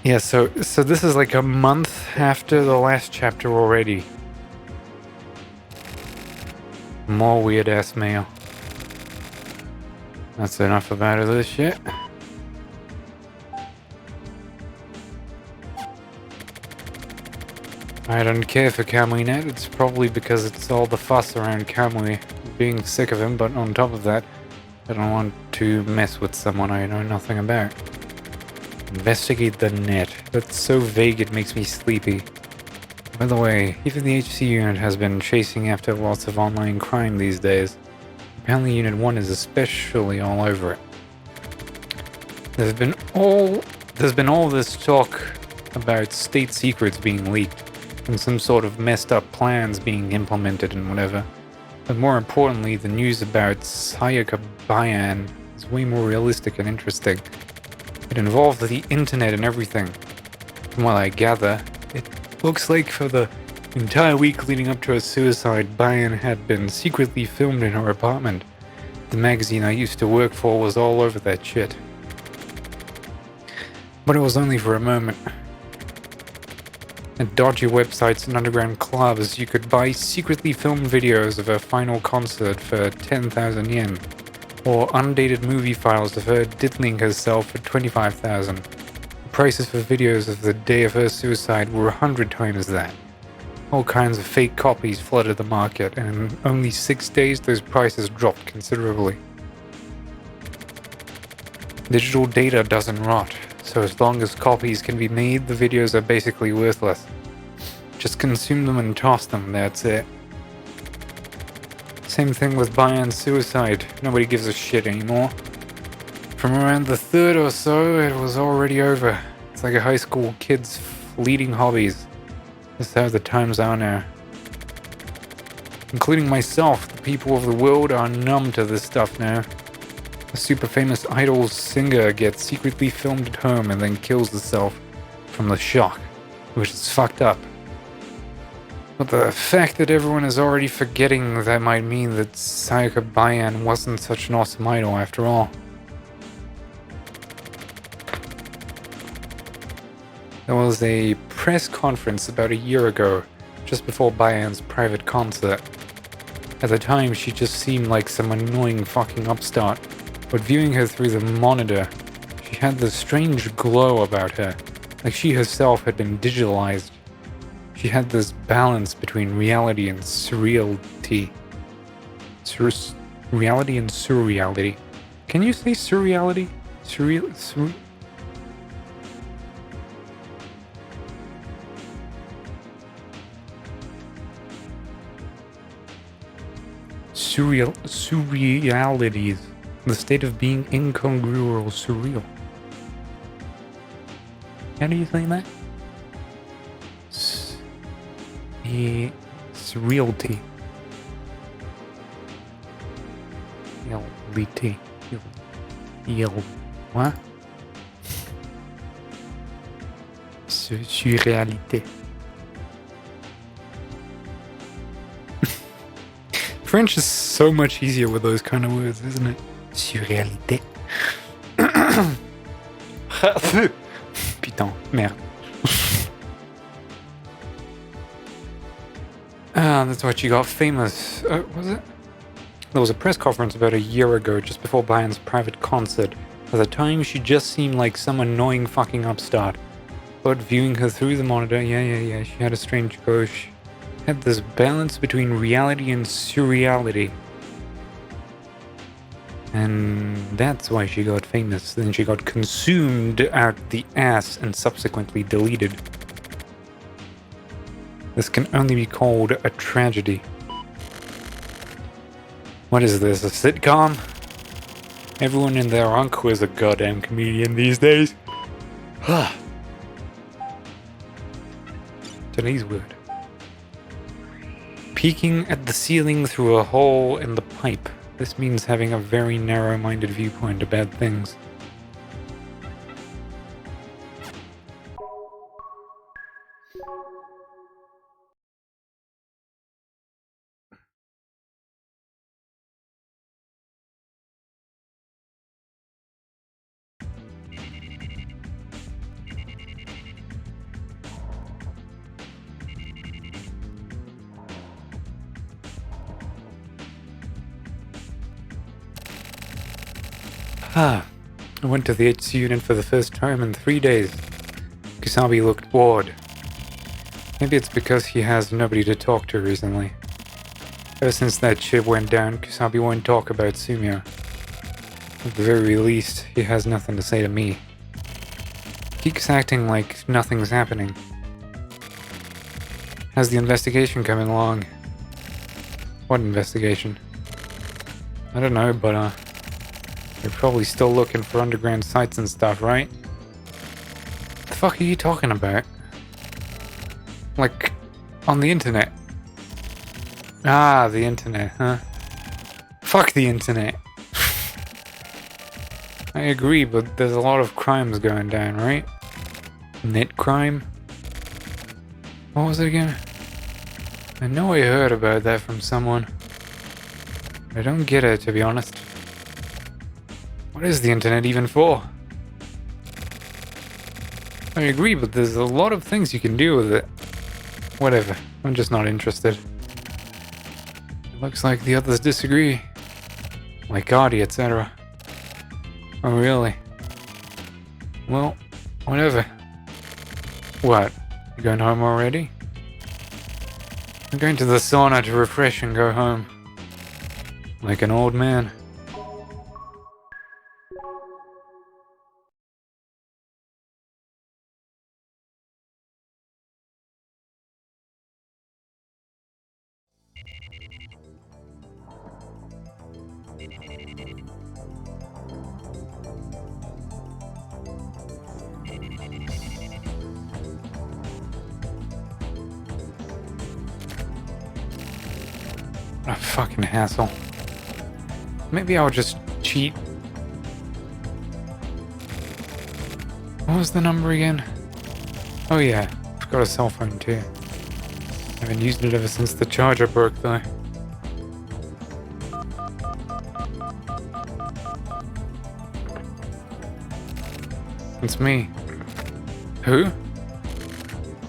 Yeah, so this is like a month after the last chapter already. More weird ass mail. That's enough about this shit. I don't care for KamuiNet. It's probably because it's all the fuss around Kamui being sick of him, but on top of that, I don't want to mess with someone I know nothing about. Investigate the net. That's so vague it makes me sleepy. By the way, even the HC unit has been chasing after lots of online crime these days. Apparently Unit 1 is especially all over it. There's been all this talk about state secrets being leaked and some sort of messed up plans being implemented and whatever. But more importantly, the news about Sayaka Bayan is way more realistic and interesting. It involved the internet and everything. From what I gather, it looks like for the entire week leading up to her suicide, Bayan had been secretly filmed in her apartment. The magazine I used to work for was all over that shit. But it was only for a moment. At dodgy websites and underground clubs, you could buy secretly filmed videos of her final concert for 10,000 yen, or undated movie files of her diddling herself for 25,000. The prices for videos of the day of her suicide were 100 times that. All kinds of fake copies flooded the market, and in only 6 days those prices dropped considerably. Digital data doesn't rot, so as long as copies can be made, the videos are basically worthless. Just consume them and toss them, that's it. Same thing with Bayan's suicide. Nobody gives a shit anymore. From around the 3rd or so, it was already over. It's like a high school kid's fleeting hobbies. That's how the times are now. Including myself, the people of the world are numb to this stuff now. A super famous idol singer gets secretly filmed at home and then kills herself from the shock, which is fucked up. But the fact that everyone is already forgetting that might mean that Sayaka Bayan wasn't such an awesome idol after all. There was a press conference about a year ago, just before Bayan's private concert. At the time, she just seemed like some annoying fucking upstart, but viewing her through the monitor, she had this strange glow about her, like she herself had been digitalized. She had this balance between reality and surreality. Reality and surreality. Can you say surreality? Surrealities. The state of being incongruous or surreal. How do you say that? Surreality. What? Surrealité. French is so much easier with those kind of words, isn't it? Surrealité. Putain, merde. That's why she got famous. Was it? There was a press conference about a year ago, just before Bayern's private concert. At the time, she just seemed like some annoying fucking upstart. But viewing her through the monitor, yeah, she had a strange glow. She had this balance between reality and surreality. And that's why she got famous. Then she got consumed out the ass and subsequently deleted. This can only be called a tragedy. What is this, a sitcom? Everyone and their uncle is a goddamn comedian these days. Today's word. Peeking at the ceiling through a hole in the pipe. This means having a very narrow-minded viewpoint about things. I went to the HC unit for the first time in 3 days. Kusabi looked bored. Maybe it's because he has nobody to talk to recently. Ever since that shit went down, Kusabi won't talk about Sumio. At the very least, he has nothing to say to me. He keeps acting like nothing's happening. How's the investigation coming along? What investigation? I don't know, but you're probably still looking for underground sites and stuff, right? The fuck are you talking about? Like, on the internet? Ah, the internet, huh? Fuck the internet. I agree, but there's a lot of crimes going down, right? Net crime? What was it again? I know I heard about that from someone. I don't get it, to be honest. What is the internet even for? I agree, but there's a lot of things you can do with it. Whatever, I'm just not interested. It looks like the others disagree. Like Artie, etc. Oh, really? Well, whatever. What? You going home already? I'm going to the sauna to refresh and go home. Like an old man. What a fucking hassle. Maybe I'll just cheat. What was the number again? Oh yeah, I've got a cell phone too. Haven't used it ever since the charger broke though. It's me. Who?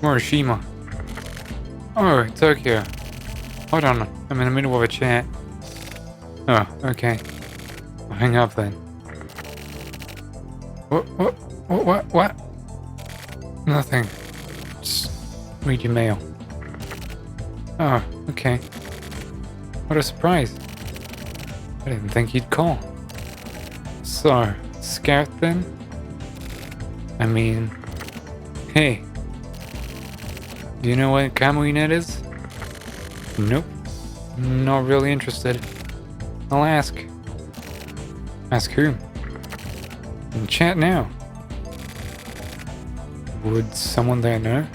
Morishima. Oh, Tokyo. Hold on, I'm in the middle of a chat. Oh, okay. I'll hang up then. What? Nothing. Just read your mail. Oh, okay. What a surprise. I didn't think you'd call. So, scout then? I mean, hey. Do you know what Kamuinet is? Nope. Not really interested. I'll ask. Ask who? In chat now. Would someone there know?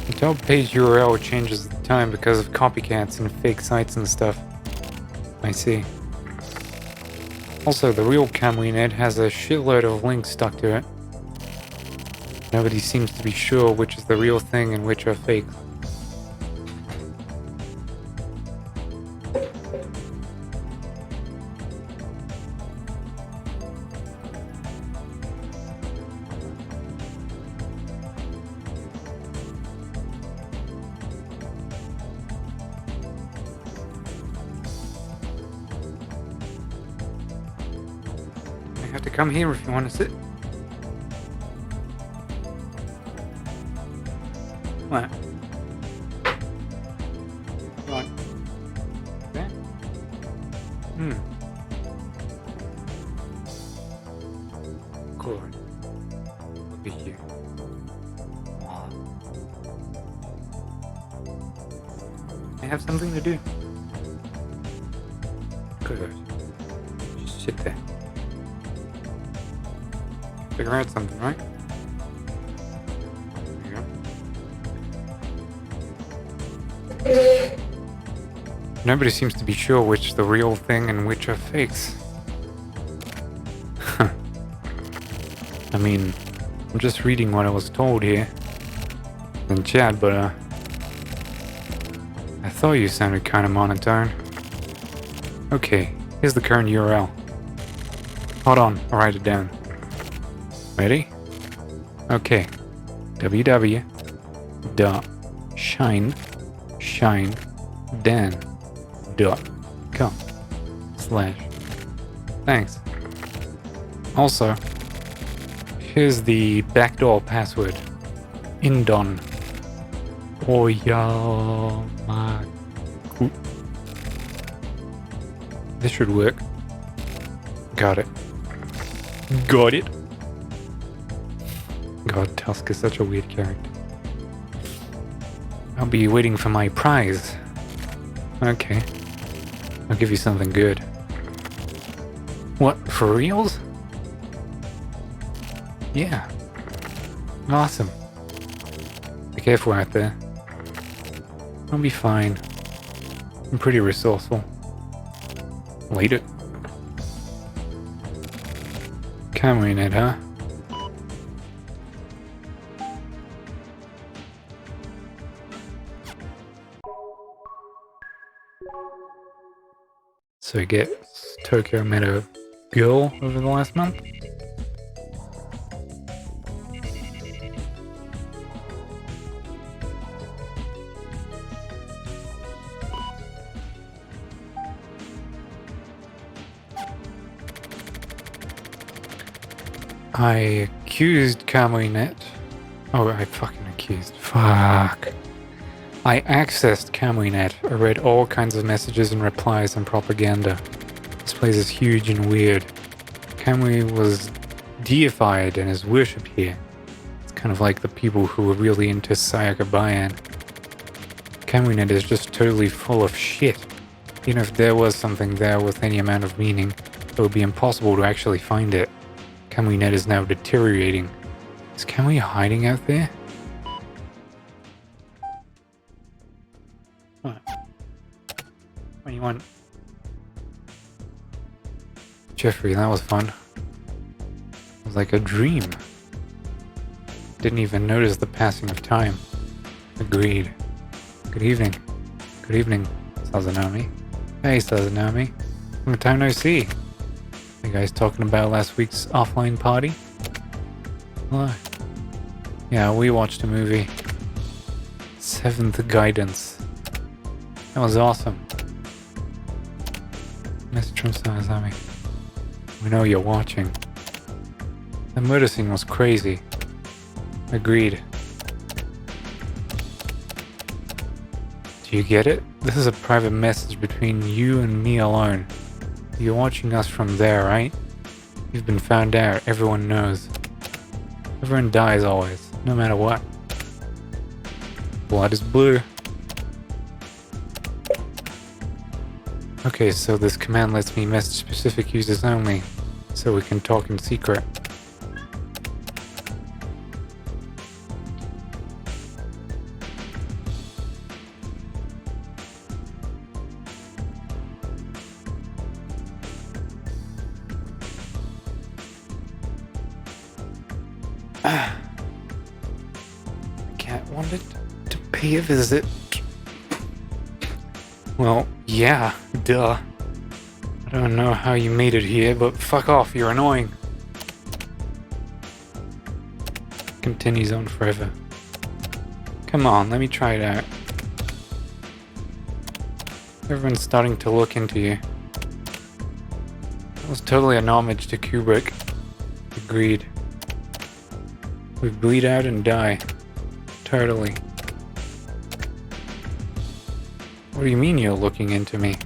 The top page URL changes at the time because of copycats and fake sites and stuff. I see. Also, the real Kamuinet has a shitload of links stuck to it. Nobody seems to be sure which is the real thing and which are fake. You have to come here if you want to sit. What? Right. There? Good. Look at you. Wow. I have something to do. Good. Just sit there. Figure out something, right? There you go. Nobody seems to be sure which is the real thing and which are fakes. I mean, I'm just reading what I was told here in chat, but I thought you sounded kind of monotone. Okay, here's the current URL. Hold on, I'll write it down. Ready? Okay. www.shinedan.com/. Thanks. Also, here's the backdoor password. Indon. Oyamaku. This should work. Got it. Got it. God, Tusk is such a weird character. I'll be waiting for my prize. Okay. I'll give you something good. What, for reals? Yeah. Awesome. Be careful out there. I'll be fine. I'm pretty resourceful. Later. Camera in it, huh? So I guess Tokyo met a girl over the last month? I accused Camuinet. Oh, I fucking accused. Fuck. I accessed Camuinet. I read all kinds of messages and replies and propaganda. This place is huge and weird. Kamui was deified and is worshipped here. It's kind of like the people who were really into Sayaka Bayan. Camuinet is just totally full of shit. Even if there was something there with any amount of meaning, it would be impossible to actually find it. Camuinet is now deteriorating. Is Kamui hiding out there? What? What do you want? Jeffrey, that was fun. It was like a dream. Didn't even notice the passing of time. Agreed. Good evening. Good evening, Sazanami. Hey, Sazanami. Long time no see. You guys talking about last week's offline party? Hello. Yeah, we watched a movie. Seventh Guidance. That was awesome. Mr. Sazanami. We know you're watching. The murder scene was crazy. Agreed. Do you get it? This is a private message between you and me alone. You're watching us from there, right? You've been found out. Everyone knows. Everyone dies always, no matter what. Blood is blue. Okay, so this command lets me message specific users only, so we can talk in secret. cat wanted to pay a visit. Well, yeah, duh. I don't know how you made it here, but fuck off, you're annoying. Continues on forever. Come on, let me try it out. Everyone's starting to look into you. That was totally an homage to Kubrick. Agreed. We bleed out and die. Totally. What do you mean you're looking into me?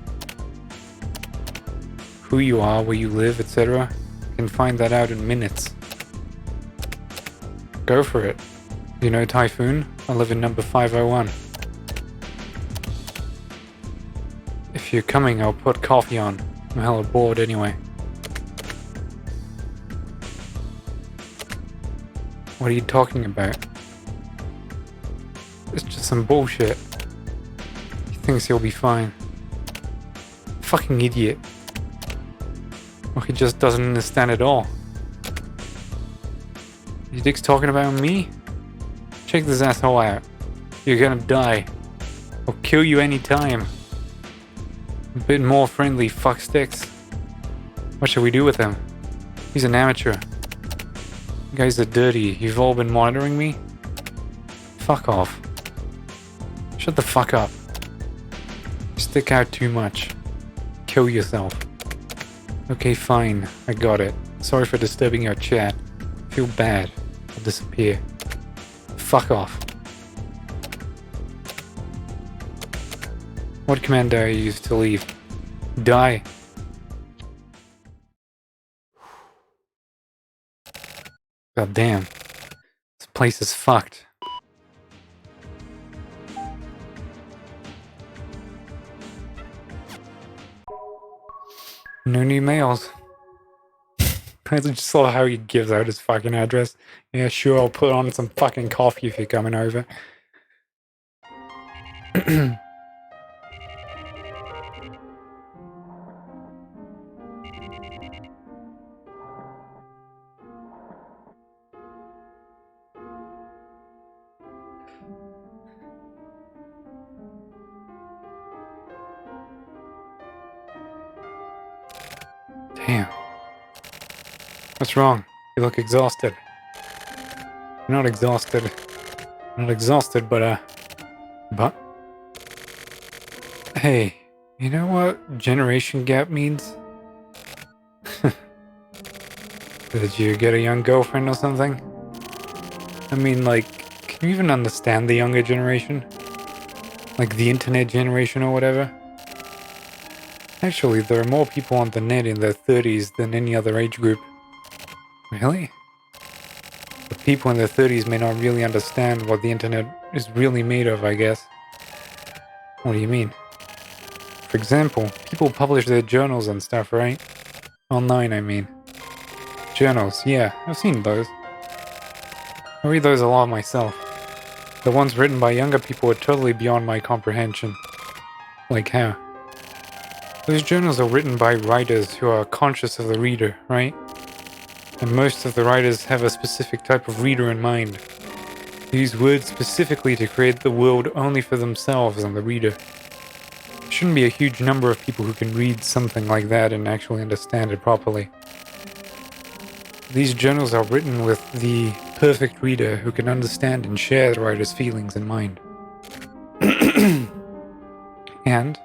Who you are, where you live, etc. Can find that out in minutes. Go for it. You know Typhoon? I live in number 501. If you're coming, I'll put coffee on. I'm hella bored anyway. What are you talking about? It's just some bullshit. He thinks he'll be fine. Fucking idiot. Or he just doesn't understand at all. You dick's talking about me? Check this asshole out. You're gonna die. I'll kill you anytime. A bit more friendly, fuck sticks. What should we do with him? He's an amateur. You guys are dirty. You've all been monitoring me? Fuck off. Shut the fuck up. You stick out too much. Kill yourself. Okay, fine. I got it. Sorry for disturbing your chat. Feel bad. I'll disappear. Fuck off. What command do I use to leave? Die. God damn. This place is fucked. No new mails. I just saw how he gives out his fucking address. Yeah, sure, I'll put on some fucking coffee if you're coming over. Damn. What's wrong? You look exhausted. You're not exhausted. Not exhausted, but hey, you know what generation gap means? Did you get a young girlfriend or something? I mean, like, can you even understand the younger generation? Like the internet generation or whatever? Actually, there are more people on the net in their 30s than any other age group. Really? But people in their 30s may not really understand what the internet is really made of, I guess. What do you mean? For example, people publish their journals and stuff, right? Online, I mean. Journals, yeah, I've seen those. I read those a lot myself. The ones written by younger people are totally beyond my comprehension. Like how? Those journals are written by writers who are conscious of the reader, right? And most of the writers have a specific type of reader in mind. They use words specifically to create the world only for themselves and the reader. There shouldn't be a huge number of people who can read something like that and actually understand it properly. These journals are written with the perfect reader who can understand and share the writer's feelings in mind. And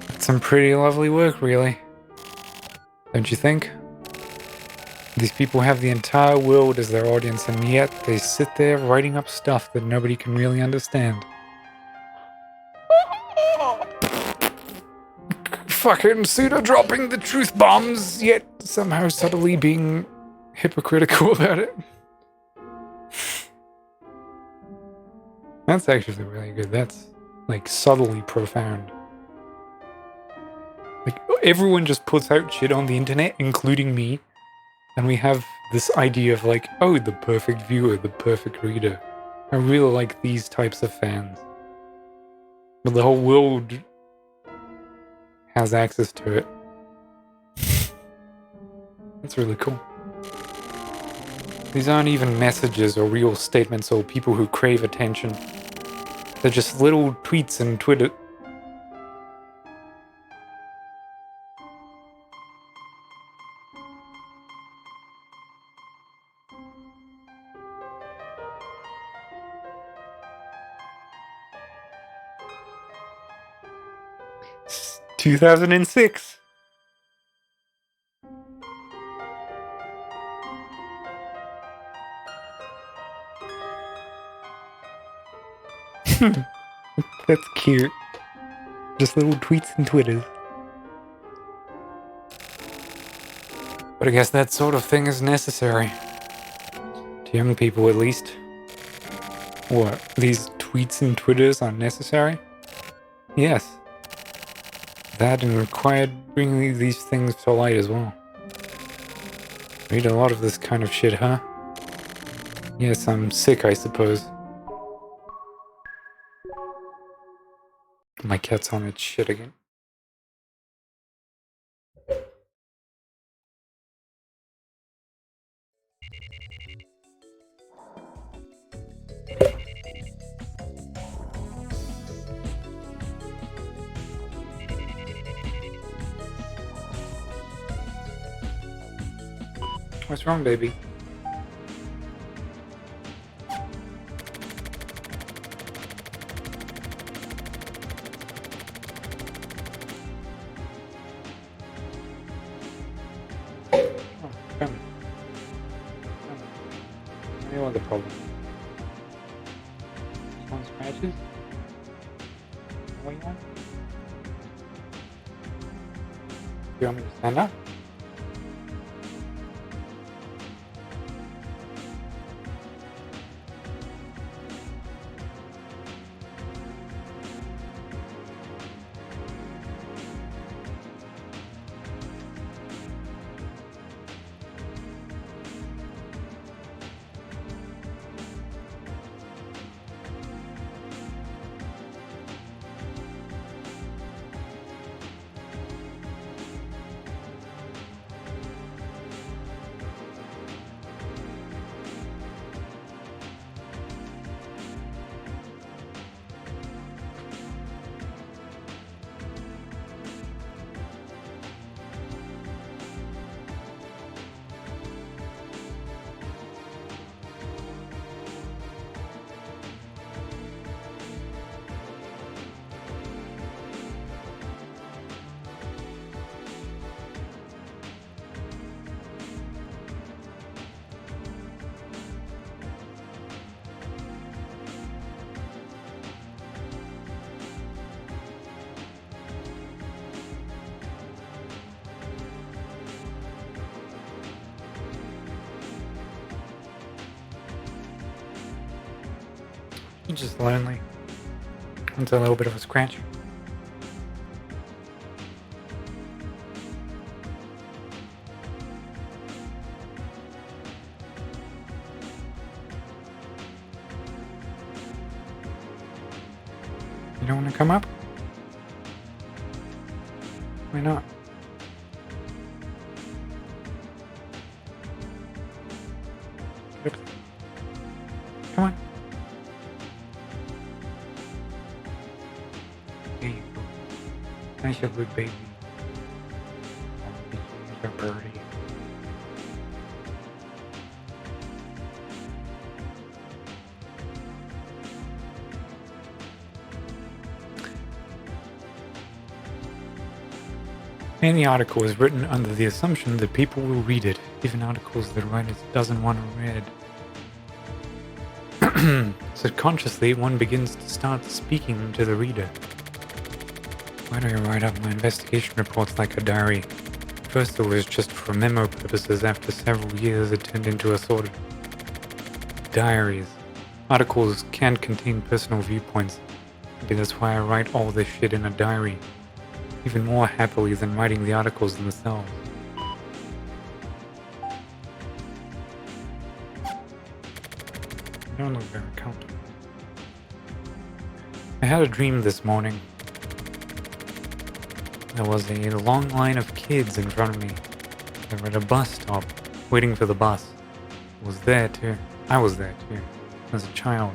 it's some pretty lovely work, really. Don't you think? These people have the entire world as their audience, and yet they sit there writing up stuff that nobody can really understand. Fucking pseudo-dropping the truth bombs, yet somehow subtly being hypocritical about it. That's actually really good. That's, like, subtly profound. Like, everyone just puts out shit on the internet, including me. And we have this idea of like, oh, the perfect viewer, the perfect reader. I really like these types of fans. But the whole world has access to it. That's really cool. These aren't even messages or real statements or people who crave attention. They're just little tweets and Twitter. It's 2006. That's cute. Just little tweets and Twitters. But I guess that sort of thing is necessary. To young people, at least. What? These tweets and Twitters are necessary? Yes. That and required bringing these things to light as well. Read a lot of this kind of shit, huh? Yes, I'm sick, I suppose. My cat's on its shit again. What's wrong, baby? Oh, come. I know what the problem is. One scratches? What you want? You want me to stand up? You're just lonely. It's a little bit of a scratch. You don't want to come up? Why not? Get up. Come on. There you go. Nice, a good baby. You're a birdie. Any article is written under the assumption that people will read it, even articles the writer doesn't want to read. Subconsciously, one begins to start speaking to the reader. Why do I write up my investigation reports like a diary? First it was just for memo purposes. After several years it turned into a sort of diaries. Articles can contain personal viewpoints. Maybe that's why I write all this shit in a diary. Even more happily than writing the articles themselves. You don't look very comfortable. I had a dream this morning. There was a long line of kids in front of me. They were at a bus stop, waiting for the bus. was there too. I was there too, as a child.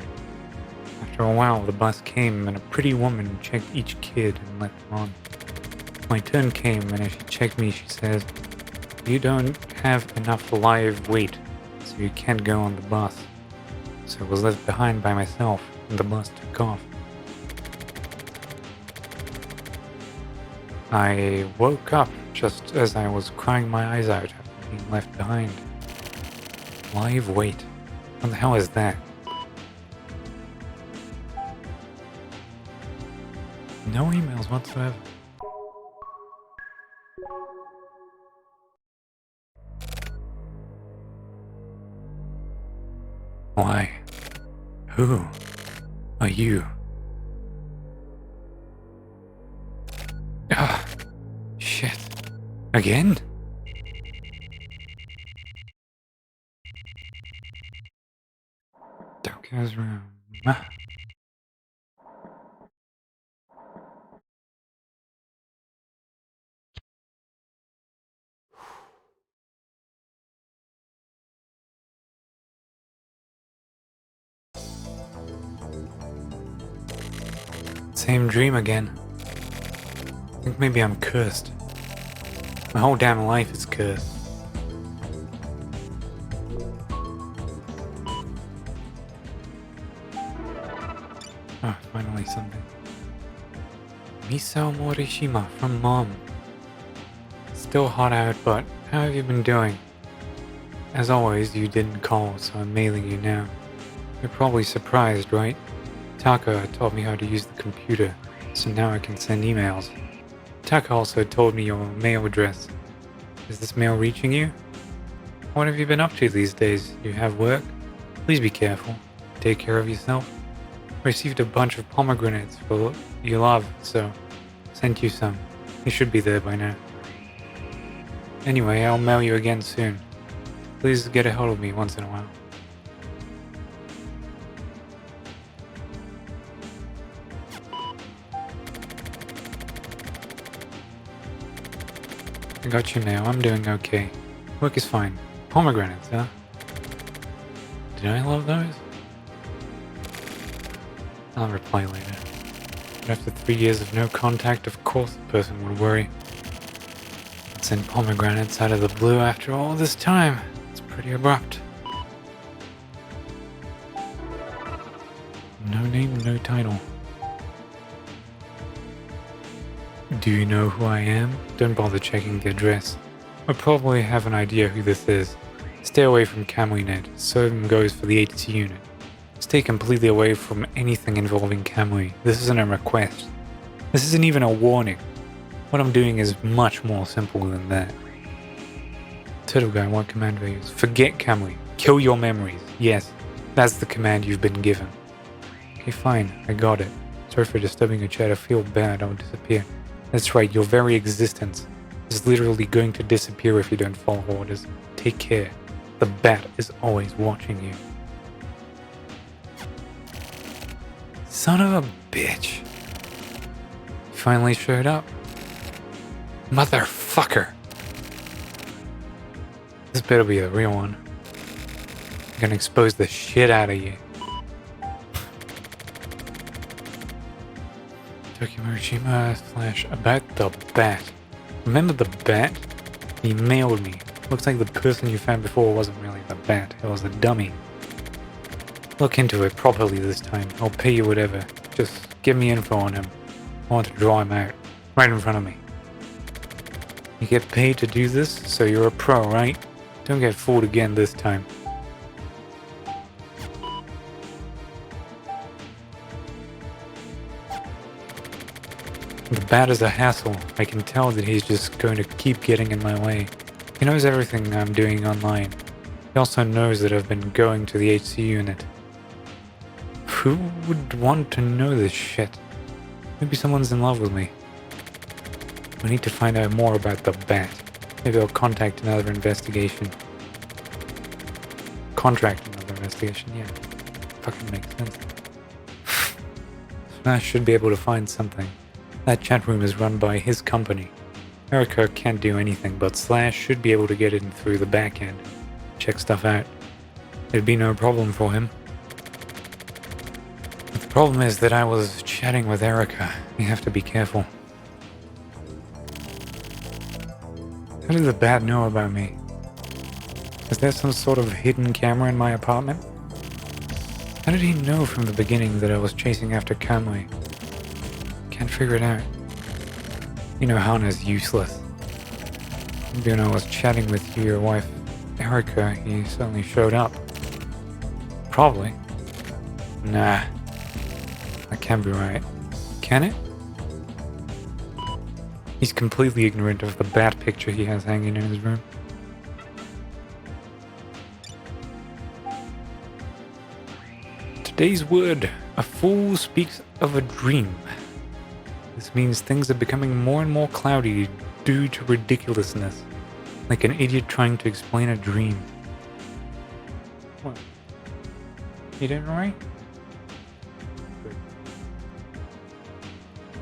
After a while, the bus came and a pretty woman checked each kid and let them on. My turn came and as she checked me, she says, "You don't have enough live weight, so you can't go on the bus." So I was left behind by myself and the bus took off. I woke up just as I was crying my eyes out after being left behind. Live weight? What the hell is that? No emails whatsoever. Why? Who are you? Ah, shit. Again? Tokyo's room. Ah. Same dream again. I think maybe I'm cursed. My whole damn life is cursed. Oh, finally something. Miso Morishima from Mom. Still hot out, but how have you been doing? As always, you didn't call, so I'm mailing you now. You're probably surprised, right? Taka taught me how to use the computer, so now I can send emails. Taka also told me your mail address. Is this mail reaching you? What have you been up to these days? You have work? Please be careful. Take care of yourself. I received a bunch of pomegranates for your love, so sent you some. They should be there by now. Anyway, I'll mail you again soon. Please get a hold of me once in a while. I got you now. I'm doing okay. Work is fine. Pomegranates, huh? Did I love those? I'll reply later. But after 3 years of no contact, of course the person would worry. I'd send pomegranates out of the blue after all this time. It's pretty abrupt. No name, no title. Do you know who I am? Don't bother checking the address. I probably have an idea who this is. Stay away from Kamui-net. Same goes for the HC unit. Stay completely away from anything involving Kamui. This isn't a request. This isn't even a warning. What I'm doing is much more simple than that. Turtle Guy, what command do I use? Forget Kamui. Kill your memories. Yes, that's the command you've been given. Okay, fine. I got it. Sorry for disturbing your chat. I feel bad. I'll disappear. That's right, your very existence is literally going to disappear if you don't follow orders. Take care. The bat is always watching you. Son of a bitch. You finally showed up. Motherfucker. This better be the real one. I'm gonna expose the shit out of you. Tokyo Flash about the bat. Remember the bat? He mailed me. Looks like the person you found before wasn't really the bat, it was a dummy. Look into it properly this time. I'll pay you whatever. Just give me info on him. I want to draw him out. Right in front of me. You get paid to do this, so you're a pro, right? Don't get fooled again this time. The bat is a hassle. I can tell that he's just going to keep getting in my way. He knows everything I'm doing online. He also knows that I've been going to the HC unit. Who would want to know this shit? Maybe someone's in love with me. I need to find out more about the bat. Maybe I'll contact another investigation. Contract another investigation, yeah. Fucking makes sense. I should be able to find something. That chat room is run by his company. Erica can't do anything, but Slash should be able to get in through the back end. Check stuff out. It'd be no problem for him. But the problem is that I was chatting with Erica. You have to be careful. How did the bat know about me? Is there some sort of hidden camera in my apartment? How did he know from the beginning that I was chasing after Kamui? Can't figure it out. You know, Hana's useless. Maybe when I was chatting with your wife, Erica, he suddenly showed up. Probably. Nah. That can't be right. Can it? He's completely ignorant of the bat picture he has hanging in his room. Today's word. A fool speaks of a dream. This means things are becoming more and more cloudy due to ridiculousness. Like an idiot trying to explain a dream. What? You doing alright? Good.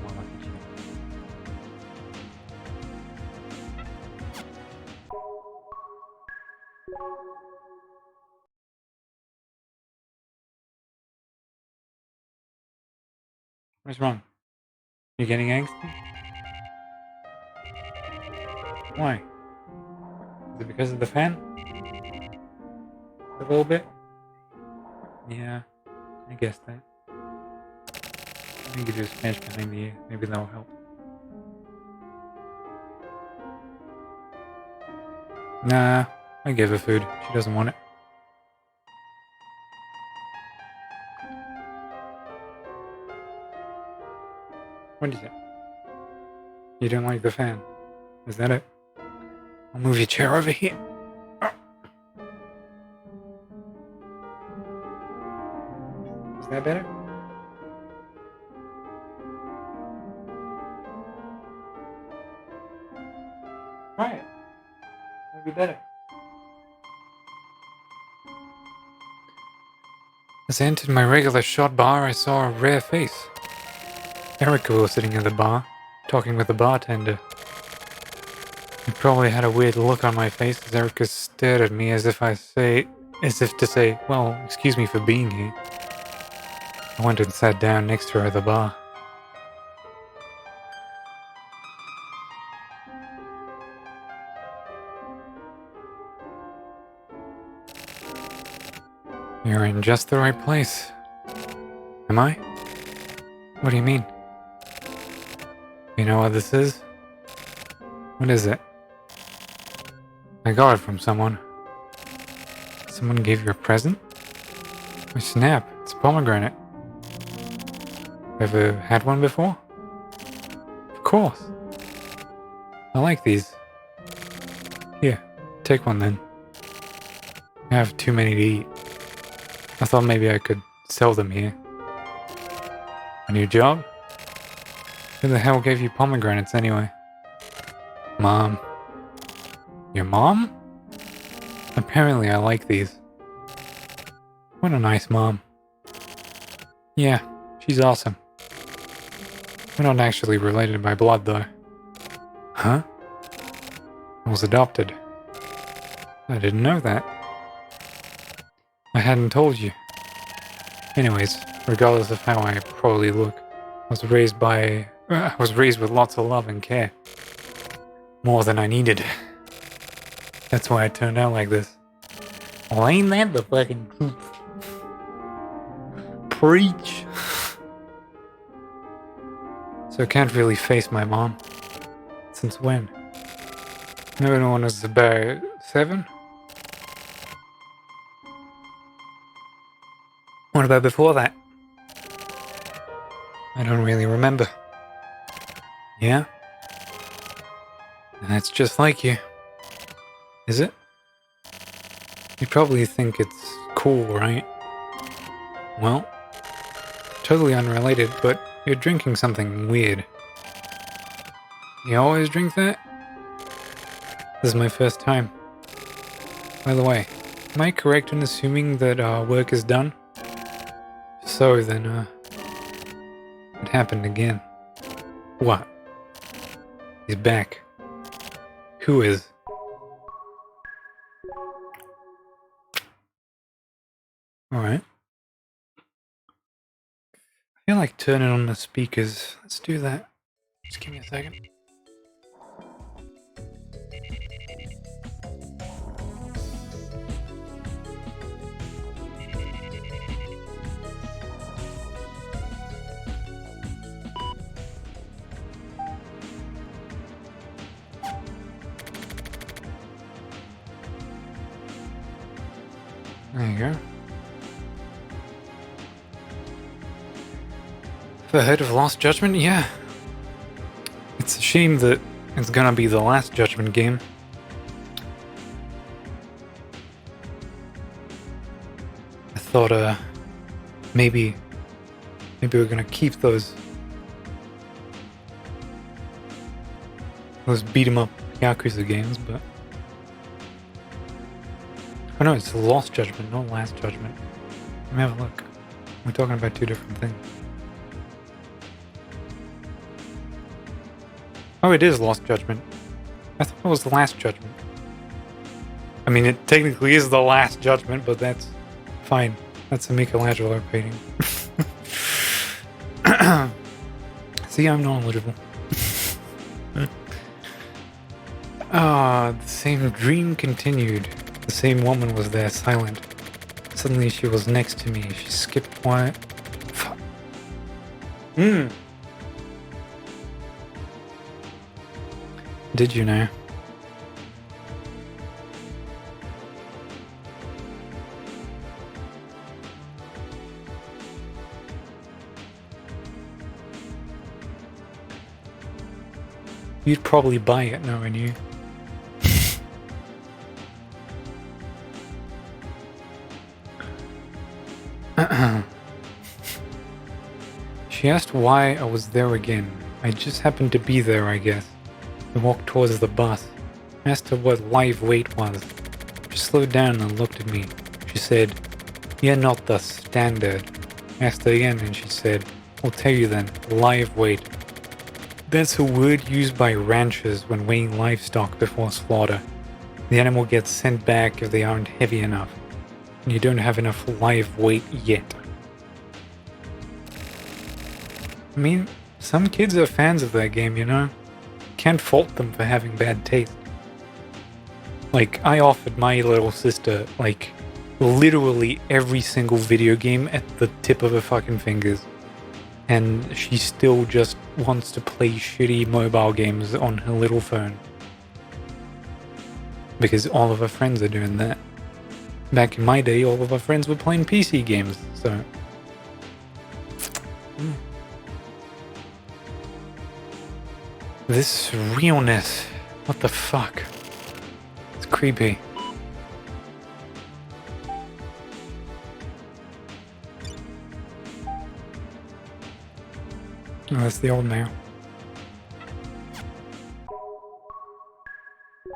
Well, look at you. What's wrong? You getting angsty? Why? Is it because of the fan? A little bit? Yeah, I guess that. I think you just smash behind the ear. Maybe that'll help. Nah, I give her food. She doesn't want it. What is it? You don't like the fan? Is that it? I'll move your chair over here. Oh. Is that better? Try it. It'll be better. As I entered my regular shot bar, I saw a rare face. Erica was sitting at the bar, talking with the bartender. I probably had a weird look on my face as Erica stared at me as if to say, well, excuse me for being here. I went and sat down next to her at the bar. You're in just the right place. Am I? What do you mean? You know what this is? What is it? I got it from someone. Someone gave you a present? Oh snap, it's a pomegranate. Ever had one before? Of course. I like these. Here, take one then. I have too many to eat. I thought maybe I could sell them here. A new job? Who the hell gave you pomegranates anyway? Mom. Your mom? Apparently I like these. What a nice mom. Yeah, she's awesome. We're not actually related by blood though. Huh? I was adopted. I didn't know that. I hadn't told you. Anyways, regardless of how I probably look, I was raised with lots of love and care. More than I needed. That's why I turned out like this. Well, ain't that the fucking truth? Preach! So I can't really face my mom. Since when? No one was about 7? What about before that? I don't really remember. Yeah? That's just like you. Is it? You probably think it's cool, right? Well, totally unrelated, but you're drinking something weird. You always drink that? This is my first time. By the way, am I correct in assuming that our work is done? So then, it happened again. What? He's back. Who is? Alright. I feel like turning on the speakers. Let's do that. Just give me a second. There you go. The Head of Lost Judgment? Yeah. It's a shame that it's gonna be the last Judgment game. I thought, maybe we're gonna keep those beat 'em up Yakuza games, but oh no, it's Lost Judgment, not Last Judgment. Let me have a look. We're talking about two different things. Oh, it is Lost Judgment. I thought it was the Last Judgment. I mean, it technically is the Last Judgment, but that's fine. That's a Michelangelo painting. See, I'm knowledgeable. The same dream continued. The same woman was there, silent. Suddenly she was next to me. She skipped quiet. Fuck. Did you know? You'd probably buy it knowing you. She asked why I was there again. I just happened to be there, I guess. I walked towards the bus. I asked her what live weight was. She slowed down and looked at me. She said, "You're not the standard." I asked her again and she said, "I'll tell you then, live weight. That's a word used by ranchers when weighing livestock before slaughter. The animal gets sent back if they aren't heavy enough, and you don't have enough live weight yet." I mean, some kids are fans of that game, you know? Can't fault them for having bad taste. Like, I offered my little sister, like, literally every single video game at the tip of her fucking fingers. And she still just wants to play shitty mobile games on her little phone. Because all of her friends are doing that. Back in my day, all of our friends were playing PC games, so... This realness, what the fuck? It's creepy. Oh, that's the old mail.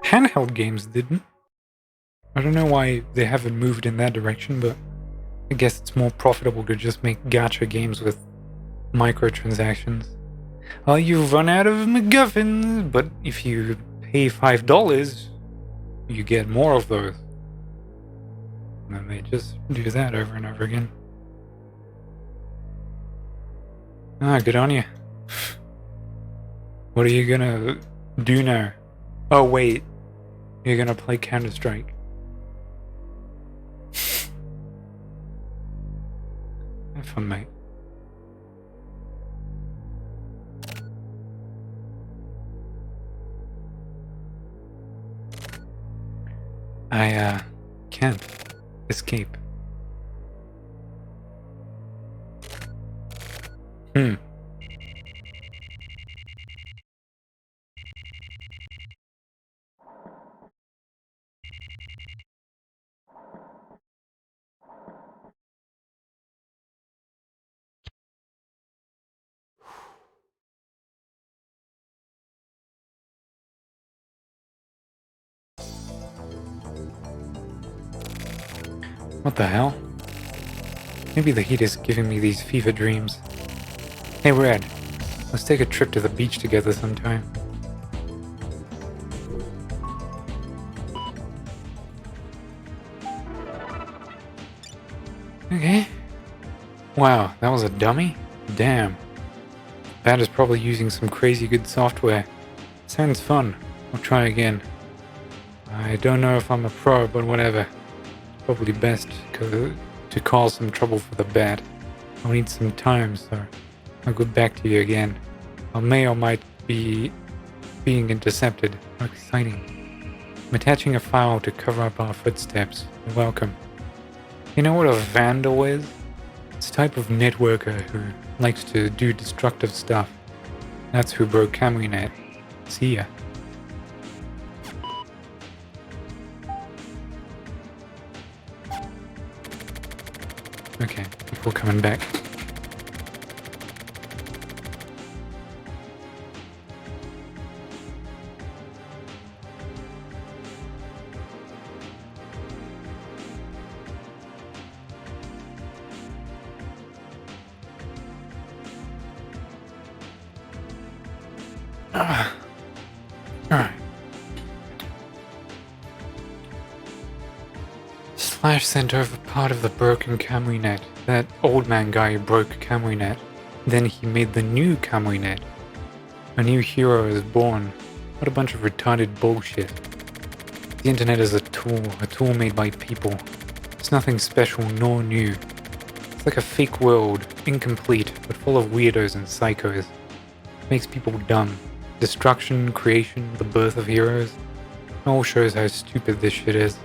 Handheld games didn't. I don't know why they haven't moved in that direction, but I guess it's more profitable to just make gacha games with microtransactions. Well, you've run out of MacGuffins, but if you pay $5, you get more of those. And then they just do that over and over again. Ah, good on you. What are you gonna do now? Oh, wait. You're gonna play Counter-Strike. Have fun, mate. I can't escape. What the hell? Maybe the heat is giving me these fever dreams. Hey Red, let's take a trip to the beach together sometime. Okay. Wow, that was a dummy? Damn. Bat is probably using some crazy good software. Sounds fun. I'll try again. I don't know if I'm a pro, but whatever. Probably best to cause some trouble for the bat. I'll need some time, so I'll go back to you again. I may or might be being intercepted. How exciting. I'm attaching a file to cover up our footsteps. You're welcome. You know what a vandal is? It's a type of networker who likes to do destructive stuff. That's who broke Camunet. See ya. Okay, people coming back. Alright. Slash sent over part of the broken Camunet. That old man guy who broke Camunet. Then he made the new Camunet. A new hero is born. What a bunch of retarded bullshit. The internet is a tool made by people. It's nothing special nor new. It's like a fake world, incomplete, but full of weirdos and psychos. It makes people dumb. Destruction, creation, the birth of heroes. It all shows how stupid this shit is.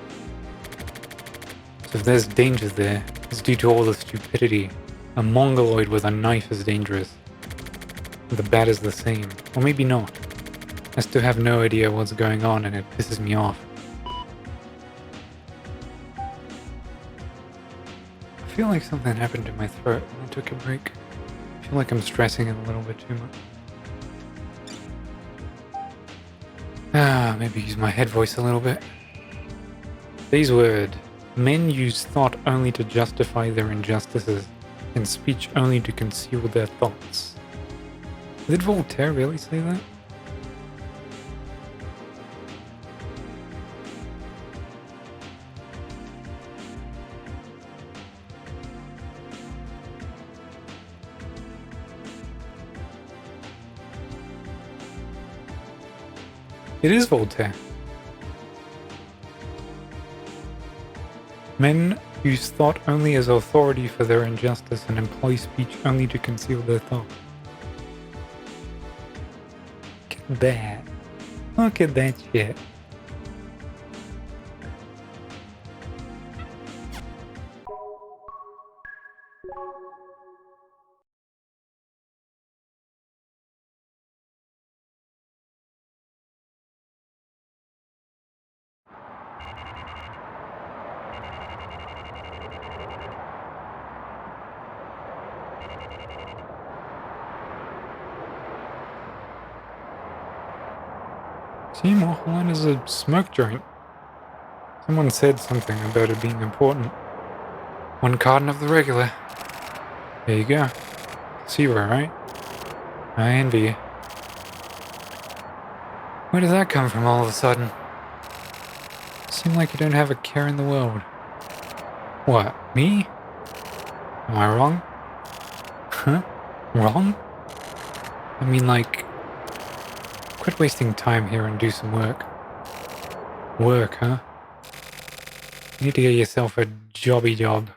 So if there's danger there, it's due to all the stupidity. A mongoloid with a knife is dangerous. The bat is the same. Or maybe not. I still have no idea what's going on and it pisses me off. I feel like something happened to my throat when I took a break. I feel like I'm stressing it a little bit too much. Maybe use my head voice a little bit. Today's word. Men use thought only to justify their injustices, and speech only to conceal their thoughts. Did Voltaire really say that? It is Voltaire. Men use thought only as authority for their injustice and employ speech only to conceal their thought. Look at that. Look at that shit. See, Mulholland is a smoke joint. Someone said something about it being important. One carton of the regular. There you go. Zero, right? I envy you. Where did that come from all of a sudden? Seem like you don't have a care in the world. What, me? Am I wrong? Huh? Wrong? I mean, like, quit wasting time here and do some work. Work, huh? You need to get yourself a jobby job.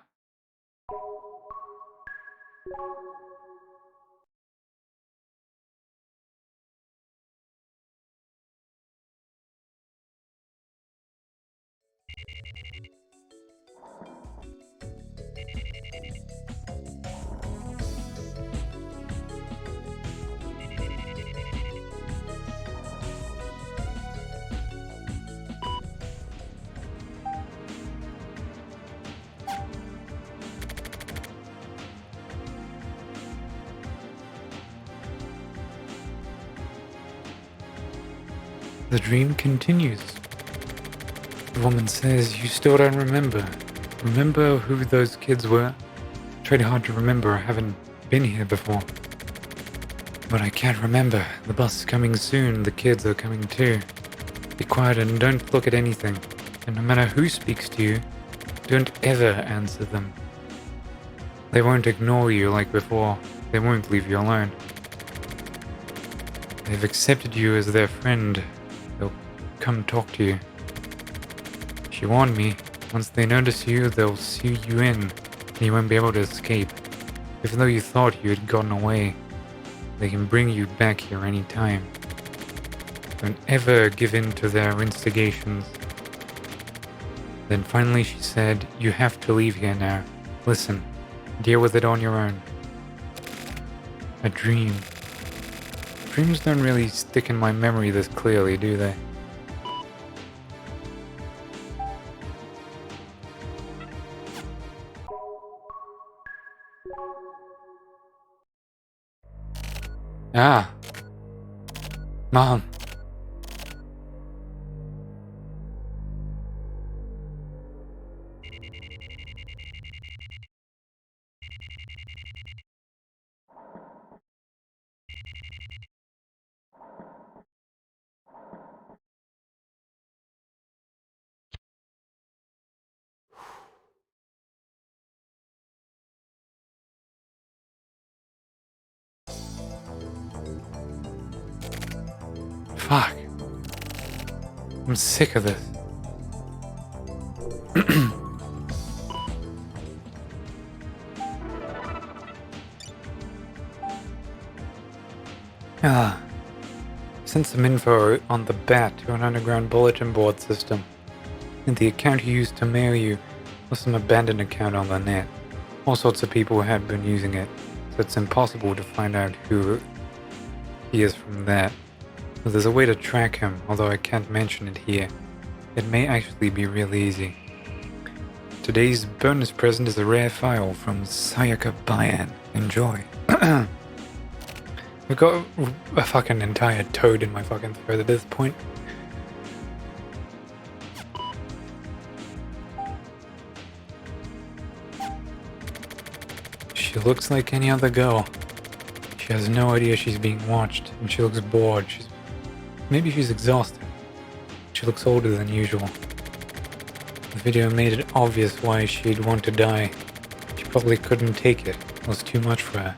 The dream continues. The woman says, "You still don't remember. Remember who those kids were?" Tried hard to remember, I haven't been here before. But I can't remember. The bus is coming soon, the kids are coming too. Be quiet and don't look at anything. And no matter who speaks to you, don't ever answer them. They won't ignore you like before. They won't leave you alone. They've accepted you as their friend. They'll come talk to you. She warned me, once they notice you, they'll sew you in, and you won't be able to escape. Even though you thought you had gotten away, they can bring you back here any time. Don't ever give in to their instigations. Then finally she said, you have to leave here now. Listen, deal with it on your own. A dream. Dreams don't really stick in my memory this clearly, do they? Ah. Mom. Fuck. I'm sick of this. Sent some info on the bat to an underground bulletin board system. And the account he used to mail you was some abandoned account on the net. All sorts of people had been using it, so it's impossible to find out who he is from that. But there's a way to track him, although I can't mention it here. It may actually be real easy. Today's bonus present is a rare file from Sayaka Bayan. Enjoy. I've got a fucking entire toad in my fucking throat at this point. She looks like any other girl. She has no idea she's being watched, and she looks bored. Maybe she's exhausted. She looks older than usual. The video made it obvious why she'd want to die. She probably couldn't take it. It was too much for her.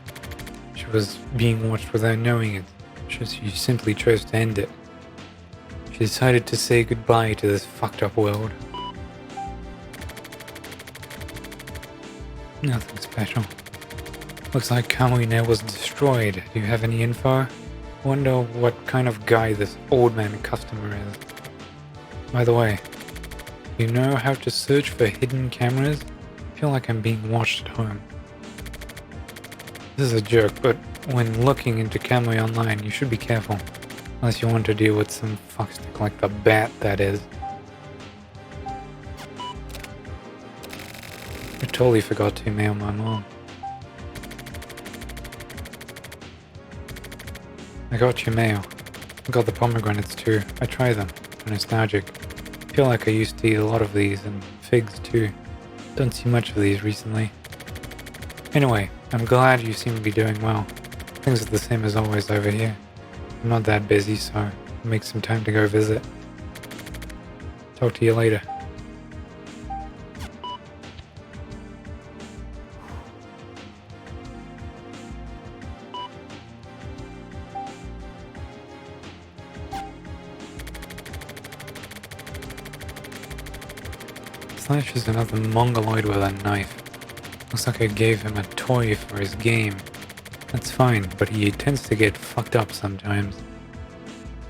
She was being watched without knowing it. She simply chose to end it. She decided to say goodbye to this fucked up world. Nothing special. Looks like Kamui was destroyed. Do you have any info? Wonder what kind of guy this old man customer is. By the way, you know how to search for hidden cameras? I feel like I'm being watched at home. This is a joke, but when looking into Kamui online, you should be careful. Unless you want to deal with some fuckstick like the bat, that is. I totally forgot to mail my mom. I got your mail. I got the pomegranates too. I try them. I'm nostalgic. I feel like I used to eat a lot of these, and figs too. Don't see much of these recently. Anyway, I'm glad you seem to be doing well. Things are the same as always over here. I'm not that busy, so I'll make some time to go visit. Talk to you later. Slash is another mongoloid with a knife. Looks like I gave him a toy for his game. That's fine, but he tends to get fucked up sometimes.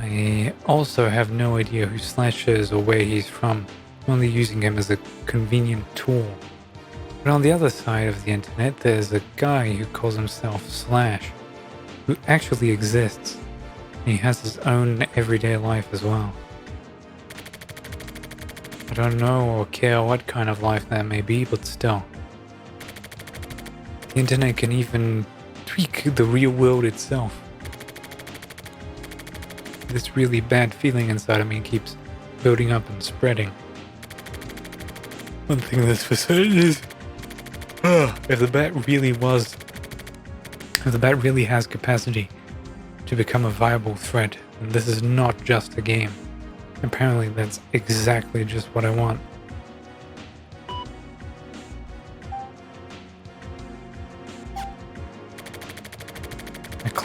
I also have no idea who Slash is or where he's from. I'm only using him as a convenient tool. But on the other side of the internet, there's a guy who calls himself Slash, who actually exists. And he has his own everyday life as well. I don't know or care what kind of life that may be, but still. The internet can even tweak the real world itself. This really bad feeling inside of me keeps building up and spreading. One thing that's for certain is, if the bat really has capacity to become a viable threat, then this is not just a game. Apparently that's exactly just what I want.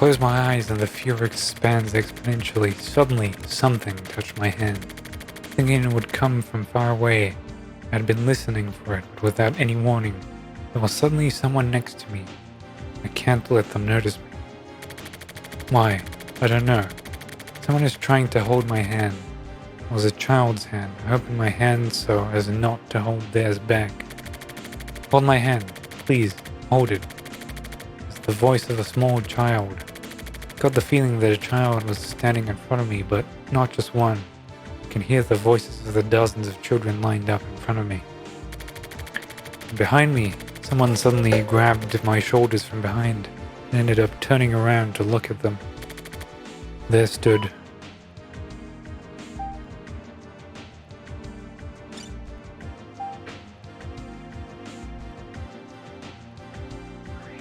close my eyes and the fear expands exponentially. Suddenly, something touched my hand. Thinking it would come from far away, I had been listening for it, but without any warning. There was suddenly someone next to me. I can't let them notice me. Why? I don't know. Someone is trying to hold my hand. It was a child's hand. I opened my hand so as not to hold theirs back. Hold my hand. Please, hold it. It's the voice of a small child. Got the feeling that a child was standing in front of me, but not just one. I can hear the voices of the dozens of children lined up in front of me. And behind me, someone suddenly grabbed my shoulders from behind and ended up turning around to look at them. There stood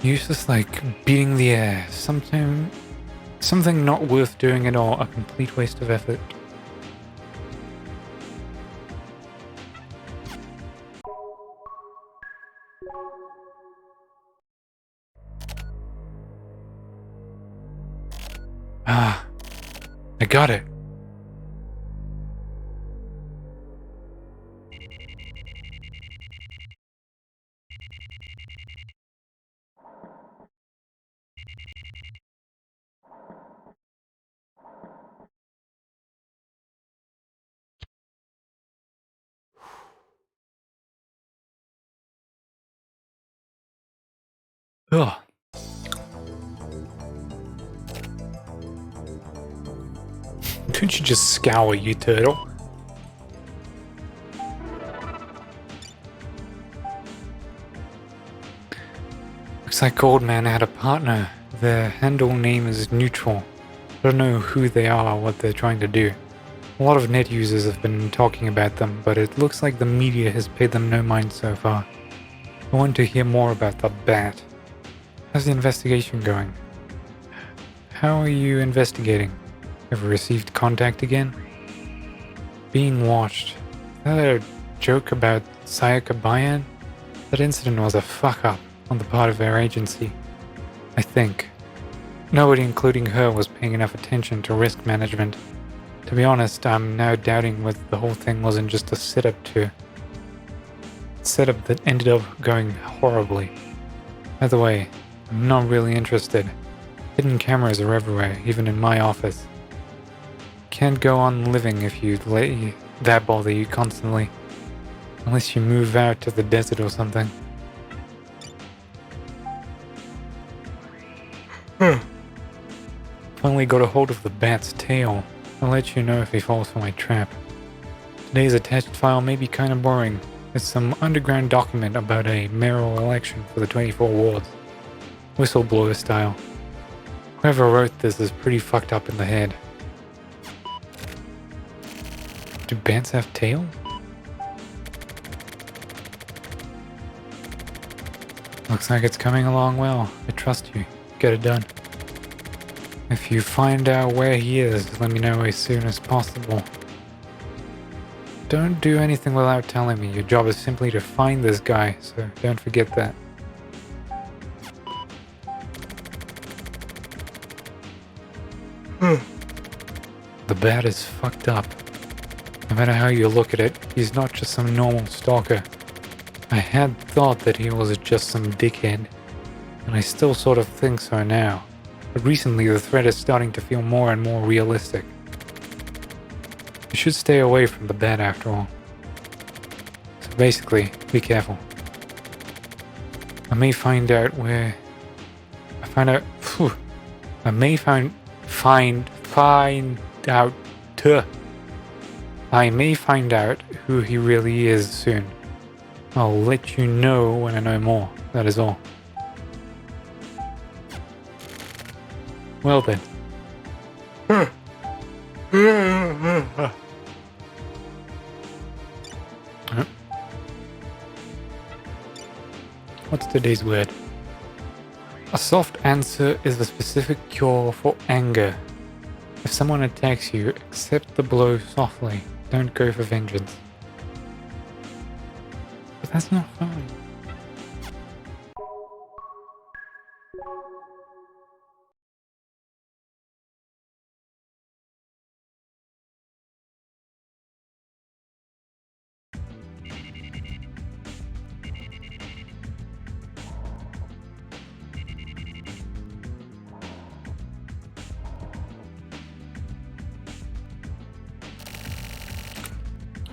useless, like beating the air. Something not worth doing at all. A complete waste of effort. Ah, I got it. Ugh. Don't you just scour, you turtle? Looks like Old Man had a partner. Their handle name is Neutral. I don't know who they are or what they're trying to do. A lot of net users have been talking about them, but it looks like the media has paid them no mind so far. I want to hear more about the bat. How's the investigation going? How are you investigating? Ever received contact again? Being watched. Is that a joke about Sayaka Bayan? That incident was a fuck-up on the part of our agency. I think. Nobody, including her, was paying enough attention to risk management. To be honest, I'm now doubting whether the whole thing wasn't just a setup that ended up going horribly. By the way, I'm not really interested. Hidden cameras are everywhere, even in my office. Can't go on living if you let that bother you constantly. Unless you move out to the desert or something. Finally got a hold of the bat's tail. I'll let you know if he falls for my trap. Today's attached file may be kinda boring. It's some underground document about a mayoral election for the 24 wards. Whistleblower style. Whoever wrote this is pretty fucked up in the head. Do bats have tails? Looks like it's coming along well. I trust you. Get it done. If you find out where he is, let me know as soon as possible. Don't do anything without telling me. Your job is simply to find this guy, so don't forget that. The bat is fucked up. No matter how you look at it, he's not just some normal stalker. I had thought that he was just some dickhead, and I still sort of think so now. But recently the threat is starting to feel more and more realistic. You should stay away from the bat after all. So basically, be careful. I may find out who he really is soon. I'll let you know when I know more, that is all. Well then. What's today's word? A soft answer is the specific cure for anger. If someone attacks you, accept the blow softly. Don't go for vengeance. But that's not fun.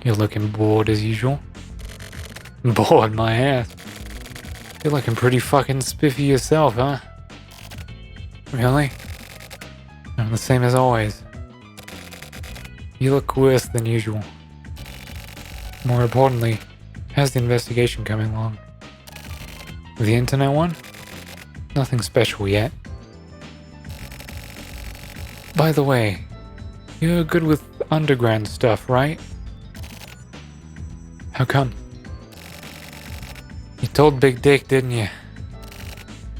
You're looking bored as usual. Bored my ass. You're looking pretty fucking spiffy yourself, huh? Really? I'm the same as always. You look worse than usual. More importantly, how's the investigation coming along? The internet one? Nothing special yet. By the way, you're good with underground stuff, right? How come? You told Big Dick, didn't you?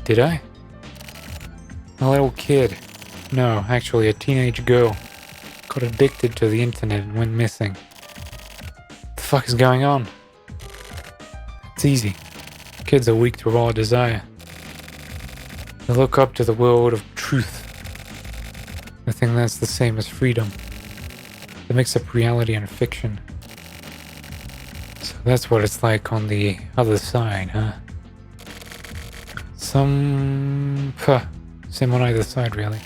Did I? A little kid. No, actually a teenage girl. Got addicted to the internet and went missing. What the fuck is going on? It's easy. Kids are weak to raw desire. They look up to the world of truth. They think that's the same as freedom. They mix up reality and fiction. So that's what it's like on the other side, huh? Same on either side, really.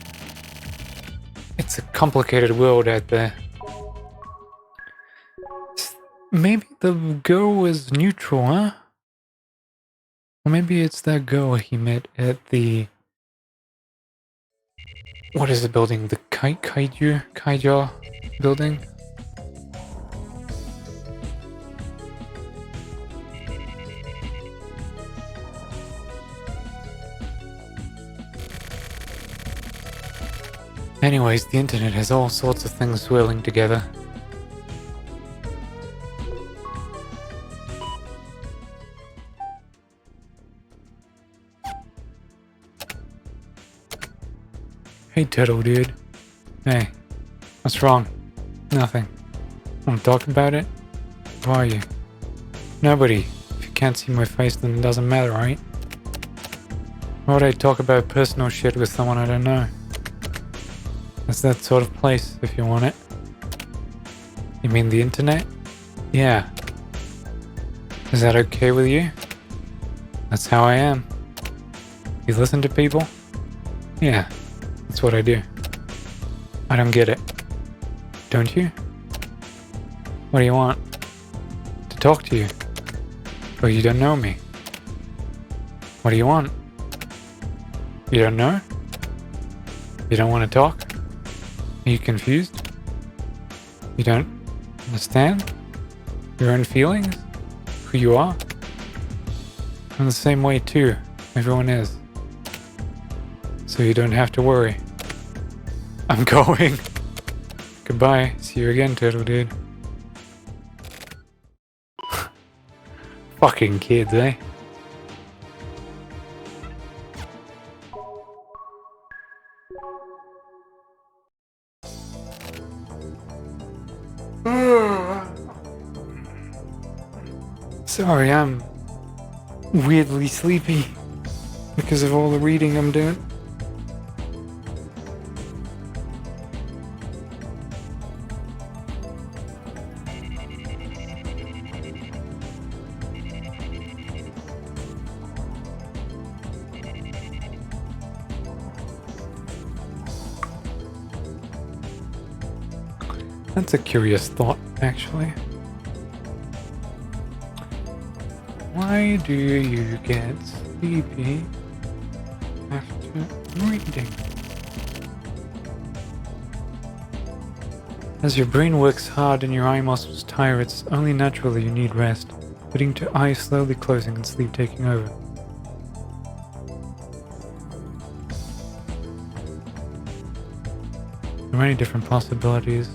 It's a complicated world out there. Maybe the girl was neutral, huh? Or maybe it's that girl he met at the... What is the building? The Kaija building? Anyways, the internet has all sorts of things swirling together. Hey, turtle dude. Hey, what's wrong? Nothing. Want to talk about it? Who are you? Nobody. If you can't see my face, then it doesn't matter, right? Why would I talk about personal shit with someone I don't know? It's that sort of place, if you want it. You mean the internet? Yeah. Is that okay with you? That's how I am. You listen to people? Yeah, that's what I do. I don't get it. Don't you? What do you want? To talk to you. But you don't know me. What do you want? You don't know? You don't want to talk? Are you confused? You don't understand your own feelings? Who you are? I'm the same way too. Everyone is. So you don't have to worry. I'm going. Goodbye. See you again, turtle dude. Fucking kids, eh? Sorry, I'm weirdly sleepy because of all the reading I'm doing. That's a curious thought, actually. Why do you get sleepy after reading? As your brain works hard and your eye muscles tire, it's only natural that you need rest, leading to eyes slowly closing and sleep taking over. There are many different possibilities.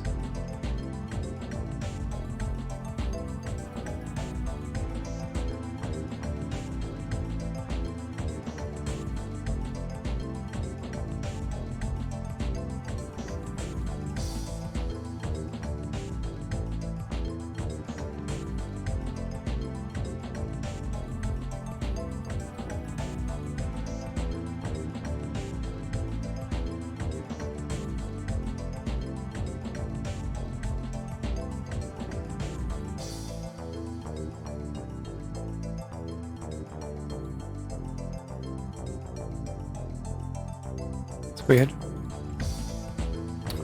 Weird.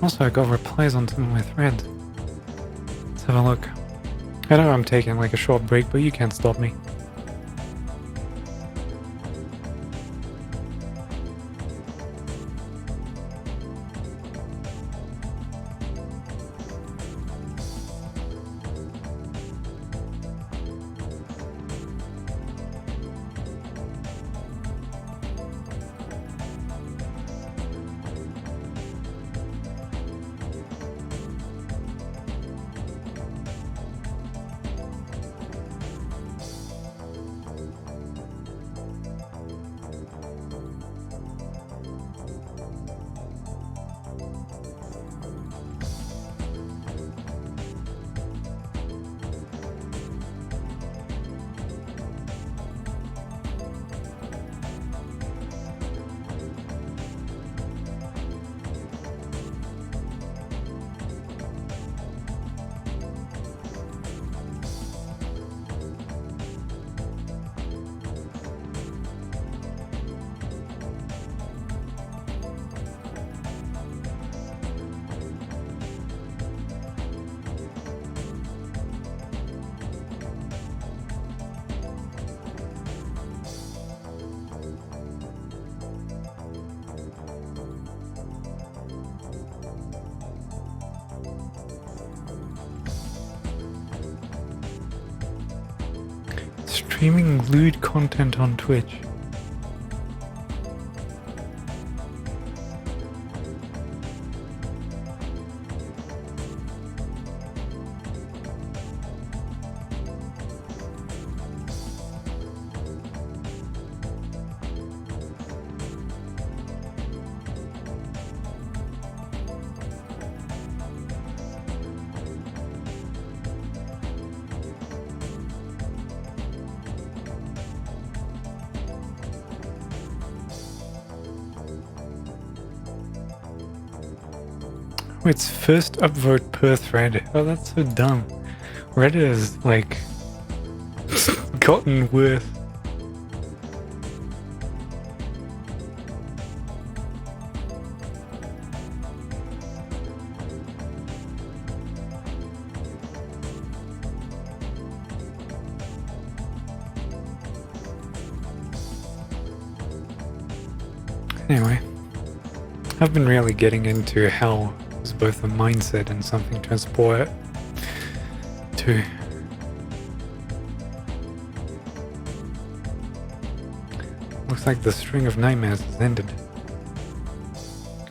Also, I got replies on some of my threads. Let's have a look. I know I'm taking like a short break, but you can't stop me. Streaming lewd content on Twitch. Oh, it's first upvote per thread. Oh, that's so dumb. Reddit has, like, gotten worse. Anyway, I've been really getting into how it's both a mindset and something to aspire to. Looks like the string of nightmares has ended.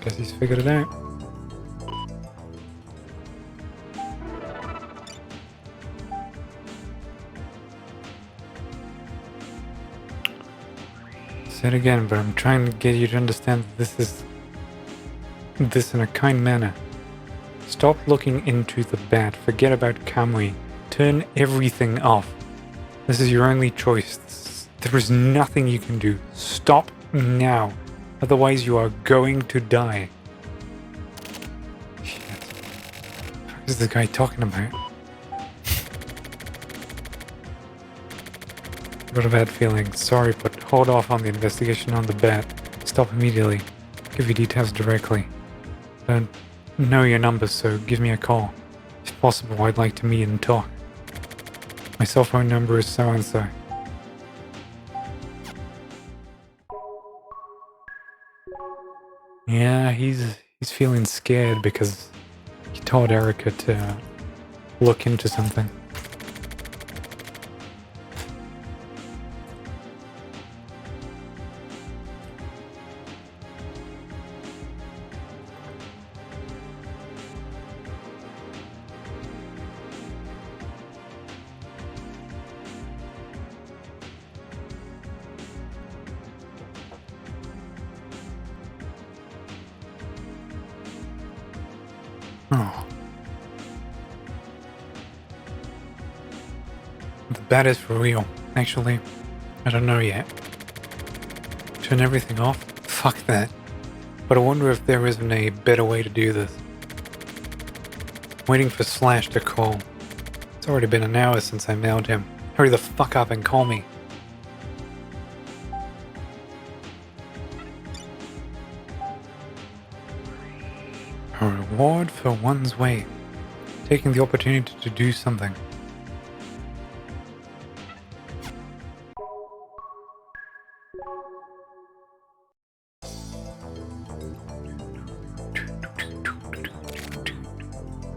Guess he's figured it out. Say it again, but I'm trying to get you to understand that this in a kind manner. Stop looking into the bat. Forget about Kamui. Turn everything off. This is your only choice. There is nothing you can do. Stop now. Otherwise you are going to die. Shit. What is this guy talking about? Got a bad feeling. Sorry, but hold off on the investigation on the bat. Stop immediately. Give you details directly. Don't know your number, so give me a call. If possible, I'd like to meet and talk. My cell phone number is so-and-so. Yeah, he's feeling scared because he told Erica to look into something. Oh. The bat is for real. Actually, I don't know yet. Turn everything off? Fuck that. But I wonder if there isn't a better way to do this. Waiting for Slash to call. It's already been an hour since I mailed him. Hurry the fuck up and call me. A reward for one's way. Taking the opportunity to do something.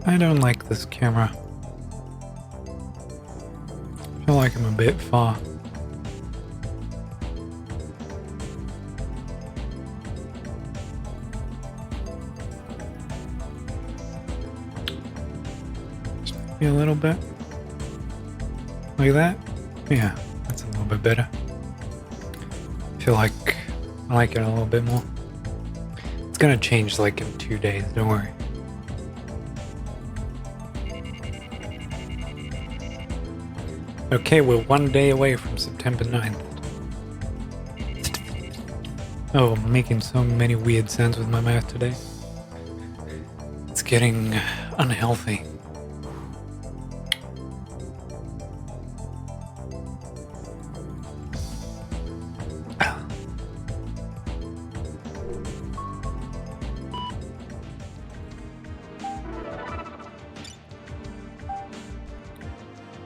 I don't like this camera. I feel like I'm a bit far. Just maybe a little bit. Like that? Yeah, that's a little bit better. I feel like I like it a little bit more. It's gonna change like in 2 days, don't worry. Okay, we're 1 day away from September 9th. Oh, I'm making so many weird sounds with my mouth today. It's getting unhealthy.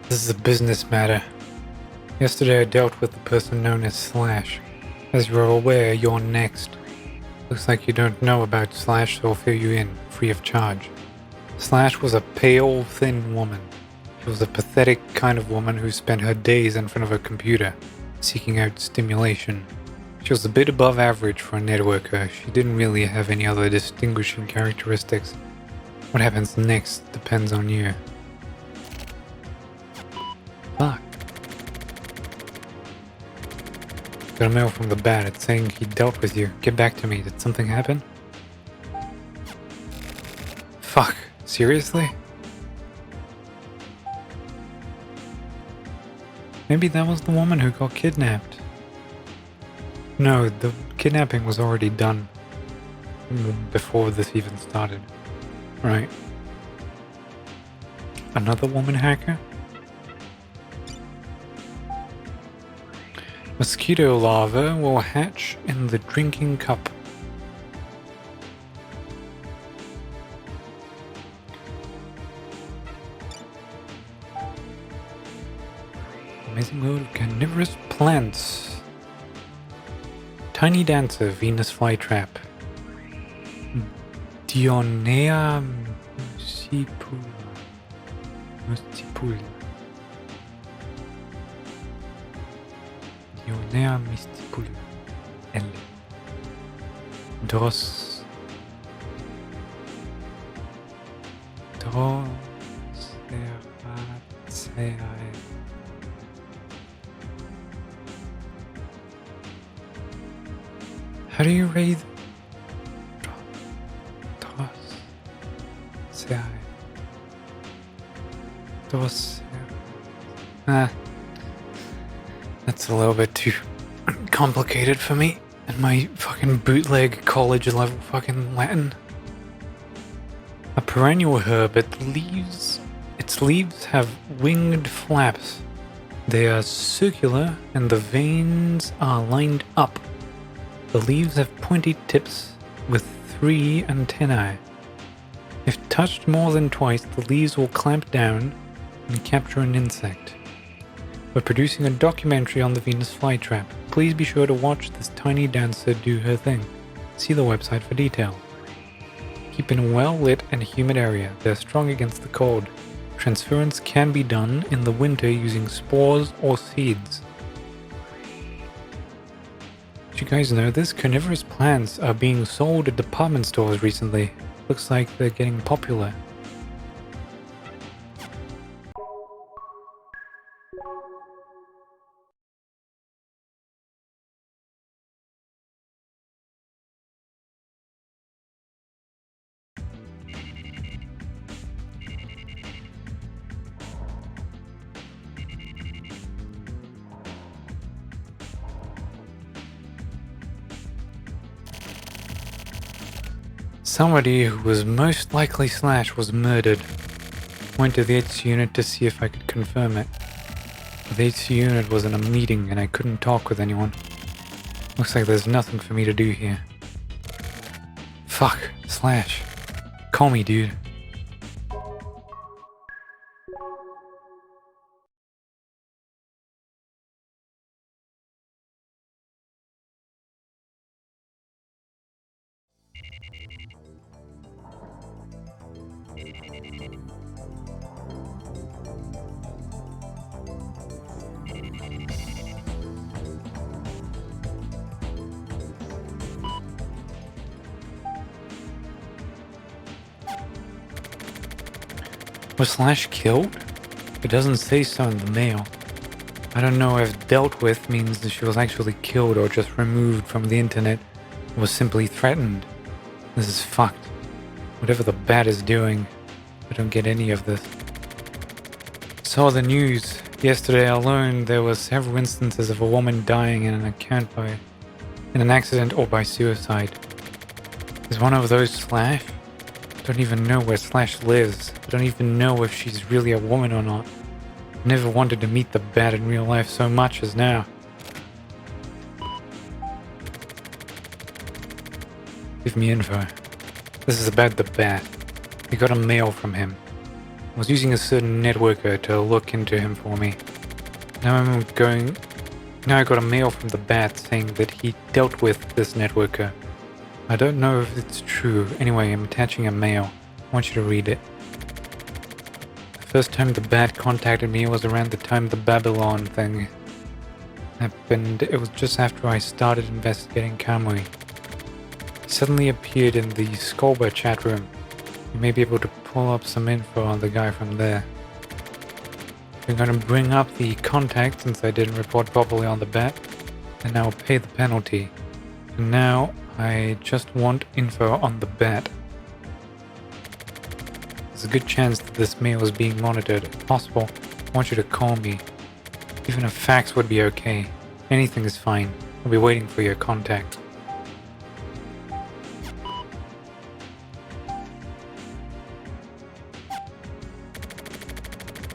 This is a business matter. Yesterday I dealt with the person known as Slash. As you're aware, you're next. Looks like you don't know about Slash, so I'll fill you in, free of charge. Slash was a pale, thin woman. She was a pathetic kind of woman who spent her days in front of a computer, seeking out stimulation. She was a bit above average for a networker. She didn't really have any other distinguishing characteristics. What happens next depends on you. Fuck. Got a mail from the bat. It's saying he dealt with you. Get back to me. Did something happen? Fuck. Seriously? Maybe that was the woman who got kidnapped. No, the kidnapping was already done before this even started. Right. Another woman hacker? Mosquito larvae will hatch in the drinking cup. Amazing load of carnivorous plants. Tiny dancer, Venus flytrap. Dionea muscipula. Dionea muscipula. L. Drosseraceae. How do you read? That's a little bit too complicated for me and my fucking bootleg college level fucking Latin. A perennial herb, its leaves have winged flaps. They are circular and the veins are lined up. The leaves have pointy tips with 3 antennae. If touched more than twice, the leaves will clamp down and capture an insect. We're producing a documentary on the Venus flytrap. Please be sure to watch this tiny dancer do her thing. See the website for detail. Keep in a well-lit and humid area. They're strong against the cold. Transference can be done in the winter using spores or seeds. Did you guys know this? Carnivorous plants are being sold at department stores recently. Looks like they're getting popular. Somebody who was most likely Slash was murdered. Went to the HC unit to see if I could confirm it. The HC unit was in a meeting and I couldn't talk with anyone. Looks like there's nothing for me to do here. Fuck, Slash. Call me, dude. Was Slash killed? It doesn't say so in the mail. I don't know if dealt with means that she was actually killed or just removed from the internet or was simply threatened. This is fucked. Whatever the bat is doing, I don't get any of this. Saw the news. Yesterday alone there were several instances of a woman dying in an accident or by suicide. Is one of those Slash? I don't even know where Slash lives. I don't even know if she's really a woman or not. I never wanted to meet the bat in real life so much as now. Give me info. This is about the bat. We got a mail from him. I was using a certain networker to look into him for me. Now I got a mail from the bat saying that he dealt with this networker. I don't know if it's true. Anyway, I'm attaching a mail. I want you to read it. The first time the bat contacted me was around the time the Babylon thing happened. It was just after I started investigating Kamui. He suddenly appeared in the Shirubā chat room. You may be able to pull up some info on the guy from there. I'm going to bring up the contact since I didn't report properly on the bat, and I'll pay the penalty. And now I just want info on the bat. There's a good chance that this mail is being monitored. If possible, I want you to call me. Even a fax would be okay. Anything is fine. I'll be waiting for your contact.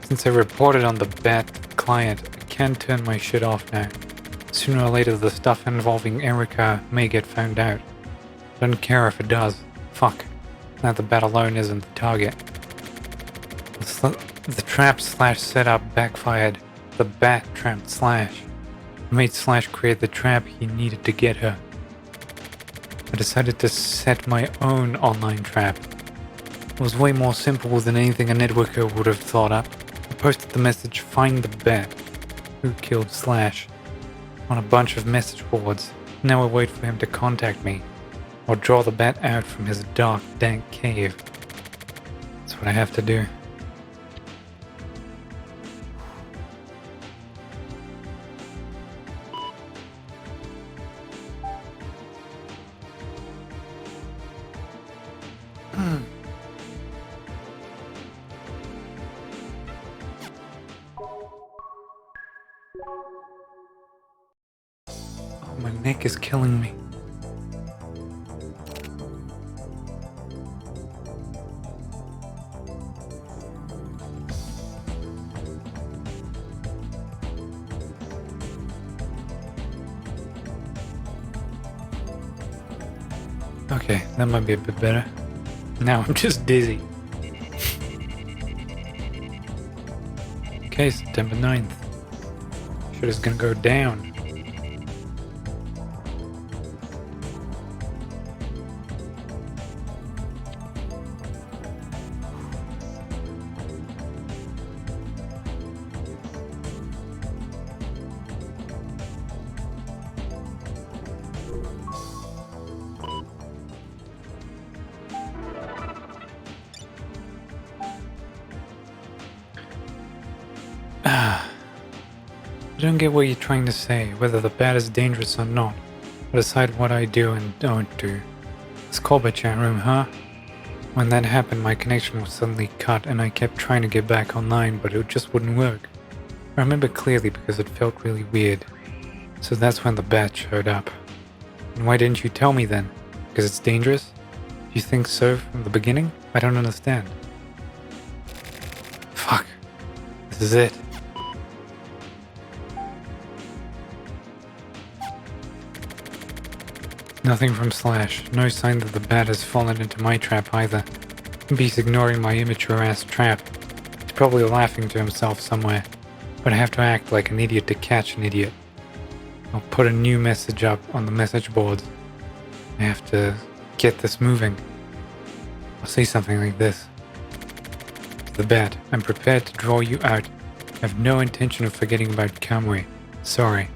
Since I reported on the bat client, I can't turn my shit off now. Sooner or later the stuff involving Erica may get found out. Don't care if it does. Fuck. Now the bat alone isn't the target. The trap Slash setup backfired. The bat trapped Slash. I made Slash create the trap he needed to get her. I decided to set my own online trap. It was way more simple than anything a networker would have thought up. I posted the message, "Find the bat who killed Slash," on a bunch of message boards. Now I wait for him to contact me, or draw the bat out from his dark, dank cave. That's what I have to do. My neck is killing me. Okay, that might be a bit better. Now I'm just dizzy. Okay, September 9th. Shit is gonna go down. I don't get what you're trying to say, whether the bat is dangerous or not. I decide what I do and don't do. This Shirubā chat room, huh? When that happened, my connection was suddenly cut and I kept trying to get back online, but it just wouldn't work. I remember clearly because it felt really weird. So that's when the bat showed up. And why didn't you tell me then? Because it's dangerous? You think so from the beginning? I don't understand. Fuck. This is it. Nothing from Slash. No sign that the bat has fallen into my trap either. Maybe he's ignoring my immature ass trap. He's probably laughing to himself somewhere. But I have to act like an idiot to catch an idiot. I'll put a new message up on the message boards. I have to get this moving. I'll say something like this. The bat. I'm prepared to draw you out. I have no intention of forgetting about Kamui. Sorry.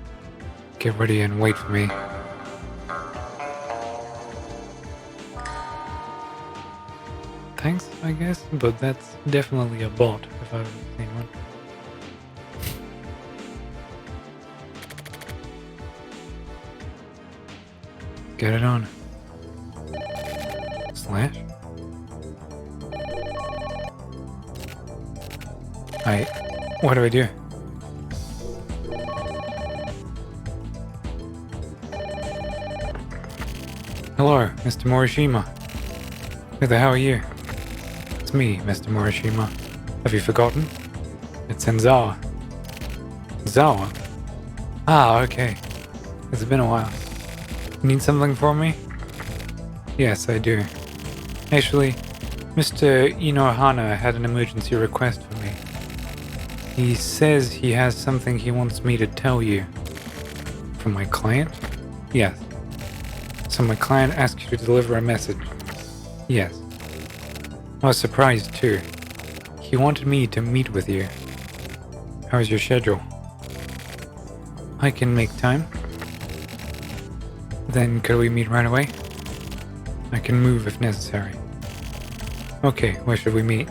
Get ready and wait for me. Thanks, I guess, but that's definitely a bot if I've ever seen one. Get it on. Slash. What do I do? Hello, Mr. Morishima. Who the hell are you? It's me, Mr. Morishima. Have you forgotten? It's Enzawa. Zawa? Ah, okay. It's been a while. Need something from me? Yes, I do. Actually, Mr. Inohana had an emergency request for me. He says he has something he wants me to tell you. From my client? Yes. So my client asked you to deliver a message? Yes. I was surprised too. He wanted me to meet with you. How's your schedule? I can make time. Then could we meet right away? I can move if necessary. Okay, where should we meet?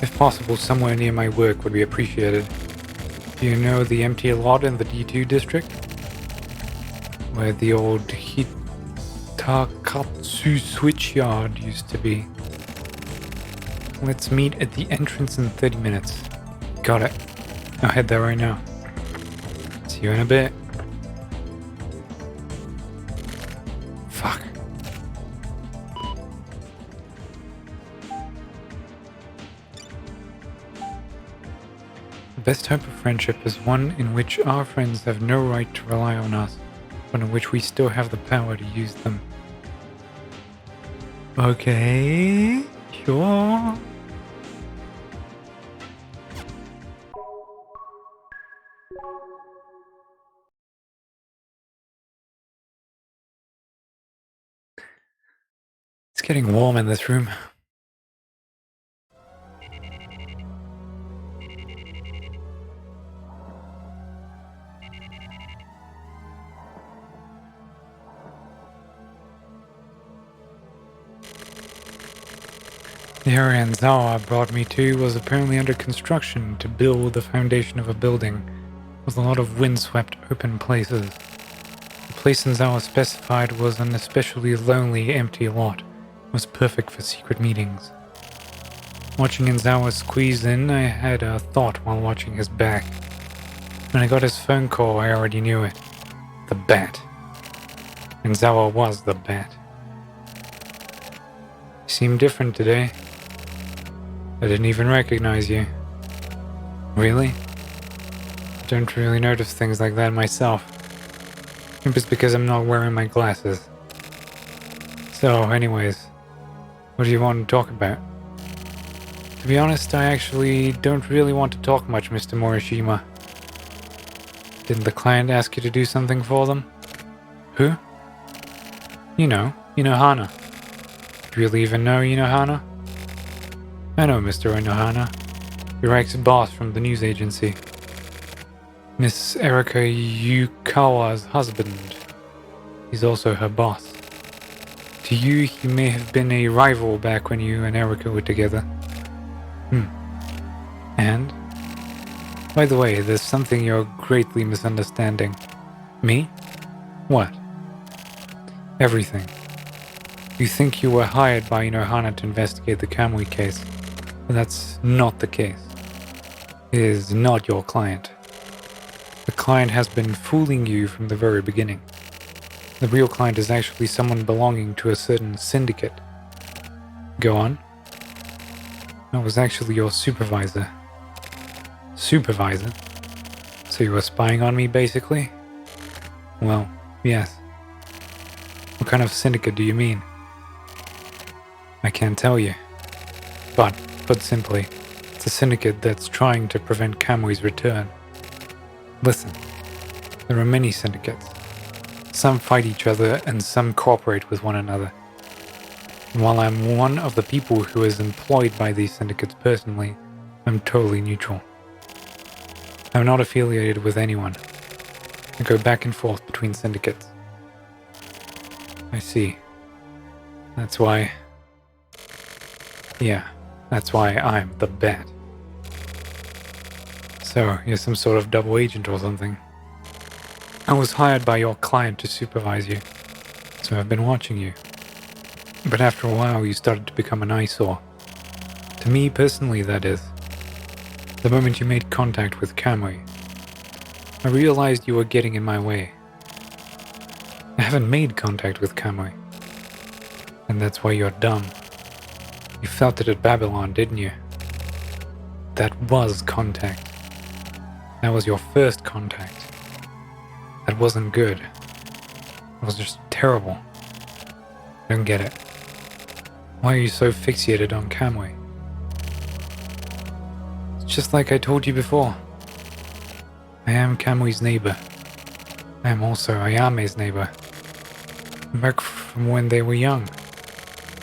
If possible, somewhere near my work would be appreciated. Do you know the empty lot in the D2 district? Where the old Hitakatsu switchyard used to be. Let's meet at the entrance in 30 minutes. Got it. I'll head there right now. See you in a bit. Fuck. The best type of friendship is one in which our friends have no right to rely on us, but in which we still have the power to use them. Okay, sure. It's getting warm in this room. The area Enzawa brought me to was apparently under construction to build the foundation of a building with a lot of windswept open places. The place Enzawa specified was an especially lonely, empty lot. It was perfect for secret meetings. Watching Enzawa squeeze in, I had a thought while watching his back. When I got his phone call, I already knew it. The bat. Enzawa was the bat. You seem different today. I didn't even recognize you. Really? Don't really notice things like that myself. Maybe it's because I'm not wearing my glasses. So, anyways, what do you want to talk about? To be honest, I actually don't really want to talk much, Mr. Morishima. Didn't the client ask you to do something for them? Who? You know Hana. Do you really even know Hana? I know Mr. Inohana, your ex-boss from the news agency. Miss Erika Yukawa's husband. He's also her boss. To you, he may have been a rival back when you and Erika were together. And? By the way, there's something you're greatly misunderstanding. Me? What? Everything. You think you were hired by Inohana to investigate the Kamui case. But that's not the case. It is not your client. The client has been fooling you from the very beginning. The real client is actually someone belonging to a certain syndicate. Go on. That was actually your supervisor. Supervisor? So you were spying on me, basically? Well, yes. What kind of syndicate do you mean? I can't tell you. But, put simply, it's a syndicate that's trying to prevent Kamui's return. Listen, there are many syndicates. Some fight each other and some cooperate with one another. And while I'm one of the people who is employed by these syndicates personally, I'm totally neutral. I'm not affiliated with anyone. I go back and forth between syndicates. I see. That's why... Yeah, that's why I'm the Bat. So, you're some sort of double agent or something. I was hired by your client to supervise you, so I've been watching you. But after a while, you started to become an eyesore. To me personally, that is. The moment you made contact with Kamui, I realized you were getting in my way. I haven't made contact with Kamui. And that's why you're dumb. You felt it at Babylon, didn't you? That was contact. That was your first contact. That wasn't good. It was just terrible. I don't get it. Why are you so fixated on Kamui? It's just like I told you before. I am Kamui's neighbor. I am also Ayame's neighbor. Back from when they were young.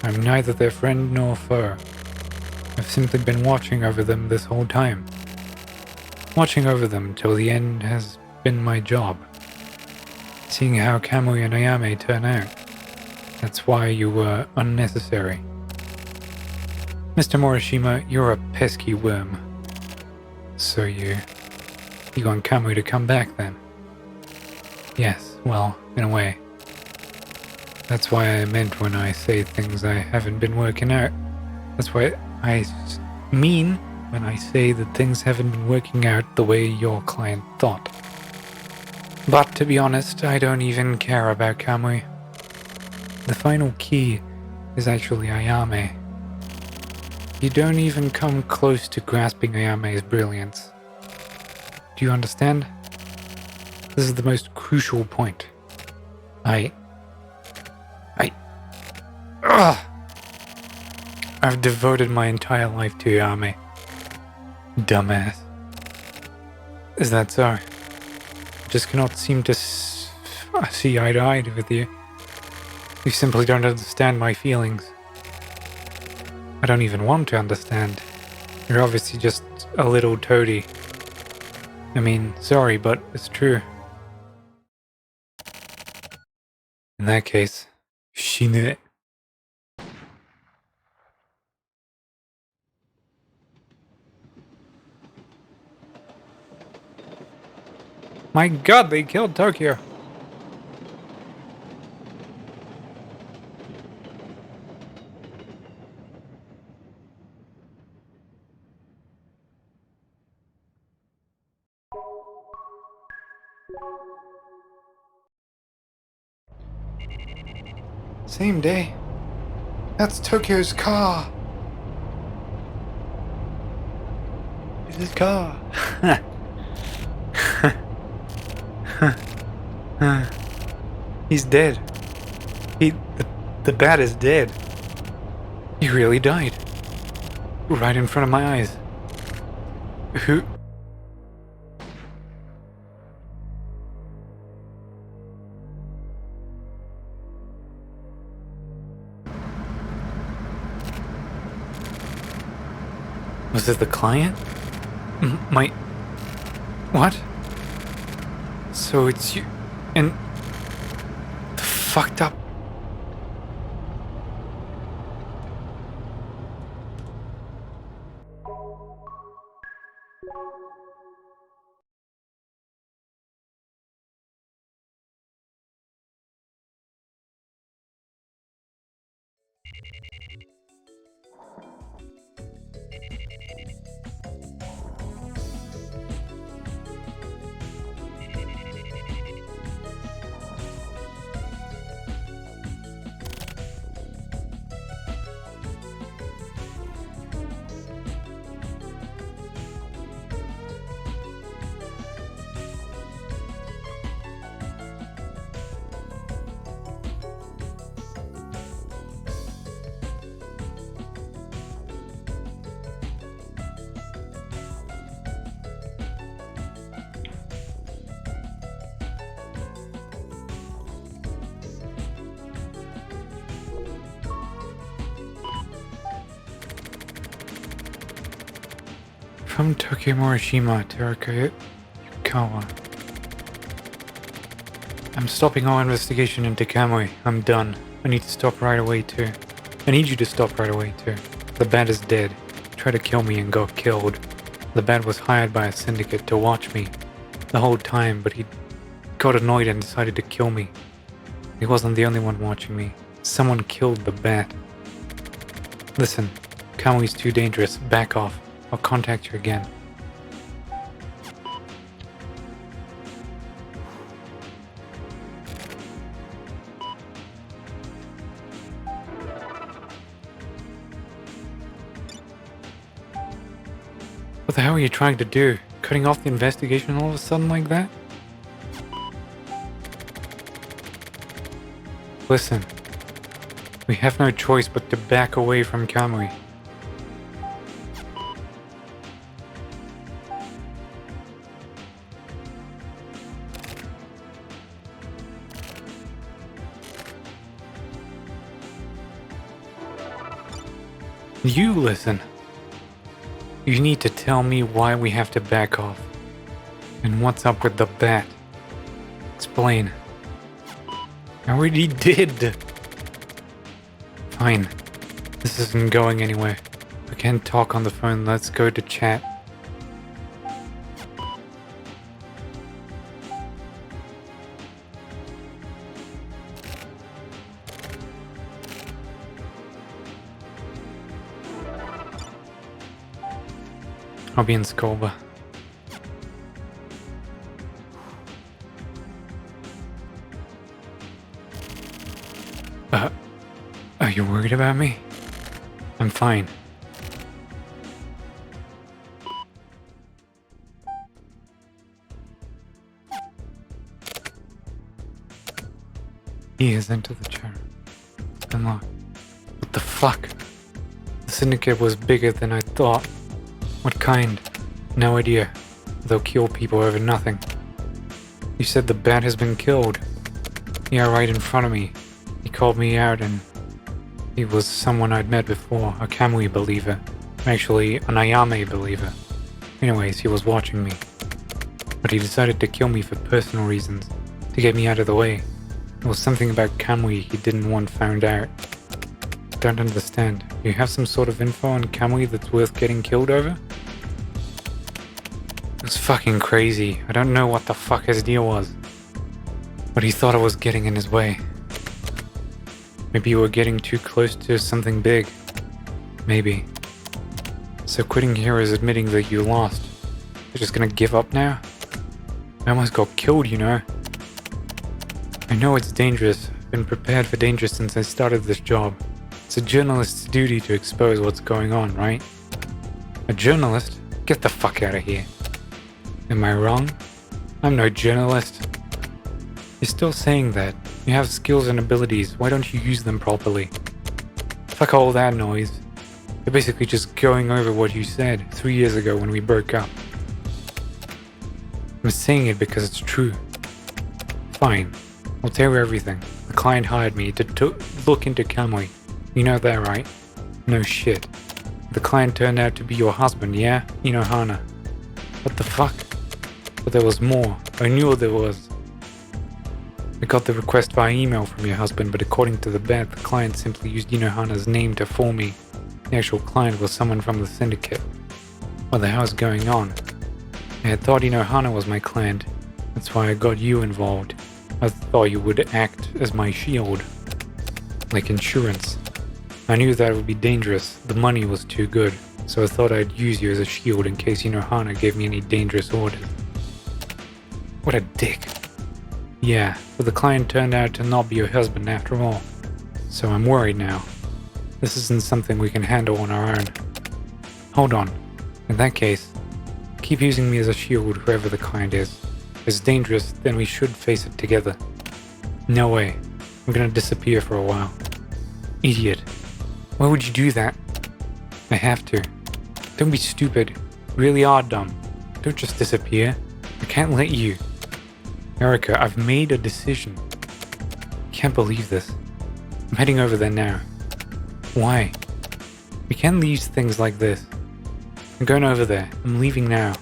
I'm neither their friend nor foe. I've simply been watching over them this whole time. Watching over them till the end has been my job. Seeing how Kamui and Ayame turn out. That's why you were unnecessary. Mr. Morishima, you're a pesky worm. So you want Kamui to come back then? Yes, well, in a way. That's why I meant when I say things I haven't been working out. That's what I mean when I say that things haven't been working out the way your client thought. But to be honest, I don't even care about Kamui. The final key is actually Ayame. You don't even come close to grasping Ayame's brilliance. Do you understand? This is the most crucial point. I've devoted my entire life to Ayame. Dumbass. Is that so? I just cannot seem to see eye to eye with you. You simply don't understand my feelings. I don't even want to understand. You're obviously just a little toady. I mean, sorry, but it's true. In that case, shine. My god, they killed Tokyo. Same day. That's Tokyo's car. It's his car. He's dead. The bat is dead. He really died. Right in front of my eyes. Who? Was it the client? My... What? So it's you... And... The fucked up... From Tokyo Morishima to Yukawa. I'm stopping all investigation into Kamui. I'm done. I need to stop right away too. I need you to stop right away too. The bat is dead. He tried to kill me and got killed. The bat was hired by a syndicate to watch me the whole time, but he got annoyed and decided to kill me. He wasn't the only one watching me. Someone killed the bat. Listen, Kamui's too dangerous. Back off. I'll contact you again. What the hell are you trying to do? Cutting off the investigation all of a sudden like that? Listen, we have no choice but to back away from Kamui. You listen. You need to tell me why we have to back off. And what's up with the bat? Explain. I already did. Fine. This isn't going anywhere. We can't talk on the phone. Let's go to chat. I'll be in Skolba. Are you worried about me? I'm fine. He has entered the chair. It's been locked. What the fuck? The syndicate was bigger than I thought. What kind? No idea. They'll kill people over nothing. You said the bat has been killed. Yeah, right in front of me. He called me out and he was someone I'd met before, a Kamui believer. Actually, an Ayame believer. Anyways, he was watching me. But he decided to kill me for personal reasons, to get me out of the way. There was something about Kamui he didn't want found out. Don't understand. You have some sort of info on Kamui that's worth getting killed over? It was fucking crazy. I don't know what the fuck his deal was. But he thought I was getting in his way. Maybe you were getting too close to something big. Maybe. So quitting here is admitting that you lost. You're just gonna give up now? I almost got killed, you know. I know it's dangerous. I've been prepared for danger since I started this job. It's a journalist's duty to expose what's going on, right? A journalist? Get the fuck out of here. Am I wrong? I'm no journalist. You're still saying that. You have skills and abilities. Why don't you use them properly? Fuck all that noise. You're basically just going over what you said 3 years ago when we broke up. I'm saying it because it's true. Fine. I'll tell you everything. The client hired me to look into Kamui. You know that, right? No shit. The client turned out to be your husband, yeah? Inohana. What the fuck? But there was more. I knew there was. I got the request via email from your husband, but according to the bat, the client simply used Inohana's name to fool me. The actual client was someone from the syndicate. What the hell is going on? I had thought Inohana was my client. That's why I got you involved. I thought you would act as my shield. Like insurance. I knew that would be dangerous. The money was too good. So I thought I'd use you as a shield in case Inohana gave me any dangerous orders. What a dick. Yeah, but the client turned out to not be your husband after all. So I'm worried now. This isn't something we can handle on our own. Hold on. In that case, keep using me as a shield, whoever the client is. If it's dangerous, then we should face it together. No way. I'm gonna disappear for a while. Idiot. Why would you do that? I have to. Don't be stupid. You really are dumb. Don't just disappear. I can't let you. Erica, I've made a decision. Can't believe this. I'm heading over there now. Why? We can't leave things like this. I'm going over there. I'm leaving now.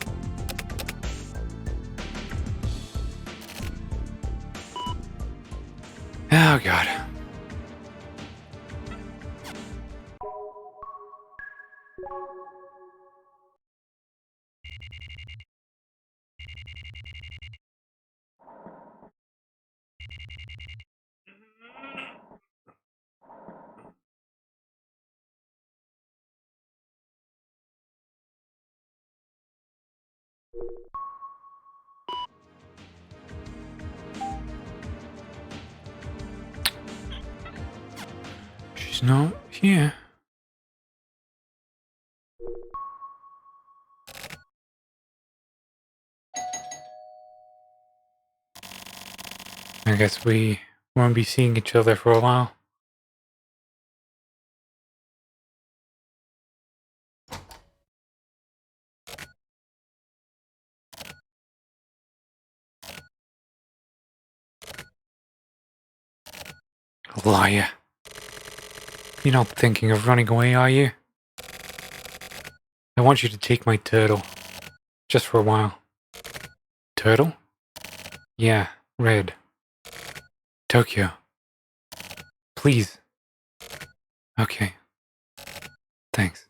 Oh god. She's not here. I guess we won't be seeing each other for a while. Liar. You're not thinking of running away, are you? I want you to take my turtle. Just for a while. Turtle? Yeah, red. Tokyo. Please. Okay. Thanks.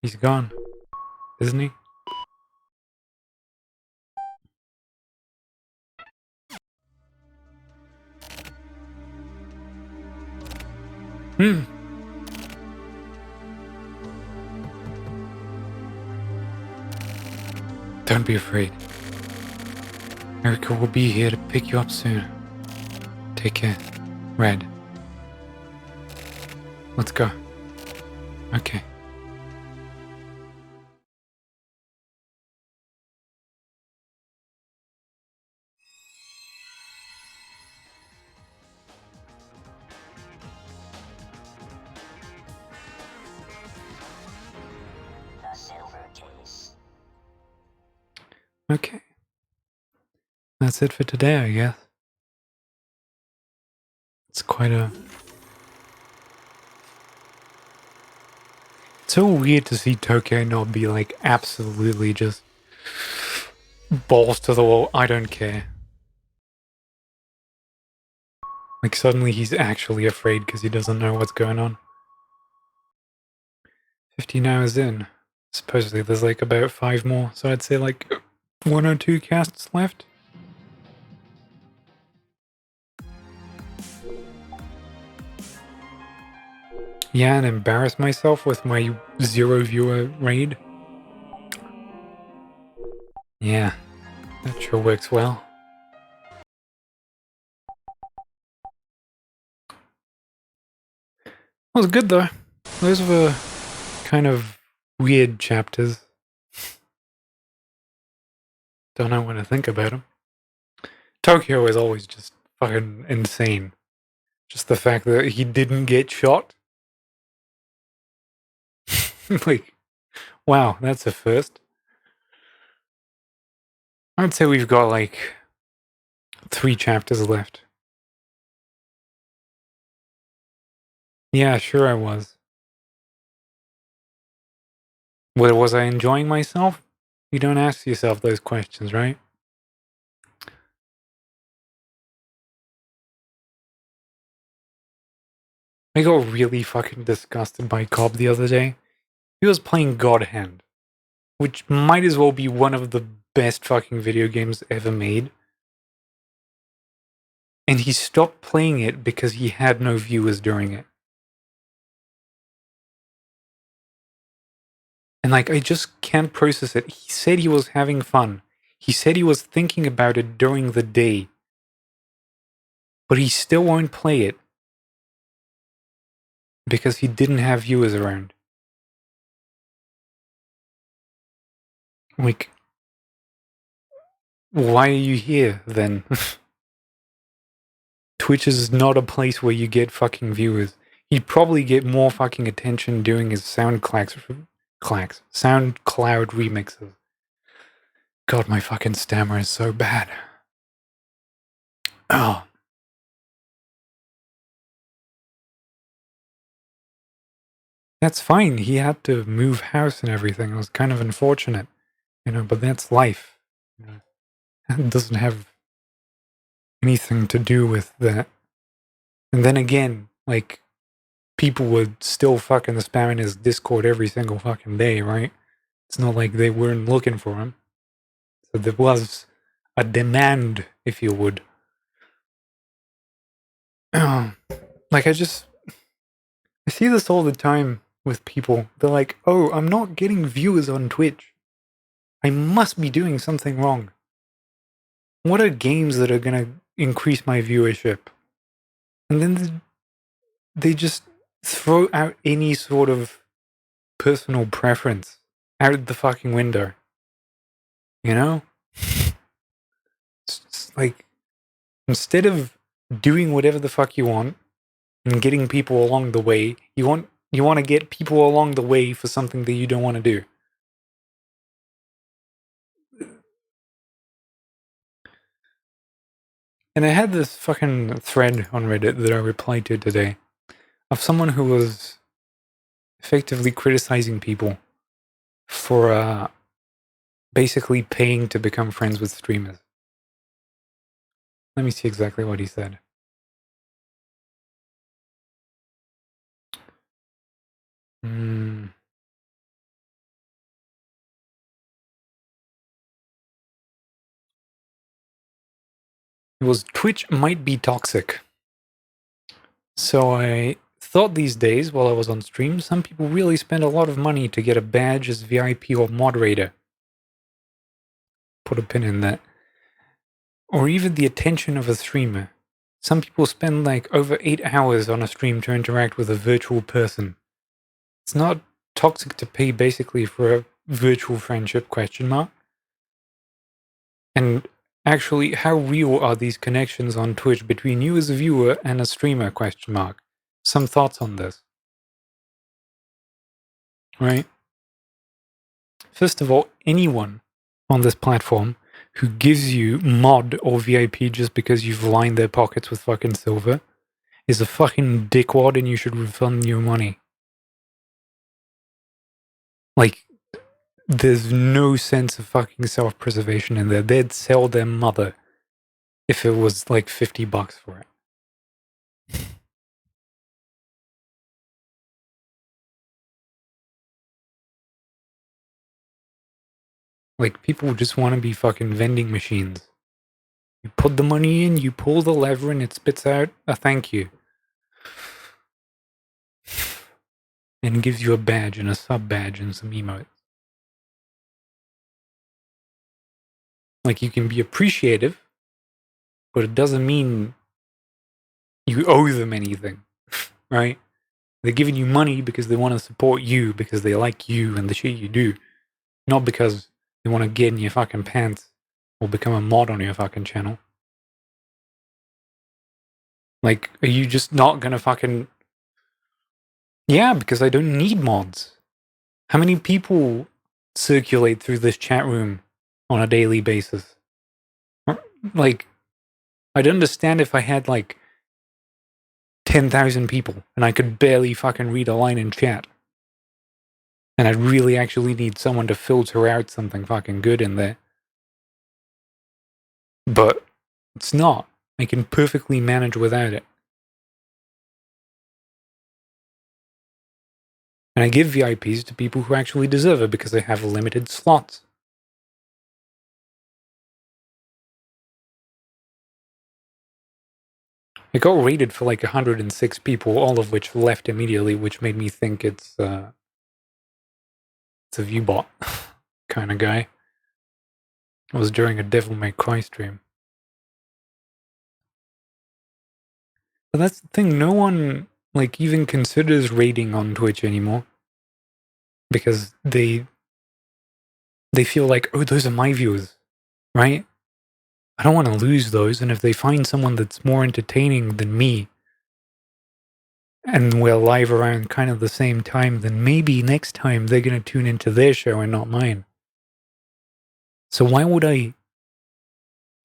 He's gone, isn't he? Hmm. Don't be afraid. Erica will be here to pick you up soon. Take care. Red. Let's go. Okay. The silver case. Okay. That's it for today, I guess. It's quite a... It's so weird to see Tokyo not be like absolutely just balls to the wall, I don't care. Like suddenly he's actually afraid because he doesn't know what's going on. 15 hours in. Supposedly there's like about 5 more, so I'd say like 1 or 2 casts left. Yeah, and embarrass myself with my 0 viewer raid. Yeah, that sure works well. That was good though. Those were kind of weird chapters. Don't know what to think about them. Tokyo is always just fucking insane. Just the fact that he didn't get shot. Like, wow, that's a first. I'd say we've got like 3 chapters left. Yeah, sure I was. Well, was I enjoying myself? You don't ask yourself those questions, right? I got really fucking disgusted by Cobb the other day. He was playing God Hand, which might as well be one of the best fucking video games ever made. And he stopped playing it because he had no viewers during it. And like, I just can't process it. He said he was having fun. He said he was thinking about it during the day. But he still won't play it. because he didn't have viewers around. Like, why are you here then? Twitch is not a place where you get fucking viewers. He'd probably get more fucking attention doing his SoundCloud remixes. God, my fucking stammer is so bad. Oh. That's fine. He had to move house and everything. It was kind of unfortunate, but that's life. It doesn't have anything to do with that. And then again, like, people would still fucking spam in his Discord every single fucking day, right? It's not like they weren't looking for him. So there was a demand, if you would. Like, I see this all the time with people. They're like, oh, I'm not getting viewers on Twitch. I must be doing something wrong. What are games that are going to increase my viewership? And then they just throw out any sort of personal preference out the fucking window. It's just like, instead of doing whatever the fuck you want and getting people along the way, you want to get people along the way for something that you don't want to do. And I had this fucking thread on Reddit that I replied to today of someone who was effectively criticizing people for basically paying to become friends with streamers. Let me see exactly what he said. It was, Twitch might be toxic. So I thought these days, while I was on stream, some people really spend a lot of money to get a badge as VIP or moderator. Put a pin in that. Or even the attention of a streamer. Some people spend like over 8 hours on a stream to interact with a virtual person. It's not toxic to pay basically for a virtual friendship, ? And actually, how real are these connections on Twitch between you as a viewer and a streamer, ? Some thoughts on this? Right? First of all, anyone on this platform who gives you mod or VIP just because you've lined their pockets with fucking silver is a fucking dickwad, and you should refund your money. Like, there's no sense of fucking self-preservation in there. They'd sell their mother if it was like $50 for it. Like, people just want to be fucking vending machines. You put the money in, you pull the lever, and it spits out a thank you. And gives you a badge and a sub-badge and some emotes. Like, you can be appreciative, but it doesn't mean you owe them anything, right? They're giving you money because they want to support you, because they like you and the shit you do. Not because they want to get in your fucking pants or become a mod on your fucking channel. Like, are you just not gonna fucking... Yeah, because I don't need mods. How many people circulate through this chat room on a daily basis? Like, I'd understand if I had like 10,000 people and I could barely fucking read a line in chat. And I'd really actually need someone to filter out something fucking good in there. But it's not. I can perfectly manage without it. And I give VIPs to people who actually deserve it because they have limited slots. It got rated for like 106 people, all of which left immediately, which made me think it's a viewbot kind of guy. It was during a Devil May Cry stream. But that's the thing, no one like even considers raiding on Twitch anymore because they feel like, oh, those are my viewers, right? I don't want to lose those, and if they find someone that's more entertaining than me, and we're live around kind of the same time, then maybe next time they're going to tune into their show and not mine. So why would I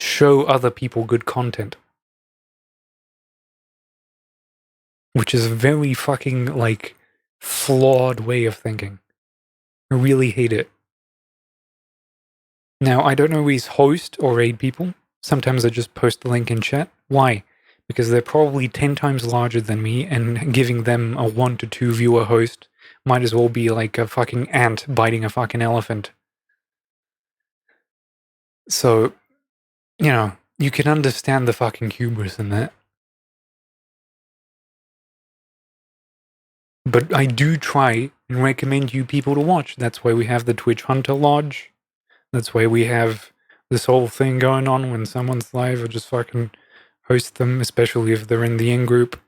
show other people good content? Which is a very fucking, like, flawed way of thinking. I really hate it. Now, I don't always host or raid people. Sometimes I just post the link in chat. Why? Because they're probably 10 times larger than me, and giving them a 1 to 2 viewer host might as well be like a fucking ant biting a fucking elephant. So, you know, you can understand the fucking hubris in that. But I do try and recommend you people to watch. That's why we have the Twitch Hunter Lodge. That's why we have this whole thing going on when someone's live. I just fucking host them, especially if they're in the in-group.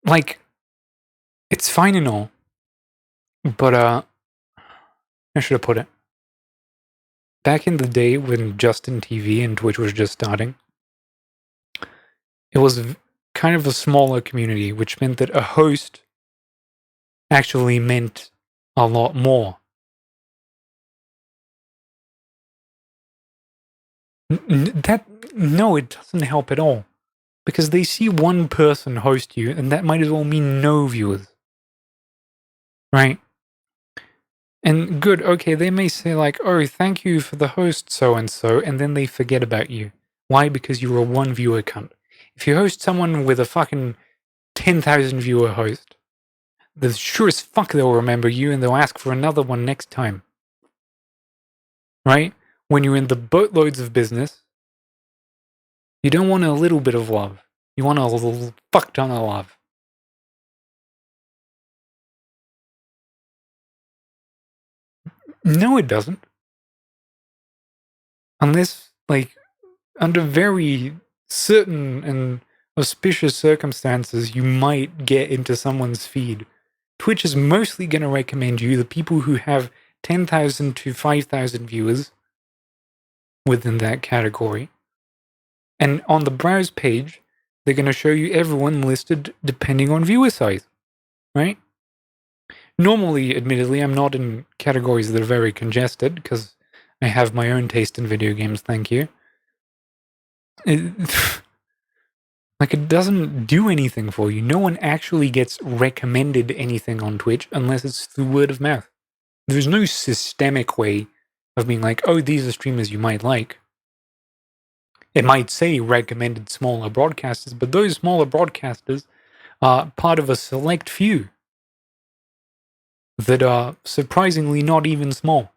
Like, it's fine and all, but, how should I put it? Back in the day when Justin TV and Twitch was just starting, it was kind of a smaller community, which meant that a host actually meant a lot more. No, it doesn't help at all. Because they see one person host you, and that might as well mean no viewers. Right? And good, okay, they may say like, oh, thank you for the host so-and-so, and then they forget about you. Why? Because you're a one viewer cunt. If you host someone with a fucking 10,000 viewer host, the sure as fuck they'll remember you and they'll ask for another one next time. Right? When you're in the boatloads of business, you don't want a little bit of love. You want a little fuck ton of love. No, it doesn't. Unless, like, under very certain and auspicious circumstances, you might get into someone's feed. Twitch is mostly going to recommend you the people who have 10,000 to 5,000 viewers within that category. And on the browse page, they're going to show you everyone listed depending on viewer size, right? Normally, admittedly, I'm not in categories that are very congested because I have my own taste in video games, thank you. Like, it doesn't do anything for you. No one actually gets recommended anything on Twitch unless it's through word of mouth. There's no systemic way of being like, oh, these are streamers you might like. It might say recommended smaller broadcasters, but those smaller broadcasters are part of a select few that are surprisingly not even small.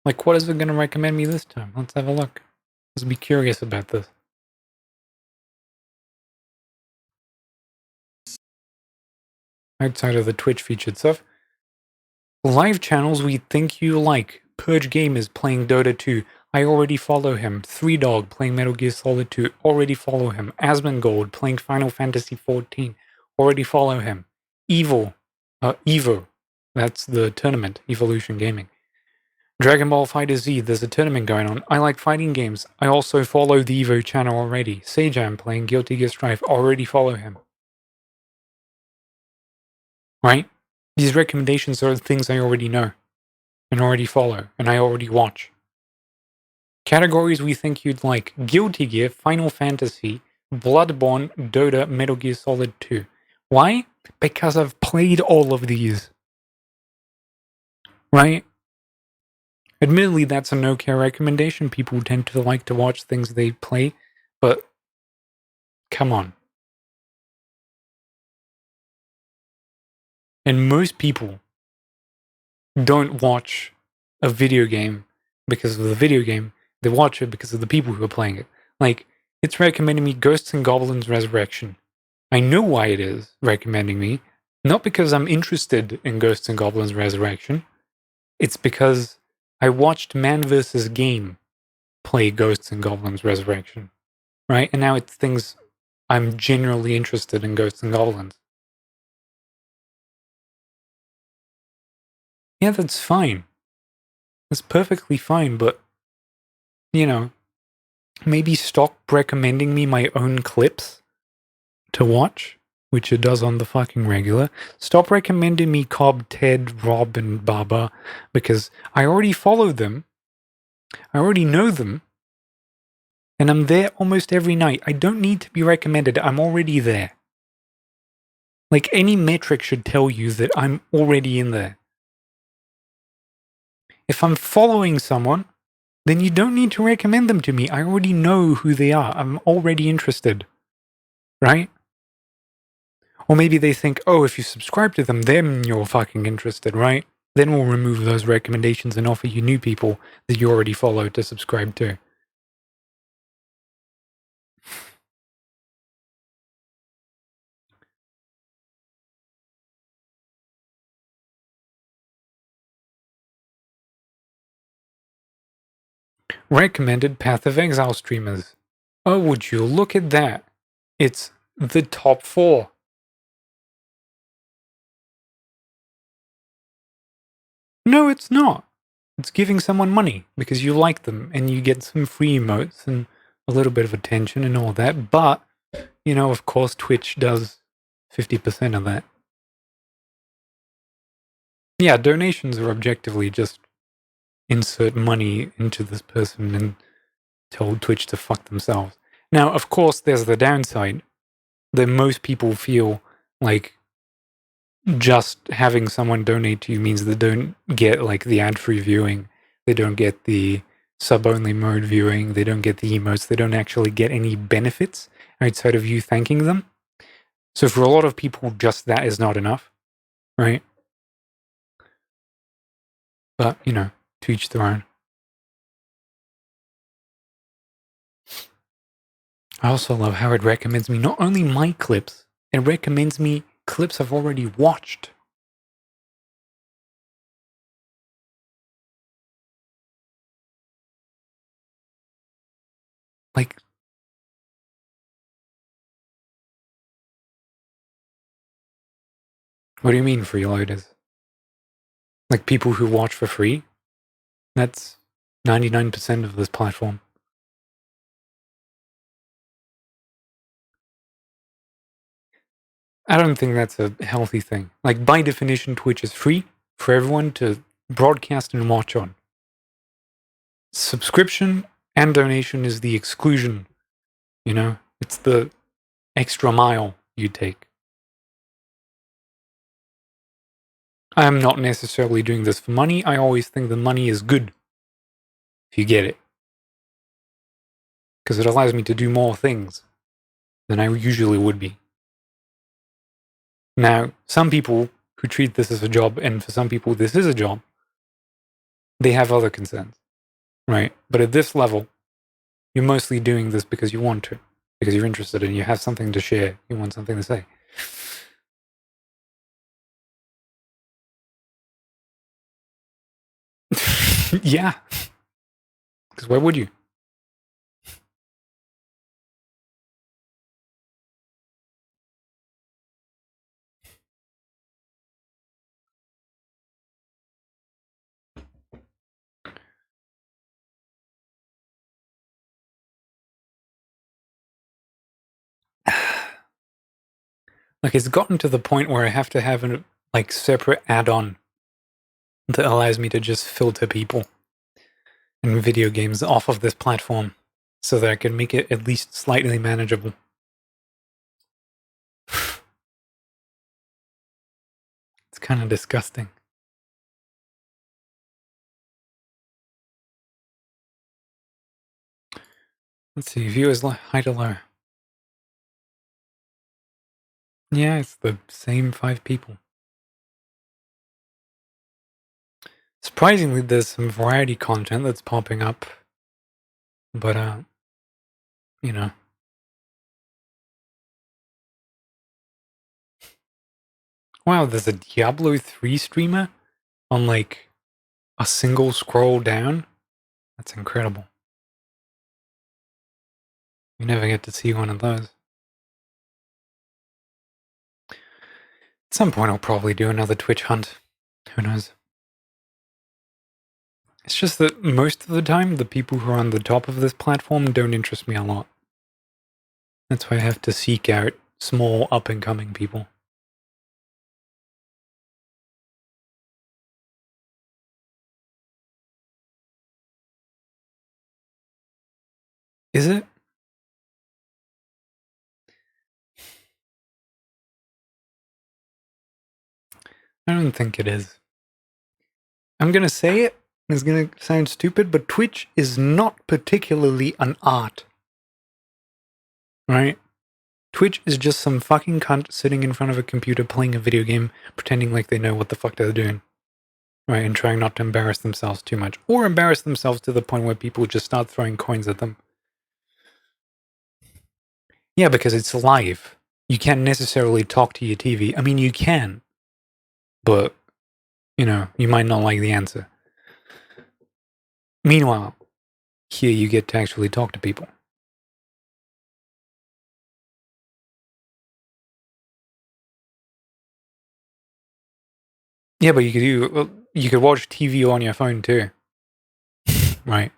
Like, what is it going to recommend me this time? Let's have a look. Let's be curious about this. Outside of the Twitch featured stuff. Live channels we think you like. Purge Gamers playing Dota 2. I already follow him. 3Dog playing Metal Gear Solid 2. Already follow him. Asmongold playing Final Fantasy 14. Already follow him. Evo. That's the tournament. Evolution Gaming. Dragon Ball FighterZ. There's a tournament going on. I like fighting games. I also follow the Evo channel already. Sejam playing Guilty Gear Strive. Already follow him. Right? These recommendations are the things I already know, and already follow, and I already watch. Categories we think you'd like. Guilty Gear, Final Fantasy, Bloodborne, Dota, Metal Gear Solid 2. Why? Because I've played all of these. Right? Admittedly, that's a no-care recommendation. People tend to like to watch things they play, but come on. And most people don't watch a video game because of the video game. They watch it because of the people who are playing it. Like, it's recommending me Ghosts and Goblins Resurrection. I know why it is recommending me. Not because I'm interested in Ghosts and Goblins Resurrection. It's because I watched Man vs. Game play Ghosts and Goblins Resurrection, right? And now it's things I'm generally interested in Ghosts and Goblins. Yeah, that's fine. That's perfectly fine, but, maybe stop recommending me my own clips to watch, which it does on the fucking regular. Stop recommending me Cobb, Ted, Rob, and Baba, because I already follow them. I already know them. And I'm there almost every night. I don't need to be recommended. I'm already there. Like, any metric should tell you that I'm already in there. If I'm following someone, then you don't need to recommend them to me. I already know who they are. I'm already interested. Right? Or maybe they think, oh, if you subscribe to them, then you're fucking interested, right? Then we'll remove those recommendations and offer you new people that you already follow to subscribe to. Recommended Path of Exile streamers. Oh, would you look at that? It's the top 4. No, it's not. It's giving someone money because you like them and you get some free emotes and a little bit of attention and all that. But, of course, Twitch does 50% of that. Yeah, donations are objectively just insert money into this person and tell Twitch to fuck themselves. Now, of course, there's the downside that most people feel like just having someone donate to you means they don't get like the ad-free viewing, they don't get the sub-only mode viewing, they don't get the emotes, they don't actually get any benefits outside of you thanking them. So for a lot of people, just that is not enough, right? But, to each their own. I also love how it recommends me not only my clips, it recommends me clips I've already watched. Like, what do you mean freeloaders? Like people who watch for free? That's 99% of this platform. I don't think that's a healthy thing. Like, by definition, Twitch is free for everyone to broadcast and watch on. Subscription and donation is the exclusion, It's the extra mile you take. I'm not necessarily doing this for money. I always think the money is good if you get it. Because it allows me to do more things than I usually would be. Now, some people who treat this as a job, and for some people this is a job, they have other concerns, right? But at this level, you're mostly doing this because you want to, because you're interested and you have something to share, you want something to say. Yeah. Because why would you? Like, it's gotten to the point where I have to have a separate add-on that allows me to just filter people and video games off of this platform so that I can make it at least slightly manageable. It's kind of disgusting. Let's see, viewers high to low. Yeah, it's the same 5 people. Surprisingly, there's some variety content that's popping up. But, Wow, there's a Diablo 3 streamer on, A single scroll down? That's incredible. You never get to see one of those. At some point I'll probably do another Twitch hunt. Who knows? It's just that most of the time, the people who are on the top of this platform don't interest me a lot. That's why I have to seek out small up-and-coming people. Is it? I don't think it is. I'm gonna say it, it's gonna sound stupid, but Twitch is not particularly an art. Right? Twitch is just some fucking cunt sitting in front of a computer playing a video game, pretending like they know what the fuck they're doing. Right, and trying not to embarrass themselves too much. Or embarrass themselves to the point where people just start throwing coins at them. Yeah, because it's live. You can't necessarily talk to your TV. I mean, you can. But, you know, you might not like the answer. Meanwhile, here you get to actually talk to people. Yeah, but you could watch TV on your phone too. Right.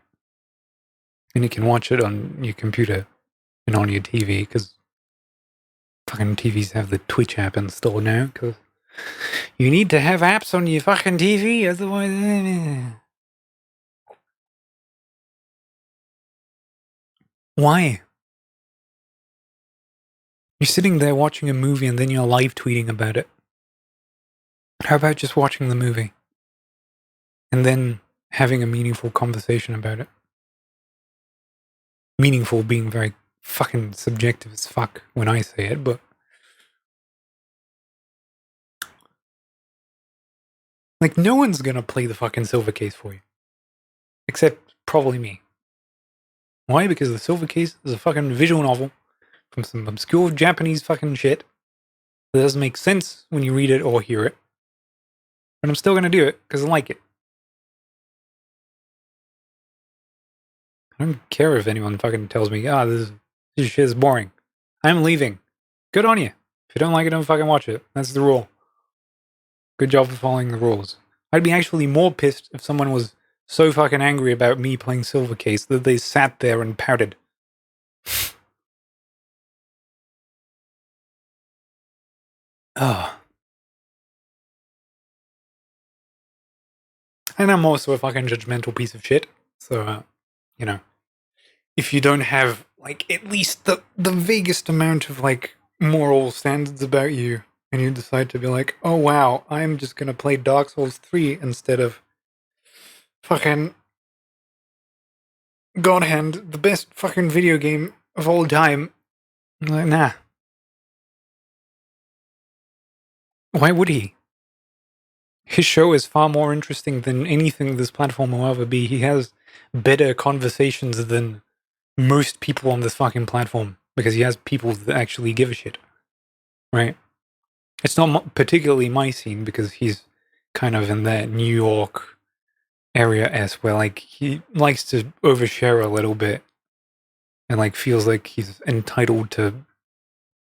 And you can watch it on your computer and on your TV, because fucking TVs have the Twitch app installed now, because you need to have apps on your fucking TV, otherwise... Why? You're sitting there watching a movie and then you're live tweeting about it. How about just watching the movie? And then having a meaningful conversation about it? Meaningful being very fucking subjective as fuck when I say it, but... Like, no one's gonna play the fucking silver case for you. Except probably me. Why? Because the silver case is a fucking visual novel from some obscure Japanese fucking shit that doesn't make sense when you read it or hear it. But I'm still gonna do it, because I like it. I don't care if anyone fucking tells me, this shit is boring. I'm leaving. Good on you. If you don't like it, don't fucking watch it. That's the rule. Good job for following the rules. I'd be actually more pissed if someone was so fucking angry about me playing Silver Case that they sat there and pouted. Ugh. And I'm also a fucking judgmental piece of shit. So, you know, if you don't have, like, at least the vaguest amount of, like, moral standards about you, and you decide to be like, oh wow, I'm just gonna play Dark Souls 3 instead of fucking God Hand, the best fucking video game of all time. I'm like, nah. Why would he? His show is far more interesting than anything this platform will ever be. He has better conversations than most people on this fucking platform, because he has people that actually give a shit. Right? It's not particularly my scene, because he's kind of in that New York area where, like, he likes to overshare a little bit and, like, feels like he's entitled to,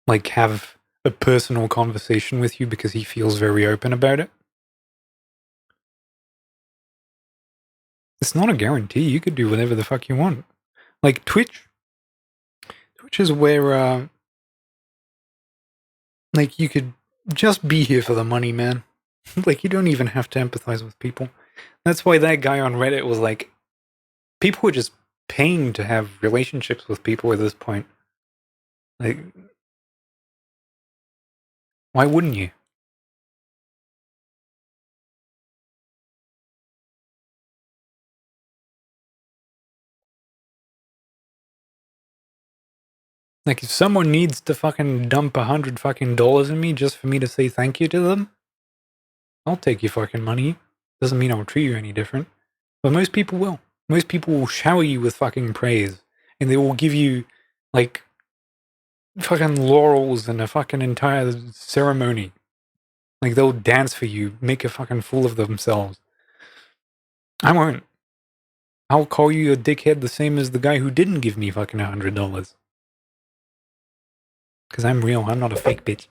like, have a personal conversation with you because he feels very open about it. It's not a guarantee. You could do whatever the fuck you want. Like, Twitch is where, like, you could just be here for the money, man. Like, you don't even have to empathize with people. That's why that guy on Reddit was like, people are just paying to have relationships with people at this point. Like, why wouldn't you? Like, if someone needs to fucking dump $100 fucking dollars in me just for me to say thank you to them, I'll take your fucking money. Doesn't mean I'll treat you any different. But most people will. Most people will shower you with fucking praise. And they will give you, like, fucking laurels and a fucking entire ceremony. Like, they'll dance for you, make a fucking fool of themselves. I won't. I'll call you a dickhead the same as the guy who didn't give me fucking $100. Because I'm real. I'm not a fake bitch.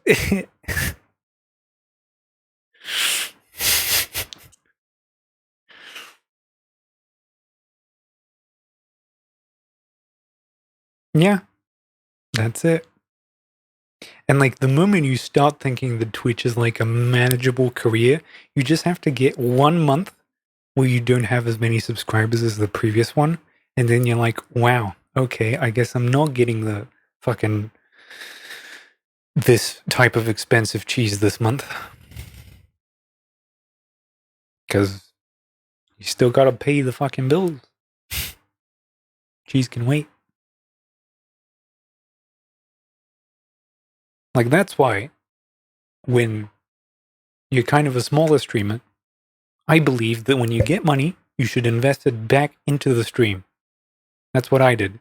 Yeah, that's it. And like the moment you start thinking that Twitch is like a manageable career, you just have to get 1 month where you don't have as many subscribers as the previous one. And then you're like, wow, okay, I guess I'm not getting the fucking this type of expensive cheese this month. Because you still gotta pay the fucking bills. Cheese can wait. Like, that's why when you're kind of a smaller streamer, I believe that when you get money, you should invest it back into the stream. That's what I did.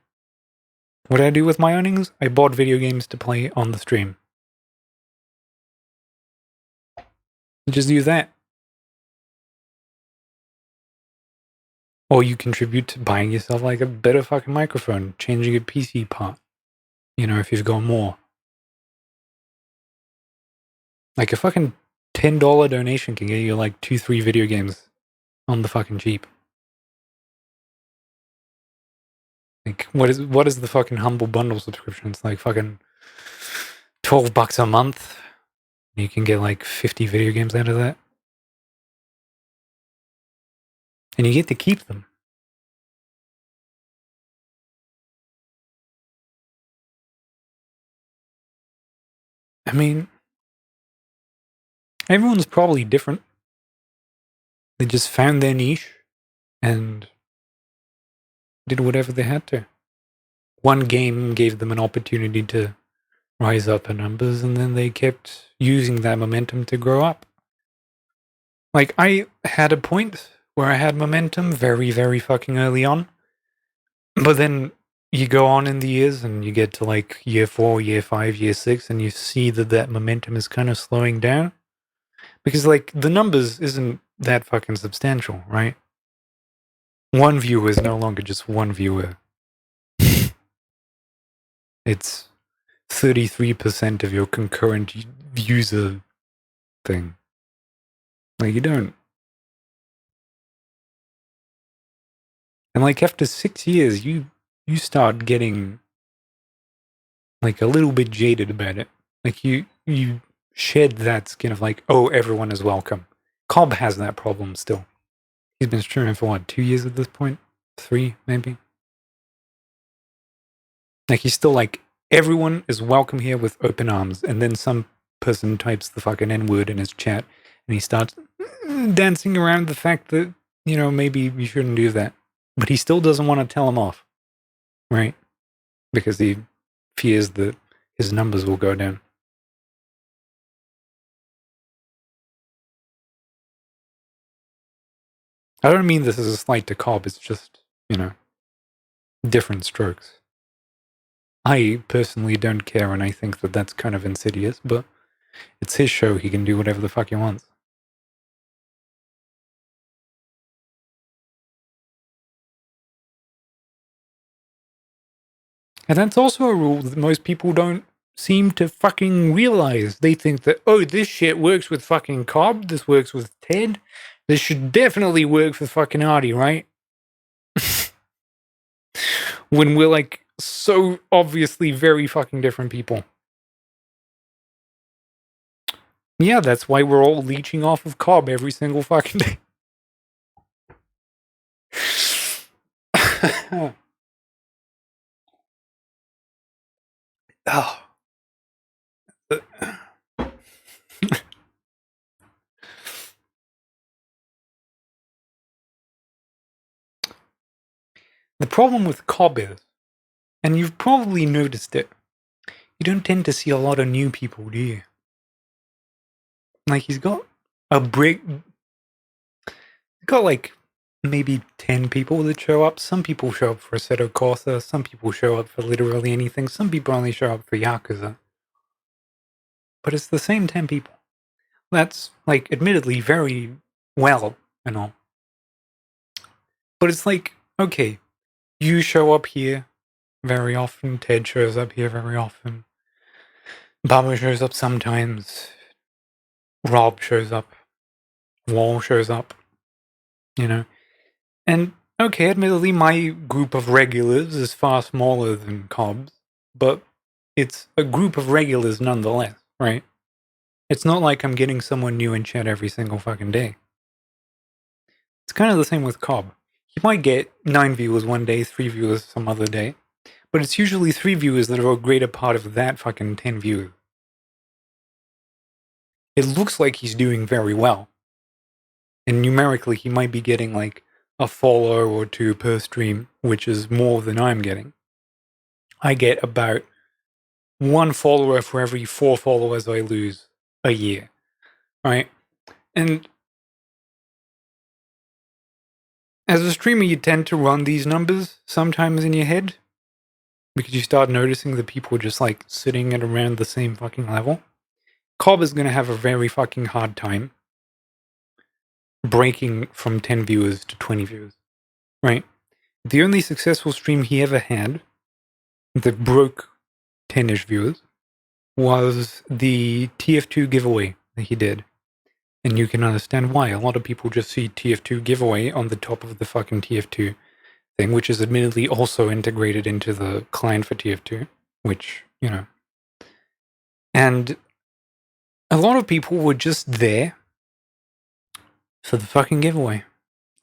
What did I do with my earnings? I bought video games to play on the stream. Just use that. Or you contribute to buying yourself like a better fucking microphone, changing a PC part. You know, if you've got more. Like a fucking $10 donation can get you like 2-3 video games on the fucking cheap. Like, what is the fucking Humble Bundle subscription? It's like fucking $12 a month. You can get like 50 video games out of that. And you get to keep them. I mean, everyone's probably different. They just found their niche and did whatever they had to. One game gave them an opportunity to rise up in numbers, and then they kept using that momentum to grow up. Like, I had a point where I had momentum very, very fucking early on. But then you go on in the years and you get to like year 4, year 5, year 6, and you see that momentum is kind of slowing down. Because like the numbers isn't that fucking substantial, right? One viewer is no longer just one viewer. It's 33% of your concurrent user thing. Like, you don't. And like after 6 years, you start getting like a little bit jaded about it. Like you shed that skin of like, oh, everyone is welcome. Cobb has that problem still. He's been streaming for what, 2 years at this point? 3, maybe? Like, he's still like, everyone is welcome here with open arms. And then some person types the fucking N-word in his chat and he starts dancing around the fact that, you know, maybe you shouldn't do that. But he still doesn't want to tell him off, right? Because he fears that his numbers will go down. I don't mean this as a slight to Cobb, it's just, you know, different strokes. I personally don't care, and I think that that's kind of insidious, but it's his show, he can do whatever the fuck he wants. And that's also a rule that most people don't seem to fucking realize. They think that, oh, this shit works with fucking Cobb, this works with Ted, this should definitely work for fucking Artie, right? When we're like so obviously very fucking different people. Yeah, that's why we're all leeching off of Cobb every single fucking day. Oh. The problem with Cobb is, and you've probably noticed it, you don't tend to see a lot of new people, do you? Like, he's got a break. He's got like maybe 10 people that show up. Some people show up for Assetto Corsa. Some people show up for literally anything. Some people only show up for Yakuza. But it's the same 10 people. That's, like, admittedly very well and all. But it's like, okay, you show up here very often, Ted shows up here very often, Baba shows up sometimes, Rob shows up, Wall shows up, you know. And, okay, admittedly, my group of regulars is far smaller than Cobb's, but it's a group of regulars nonetheless, right? It's not like I'm getting someone new in chat every single fucking day. It's kind of the same with Cobb. He might get 9 viewers one day, 3 viewers some other day, but it's usually 3 viewers that are a greater part of that fucking 10 viewers. It looks like he's doing very well. And numerically, he might be getting like a follower or 2 per stream, which is more than I'm getting. I get about 1 follower for every 4 followers I lose a year, right? And as a streamer, you tend to run these numbers sometimes in your head because you start noticing that people are just like sitting at around the same fucking level. Cobb is going to have a very fucking hard time breaking from 10 viewers to 20 viewers, right? The only successful stream he ever had that broke 10-ish viewers was the TF2 giveaway that he did. And you can understand why. A lot of people just see TF2 giveaway on the top of the fucking TF2 thing, which is admittedly also integrated into the client for TF2, which, you know. And a lot of people were just there for the fucking giveaway.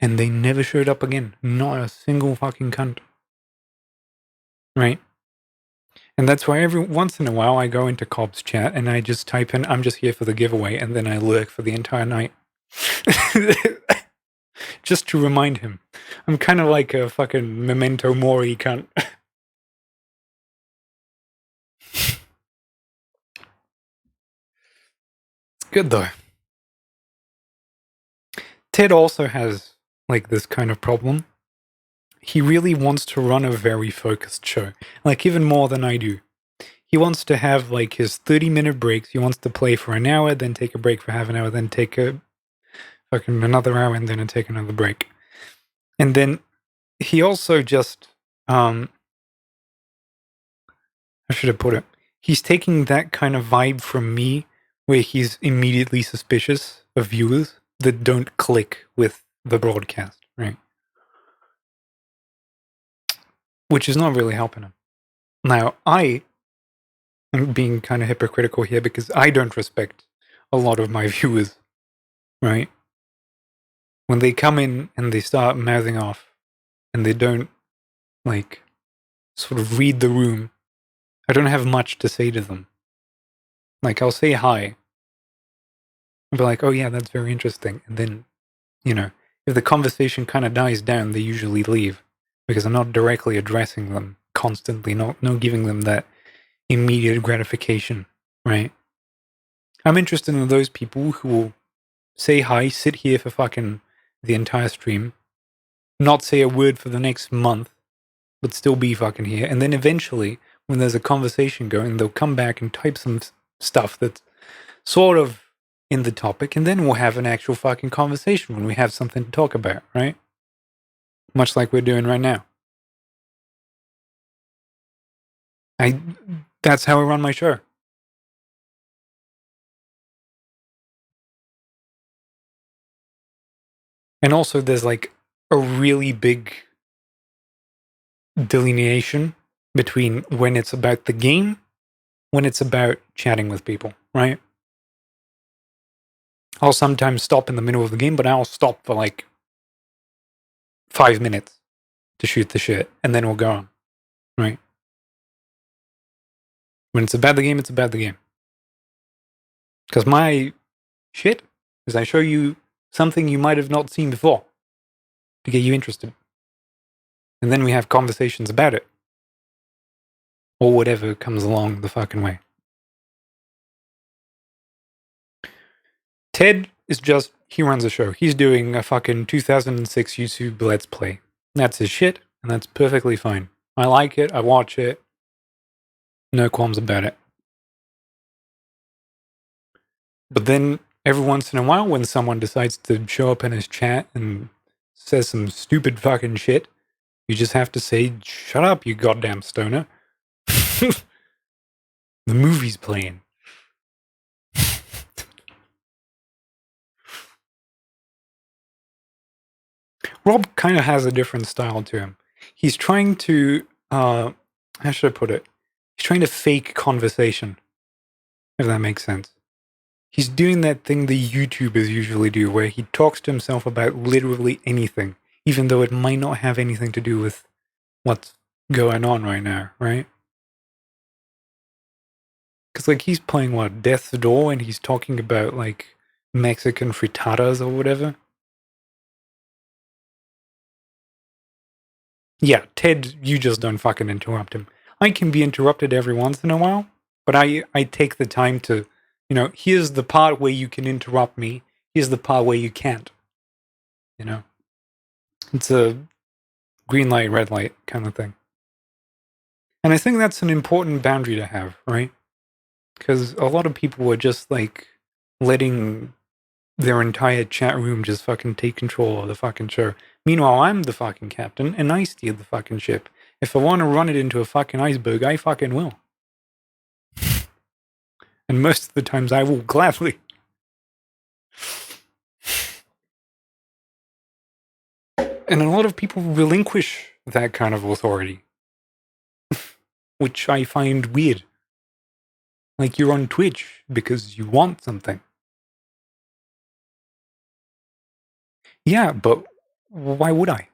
And they never showed up again. Not a single fucking cunt. Right? And that's why every once in a while I go into Cobb's chat and I just type in, I'm just here for the giveaway, and then I lurk for the entire night. Just to remind him. I'm kind of like a fucking memento mori cunt. It's good though. Ted also has like this kind of problem. He really wants to run a very focused show. Like even more than I do. He wants to have like his 30-minute breaks. He wants to play for an hour, then take a break for half an hour, then take a fucking another hour, and then take another break. And then he also just, how should I put it? He's taking that kind of vibe from me, where he's immediately suspicious of viewers that don't click with the broadcast, right? Which is not really helping him. Now, I'm being kind of hypocritical here because I don't respect a lot of my viewers, right? When they come in and they start mouthing off and they don't, like, sort of read the room, I don't have much to say to them. Like, I'll say hi. I'll be like, oh yeah, that's very interesting. And then, you know, if the conversation kind of dies down, they usually leave because I'm not directly addressing them constantly, not giving them that immediate gratification, right? I'm interested in those people who will say hi, sit here for fucking the entire stream, not say a word for the next month, but still be fucking here. And then eventually, when there's a conversation going, they'll come back and type some stuff that's sort of in the topic, and then we'll have an actual fucking conversation when we have something to talk about, right? Much like we're doing right now. That's how I run my show. And also there's like a really big delineation between when it's about the game, when it's about chatting with people, right? I'll sometimes stop in the middle of the game, but I'll stop for like 5 minutes to shoot the shit, and then we'll go on, right? When it's about the game, it's about the game. Because my shit is I show you something you might have not seen before to get you interested. And then we have conversations about it. Or whatever comes along the fucking way. Ted is just, he runs a show. He's doing a fucking 2006 YouTube Let's Play. That's his shit, and that's perfectly fine. I like it, I watch it. No qualms about it. But then, every once in a while, when someone decides to show up in his chat and says some stupid fucking shit, you just have to say, "Shut up, you goddamn stoner." The movie's playing. Rob kind of has a different style to him. He's trying to, how should I put it? He's trying to fake conversation, if that makes sense. He's doing that thing the YouTubers usually do, where he talks to himself about literally anything, even though it might not have anything to do with what's going on right now, right? Because, like, he's playing, what, Death's Door, and he's talking about, like, Mexican frittatas or whatever. Yeah, Ted, you just don't fucking interrupt him. I can be interrupted every once in a while, but I take the time to, you know, here's the part where you can interrupt me, here's the part where you can't. You know? It's a green light, red light kind of thing. And I think that's an important boundary to have, right? Because a lot of people are just, like, letting their entire chat room just fucking take control of the fucking show. Meanwhile, I'm the fucking captain, and I steer the fucking ship. If I want to run it into a fucking iceberg, I fucking will. And most of the times I will gladly. And a lot of people relinquish that kind of authority. Which I find weird. Like, you're on Twitch because you want something. Yeah, but why would I?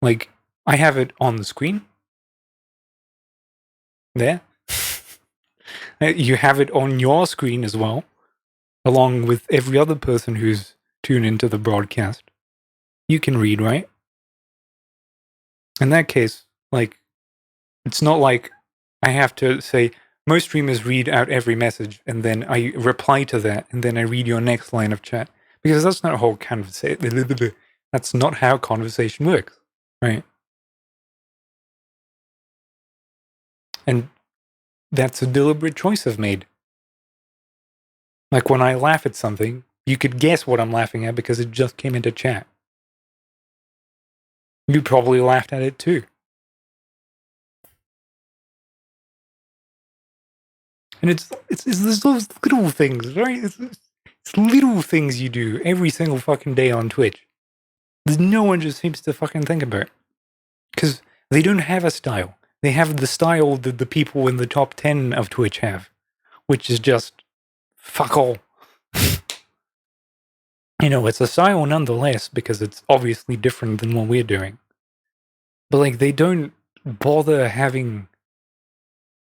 Like, I have it on the screen. There. You have it on your screen as well, along with every other person who's tuned into the broadcast. You can read, right? In that case, like, it's not like I have to say, most streamers read out every message, and then I reply to that, and then I read your next line of chat. Because that's not how conversation. That's not how conversation works, right? And that's a deliberate choice I've made. Like when I laugh at something, you could guess what I'm laughing at because it just came into chat. You probably laughed at it too. And it's those little things, right? It's little things you do every single fucking day on Twitch. No one just seems to fucking think about. Because they don't have a style. They have the style that the people in the top 10 of Twitch have. Which is just fuck all. You know, it's a style nonetheless because it's obviously different than what we're doing. But, like, they don't bother having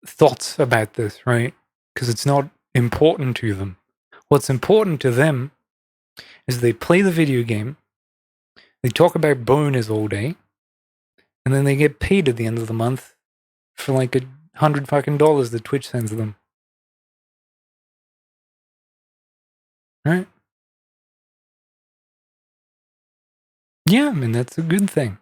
thoughts about this, right? Because it's not important to them. What's important to them is they play the video game, they talk about boners all day, and then they get paid at the end of the month for like $100 fucking that Twitch sends them. Right? Yeah, I mean, that's a good thing.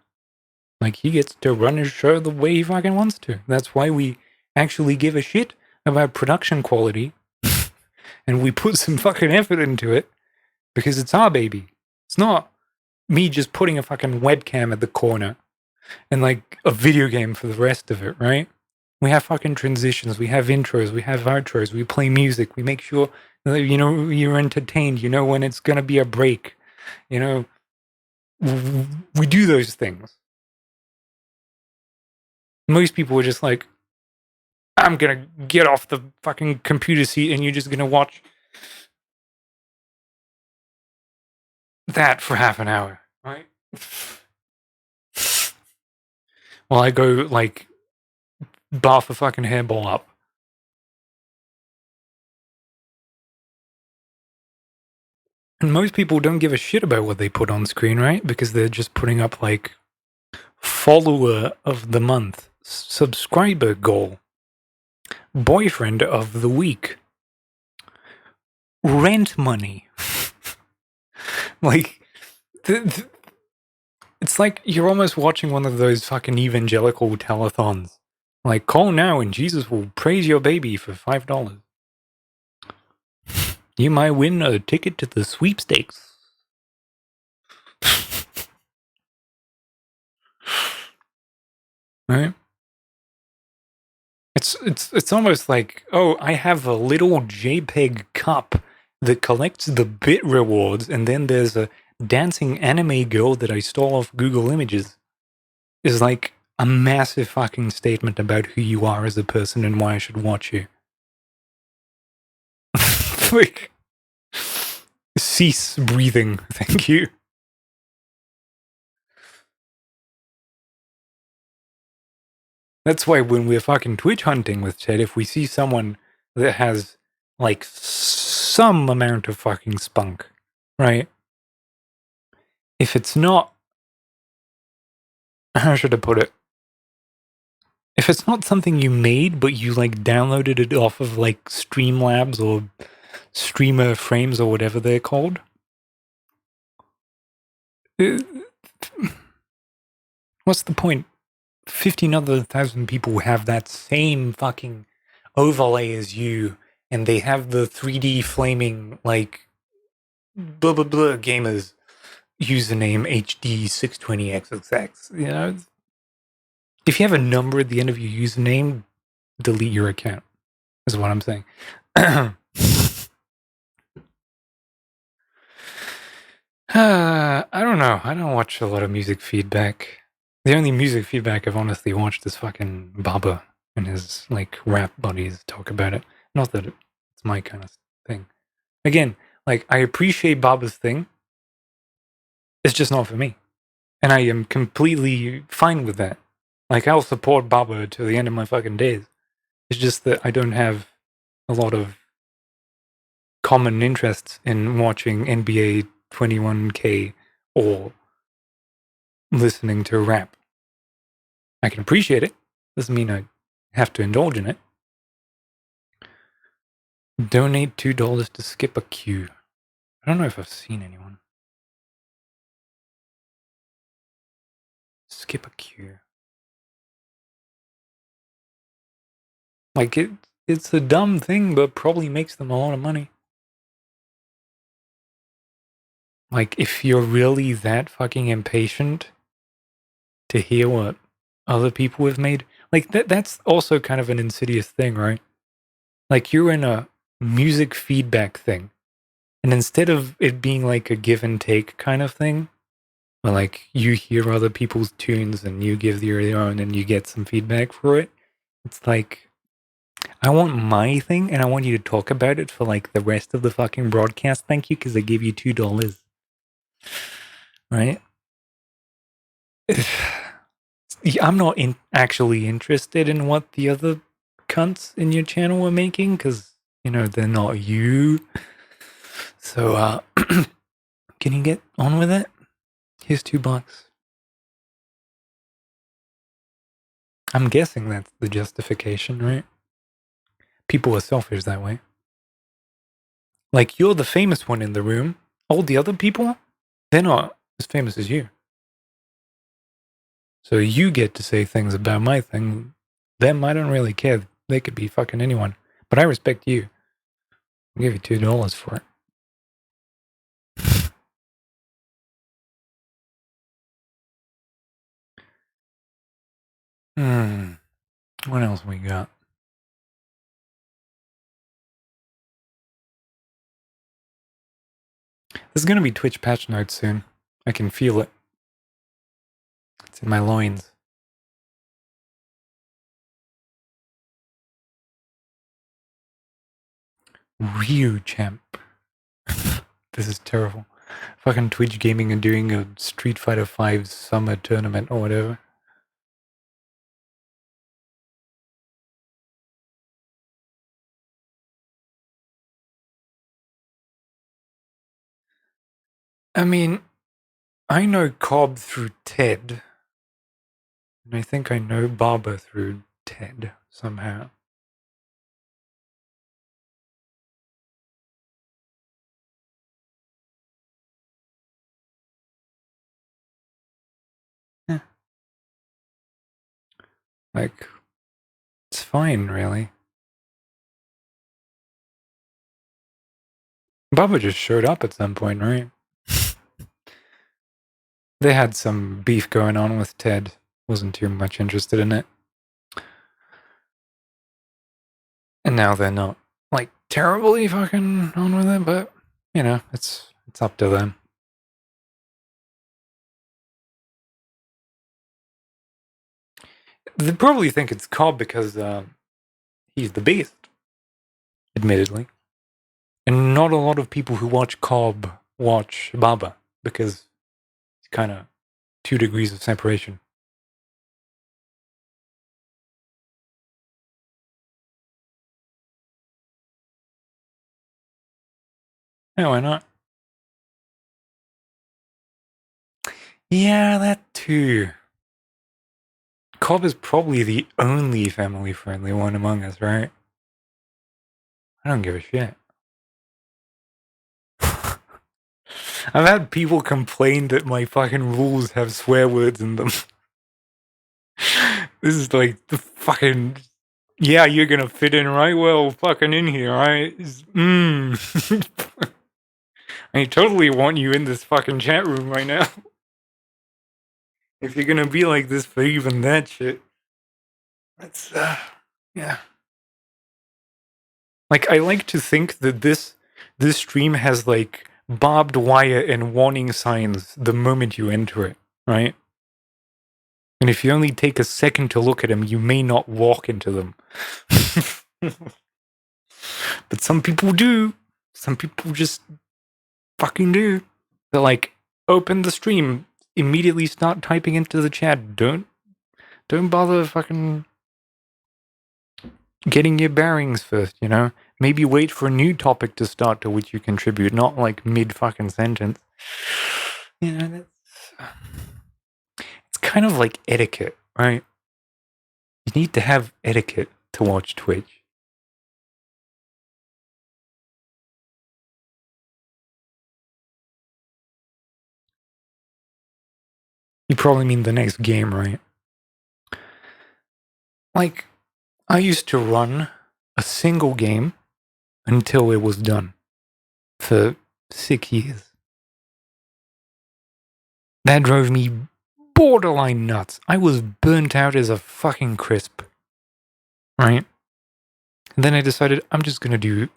Like, he gets to run his show the way he fucking wants to. That's why we actually give a shit about production quality. And we put some fucking effort into it. Because it's our baby. It's not me just putting a fucking webcam at the corner. And like a video game for the rest of it, right? We have fucking transitions. We have intros. We have outros. We play music. We make sure that, you know, you're entertained. You know when it's going to be a break. You know, we do those things. Most people are just like, I'm gonna get off the fucking computer seat and you're just gonna watch that for half an hour, right? While I go, like, bath a fucking hairball up. And most people don't give a shit about what they put on screen, right? Because they're just putting up, like, follower of the month, subscriber goal, boyfriend of the week, rent money. Like, it's like you're almost watching one of those fucking evangelical telethons. Like, call now and Jesus will praise your baby for $5. You might win a ticket to the sweepstakes. right? It's almost like, oh, I have a little JPEG cup that collects the bit rewards, and then there's a dancing anime girl that I stole off Google Images. Is like a massive fucking statement about who you are as a person and why I should watch you. Like, cease breathing, thank you. That's why when we're fucking Twitch hunting with Ted, if we see someone that has, like, some amount of fucking spunk, right? If it's not... How should I put it? If it's not something you made, but you, like, downloaded it off of, like, Streamlabs or Streamer Frames or whatever they're called... What's the point? 15,000 people have that same fucking overlay as you, and they have the 3D flaming, like, blah blah blah gamers username HD620XXX. You know, if you have a number at the end of your username, delete your account, is what I'm saying. I don't know. I don't watch a lot of music feedback. The only music feedback I've honestly watched is fucking Baba and his, like, rap buddies talk about it. Not that it's my kind of thing. Again, like, I appreciate Baba's thing. It's just not for me. And I am completely fine with that. Like, I'll support Baba to the end of my fucking days. It's just that I don't have a lot of common interests in watching NBA 21K or listening to rap. I can appreciate it. Doesn't mean I have to indulge in it. Donate $2 to skip a queue. I don't know if I've seen anyone. Skip a queue. Like, it's a dumb thing, but probably makes them a lot of money. Like, if you're really that fucking impatient to hear what other people have made, like, that's also kind of an insidious thing, right? Like, you're in a music feedback thing, and instead of it being like a give and take kind of thing, where, like, you hear other people's tunes and you give your own and you get some feedback for it, it's like, I want my thing and I want you to talk about it for, like, the rest of the fucking broadcast, thank you, because I gave you $2. Right? I'm not actually interested in what the other cunts in your channel are making, because, you know, they're not you. So, can you get on with it? Here's $2. I'm guessing that's the justification, right? People are selfish that way. Like, you're the famous one in the room. All the other people, they're not as famous as you. So you get to say things about my thing. Them, I don't really care. They could be fucking anyone. But I respect you. I'll give you $2 for it. What else we got? There's gonna be Twitch patch notes soon. I can feel it. It's in my loins. Ryu champ. This is terrible. Fucking Twitch Gaming are doing a Street Fighter V summer tournament or whatever. I mean, I know Cobb through Ted. And I think I know Baba through Ted somehow. Yeah. Like, it's fine, really. Baba just showed up at some point, right? They had some beef going on with Ted. Wasn't too much interested in it. And now they're not, like, terribly fucking on with it, but, you know, it's up to them. They probably think it's Cobb because he's the biggest, admittedly. And not a lot of people who watch Cobb watch Baba because it's kind of 2 degrees of separation. Yeah, why not? Yeah, that too. Cobb is probably the only family-friendly one among us, right? I don't give a shit. I've had people complain that my fucking rules have swear words in them. This is like the fucking... Yeah, you're gonna fit in right well fucking in here, right? I totally want you in this fucking chat room right now. If you're gonna be like this for even that shit. That's, yeah. Like, I like to think that this stream has, like, barbed wire and warning signs the moment you enter it, right? And if you only take a second to look at them, you may not walk into them. But some people do. Some people just fucking do. They're like, open the stream, immediately start typing into the chat. Don't bother fucking getting your bearings first, you know? Maybe wait for a new topic to start to which you contribute, not like mid fucking sentence. You know, it's kind of like etiquette, right? You need to have etiquette to watch Twitch. You probably mean the next game, right? Like, I used to run a single game until it was done for 6 years. That drove me borderline nuts. I was burnt out as a fucking crisp. Right? And then I decided I'm just gonna do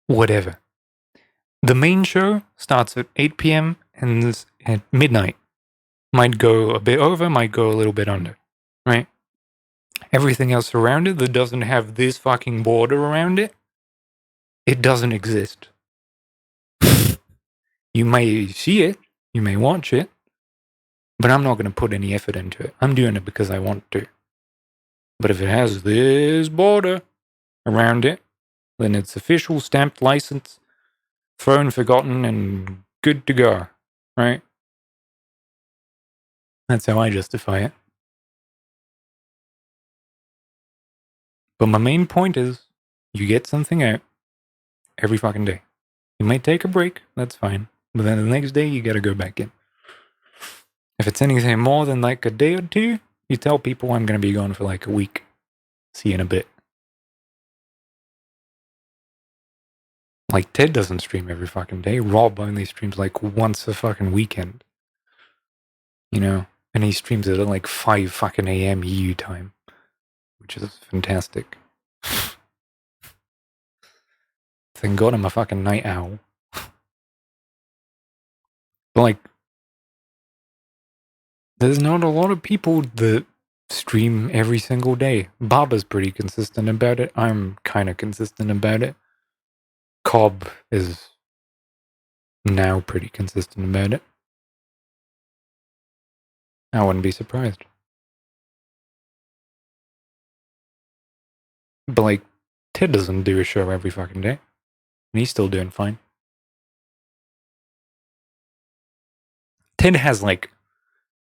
whatever. The main show starts at 8 p.m. and is at midnight. Might go a bit over, might go a little bit under. Right? Everything else around it that doesn't have this fucking border around it, it doesn't exist. You may see it, you may watch it, but I'm not going to put any effort into it. I'm doing it because I want to. But if it has this border around it, then it's official, stamped, license, thrown, forgotten, and good to go. Right? That's how I justify it. But my main point is, you get something out every fucking day. You might take a break, that's fine. But then the next day, you gotta go back in. If it's anything more than like a day or two, you tell people I'm gonna be gone for like a week. See you in a bit. Like, Ted doesn't stream every fucking day. Rob only streams like once a fucking weekend. You know? And he streams it at like 5 fucking a.m. EU time. Which is fantastic. Thank God I'm a fucking night owl. But like, there's not a lot of people that stream every single day. Baba's pretty consistent about it. I'm kind of consistent about it. Cobb is now pretty consistent about it. I wouldn't be surprised. But like, Ted doesn't do a show every fucking day. And he's still doing fine. Ted has like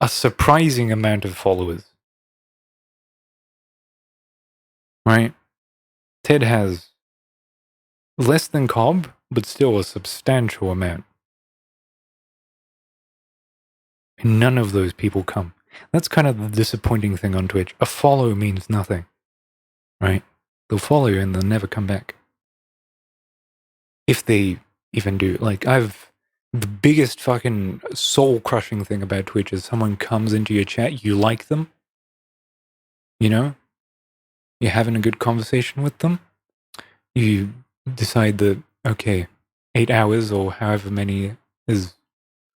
a surprising amount of followers. Right? Ted has less than Cobb, but still a substantial amount. And none of those people come. That's kind of the disappointing thing on Twitch. A follow means nothing. Right? They'll follow you and they'll never come back. If they even do. Like, the biggest fucking soul-crushing thing about Twitch is someone comes into your chat, you like them, You know, you're having a good conversation with them. You decide that, okay, 8 hours or however many is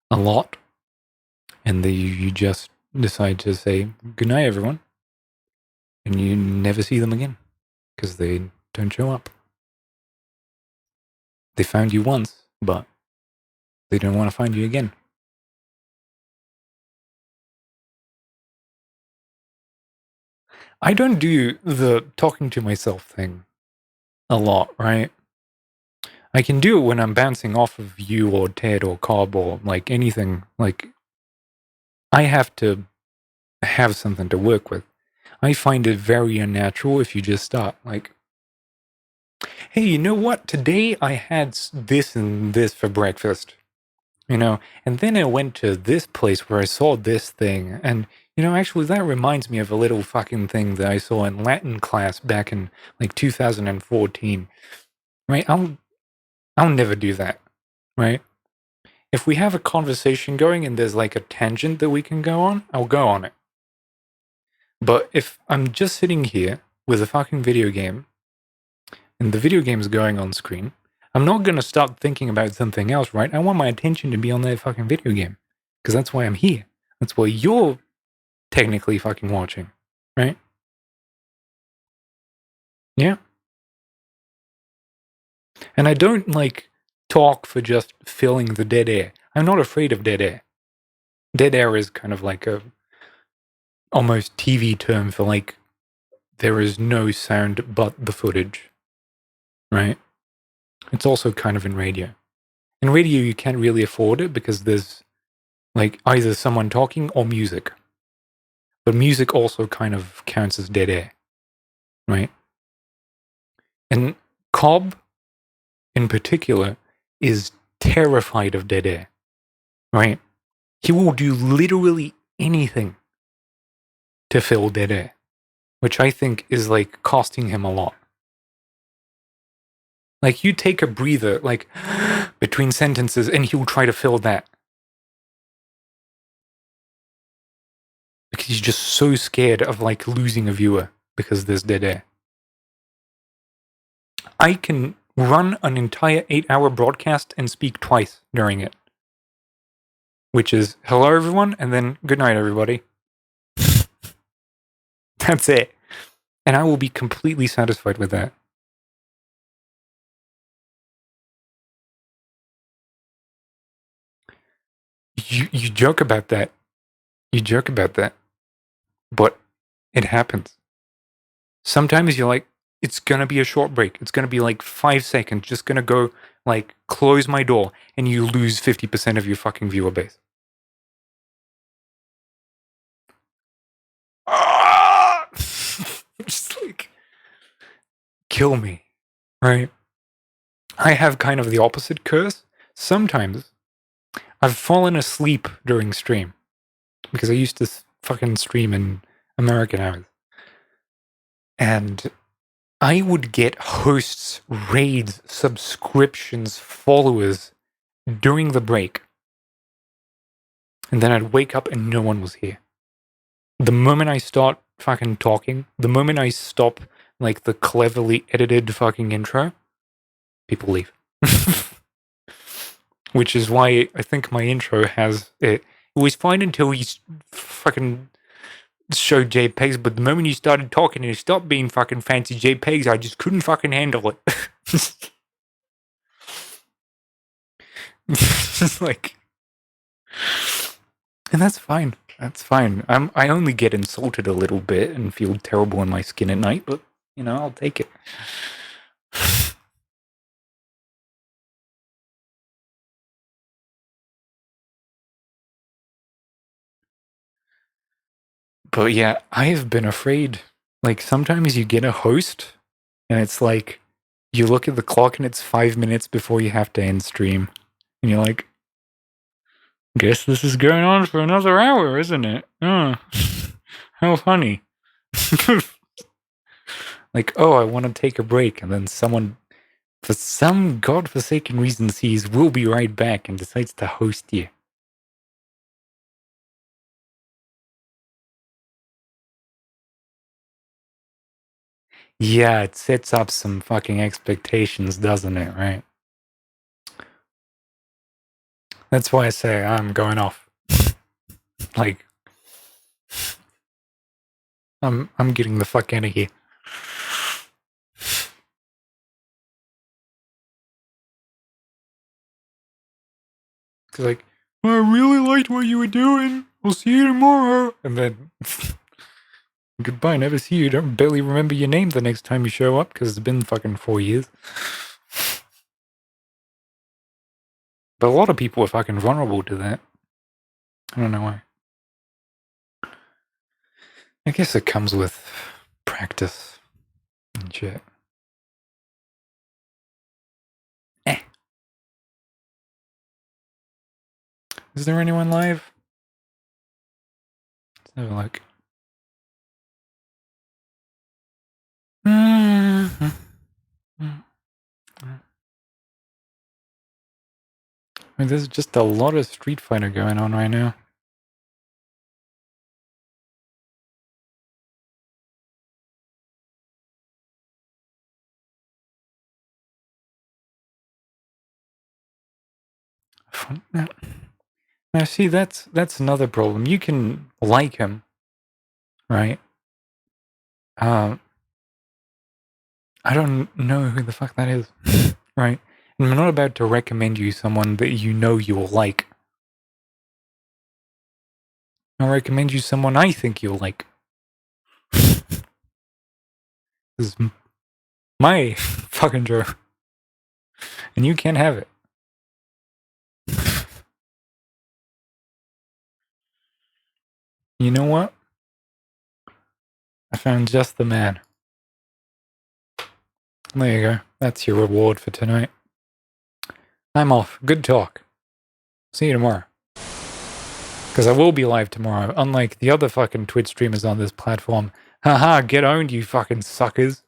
a lot. And then you just decide to say, good night, everyone. And you never see them again because they don't show up. They found you once, but they don't want to find you again. I don't do the talking to myself thing a lot, right? I can do it when I'm bouncing off of you or Ted or Cobb or like anything. Like, I have to have something to work with. I find it very unnatural if you just start like, hey, you know what? Today I had this and this for breakfast, you know, and then I went to this place where I saw this thing. And, you know, actually that reminds me of a little fucking thing that I saw in Latin class back in like 2014, right? I'll never do that, right? If we have a conversation going and there's like a tangent that we can go on, I'll go on it. But if I'm just sitting here with a fucking video game and the video game's going on screen, I'm not going to start thinking about something else, right? I want my attention to be on that fucking video game because that's why I'm here. That's why you're technically fucking watching, right? Yeah. And I don't like talk for just filling the dead air. I'm not afraid of dead air. Dead air is kind of like a almost TV term for like there is no sound but the footage, right? It's also kind of in radio. In radio, you can't really afford it because there's like either someone talking or music. But music also kind of counts as dead air, right? And Cobb, in particular, is terrified of dead air, right? He will do literally anything to fill dead air, which I think is like costing him a lot. Like you take a breather, like between sentences, and he'll try to fill that. Because he's just so scared of like losing a viewer because there's dead air. I can run an entire 8-hour broadcast and speak twice during it. Which is, hello everyone, and then good night everybody. That's it. And I will be completely satisfied with that. You joke about that. You joke about that. But it happens. Sometimes you're like, it's gonna be a short break. It's gonna be like 5 seconds. Just gonna go, like, close my door. And you lose 50% of your fucking viewer base. Just like, kill me. Right? I have kind of the opposite curse. Sometimes I've fallen asleep during stream. Because I used to fucking stream in American hours. And I would get hosts, raids, subscriptions, followers during the break. And then I'd wake up and no one was here. The moment I start fucking talking, the moment I stop like the cleverly edited fucking intro, people leave. Which is why I think my intro has it. It was fine until he fucking showed JPEGs, but the moment you started talking and it stopped being fucking fancy JPEGs, I just couldn't fucking handle it. Just like, and that's fine. That's fine. I only get insulted a little bit and feel terrible in my skin at night, but you know, I'll take it. But yeah, I have been afraid. Like sometimes you get a host and it's like you look at the clock and it's 5 minutes before you have to end stream. And you're like, guess this is going on for another hour, isn't it? Oh, how funny. Like, oh, I want to take a break. And then someone, for some godforsaken reason, sees we'll be right back and decides to host you. Yeah, it sets up some fucking expectations, doesn't it, right? That's why I say I'm going off. Like, I'm getting the fuck out of here. Cause like, I really liked what you were doing. We'll see you tomorrow. And then, goodbye, never see you. Don't barely remember your name the next time you show up because it's been fucking 4 years. But a lot of people are fucking vulnerable to that. I don't know why. I guess it comes with practice and shit. Is there anyone live? Let's have a look. I mean, there's just a lot of Street Fighter going on right now. Now, see, that's another problem. You can like him, right? I don't know who the fuck that is, right? And I'm not about to recommend you someone that you know you'll like. I'll recommend you someone I think you'll like. This is my fucking joke. And you can't have it. You know what? I found just the man. There you go. That's your reward for tonight. I'm off. Good talk. See you tomorrow. Because I will be live tomorrow, unlike the other fucking Twitch streamers on this platform. Haha, get owned, you fucking suckers.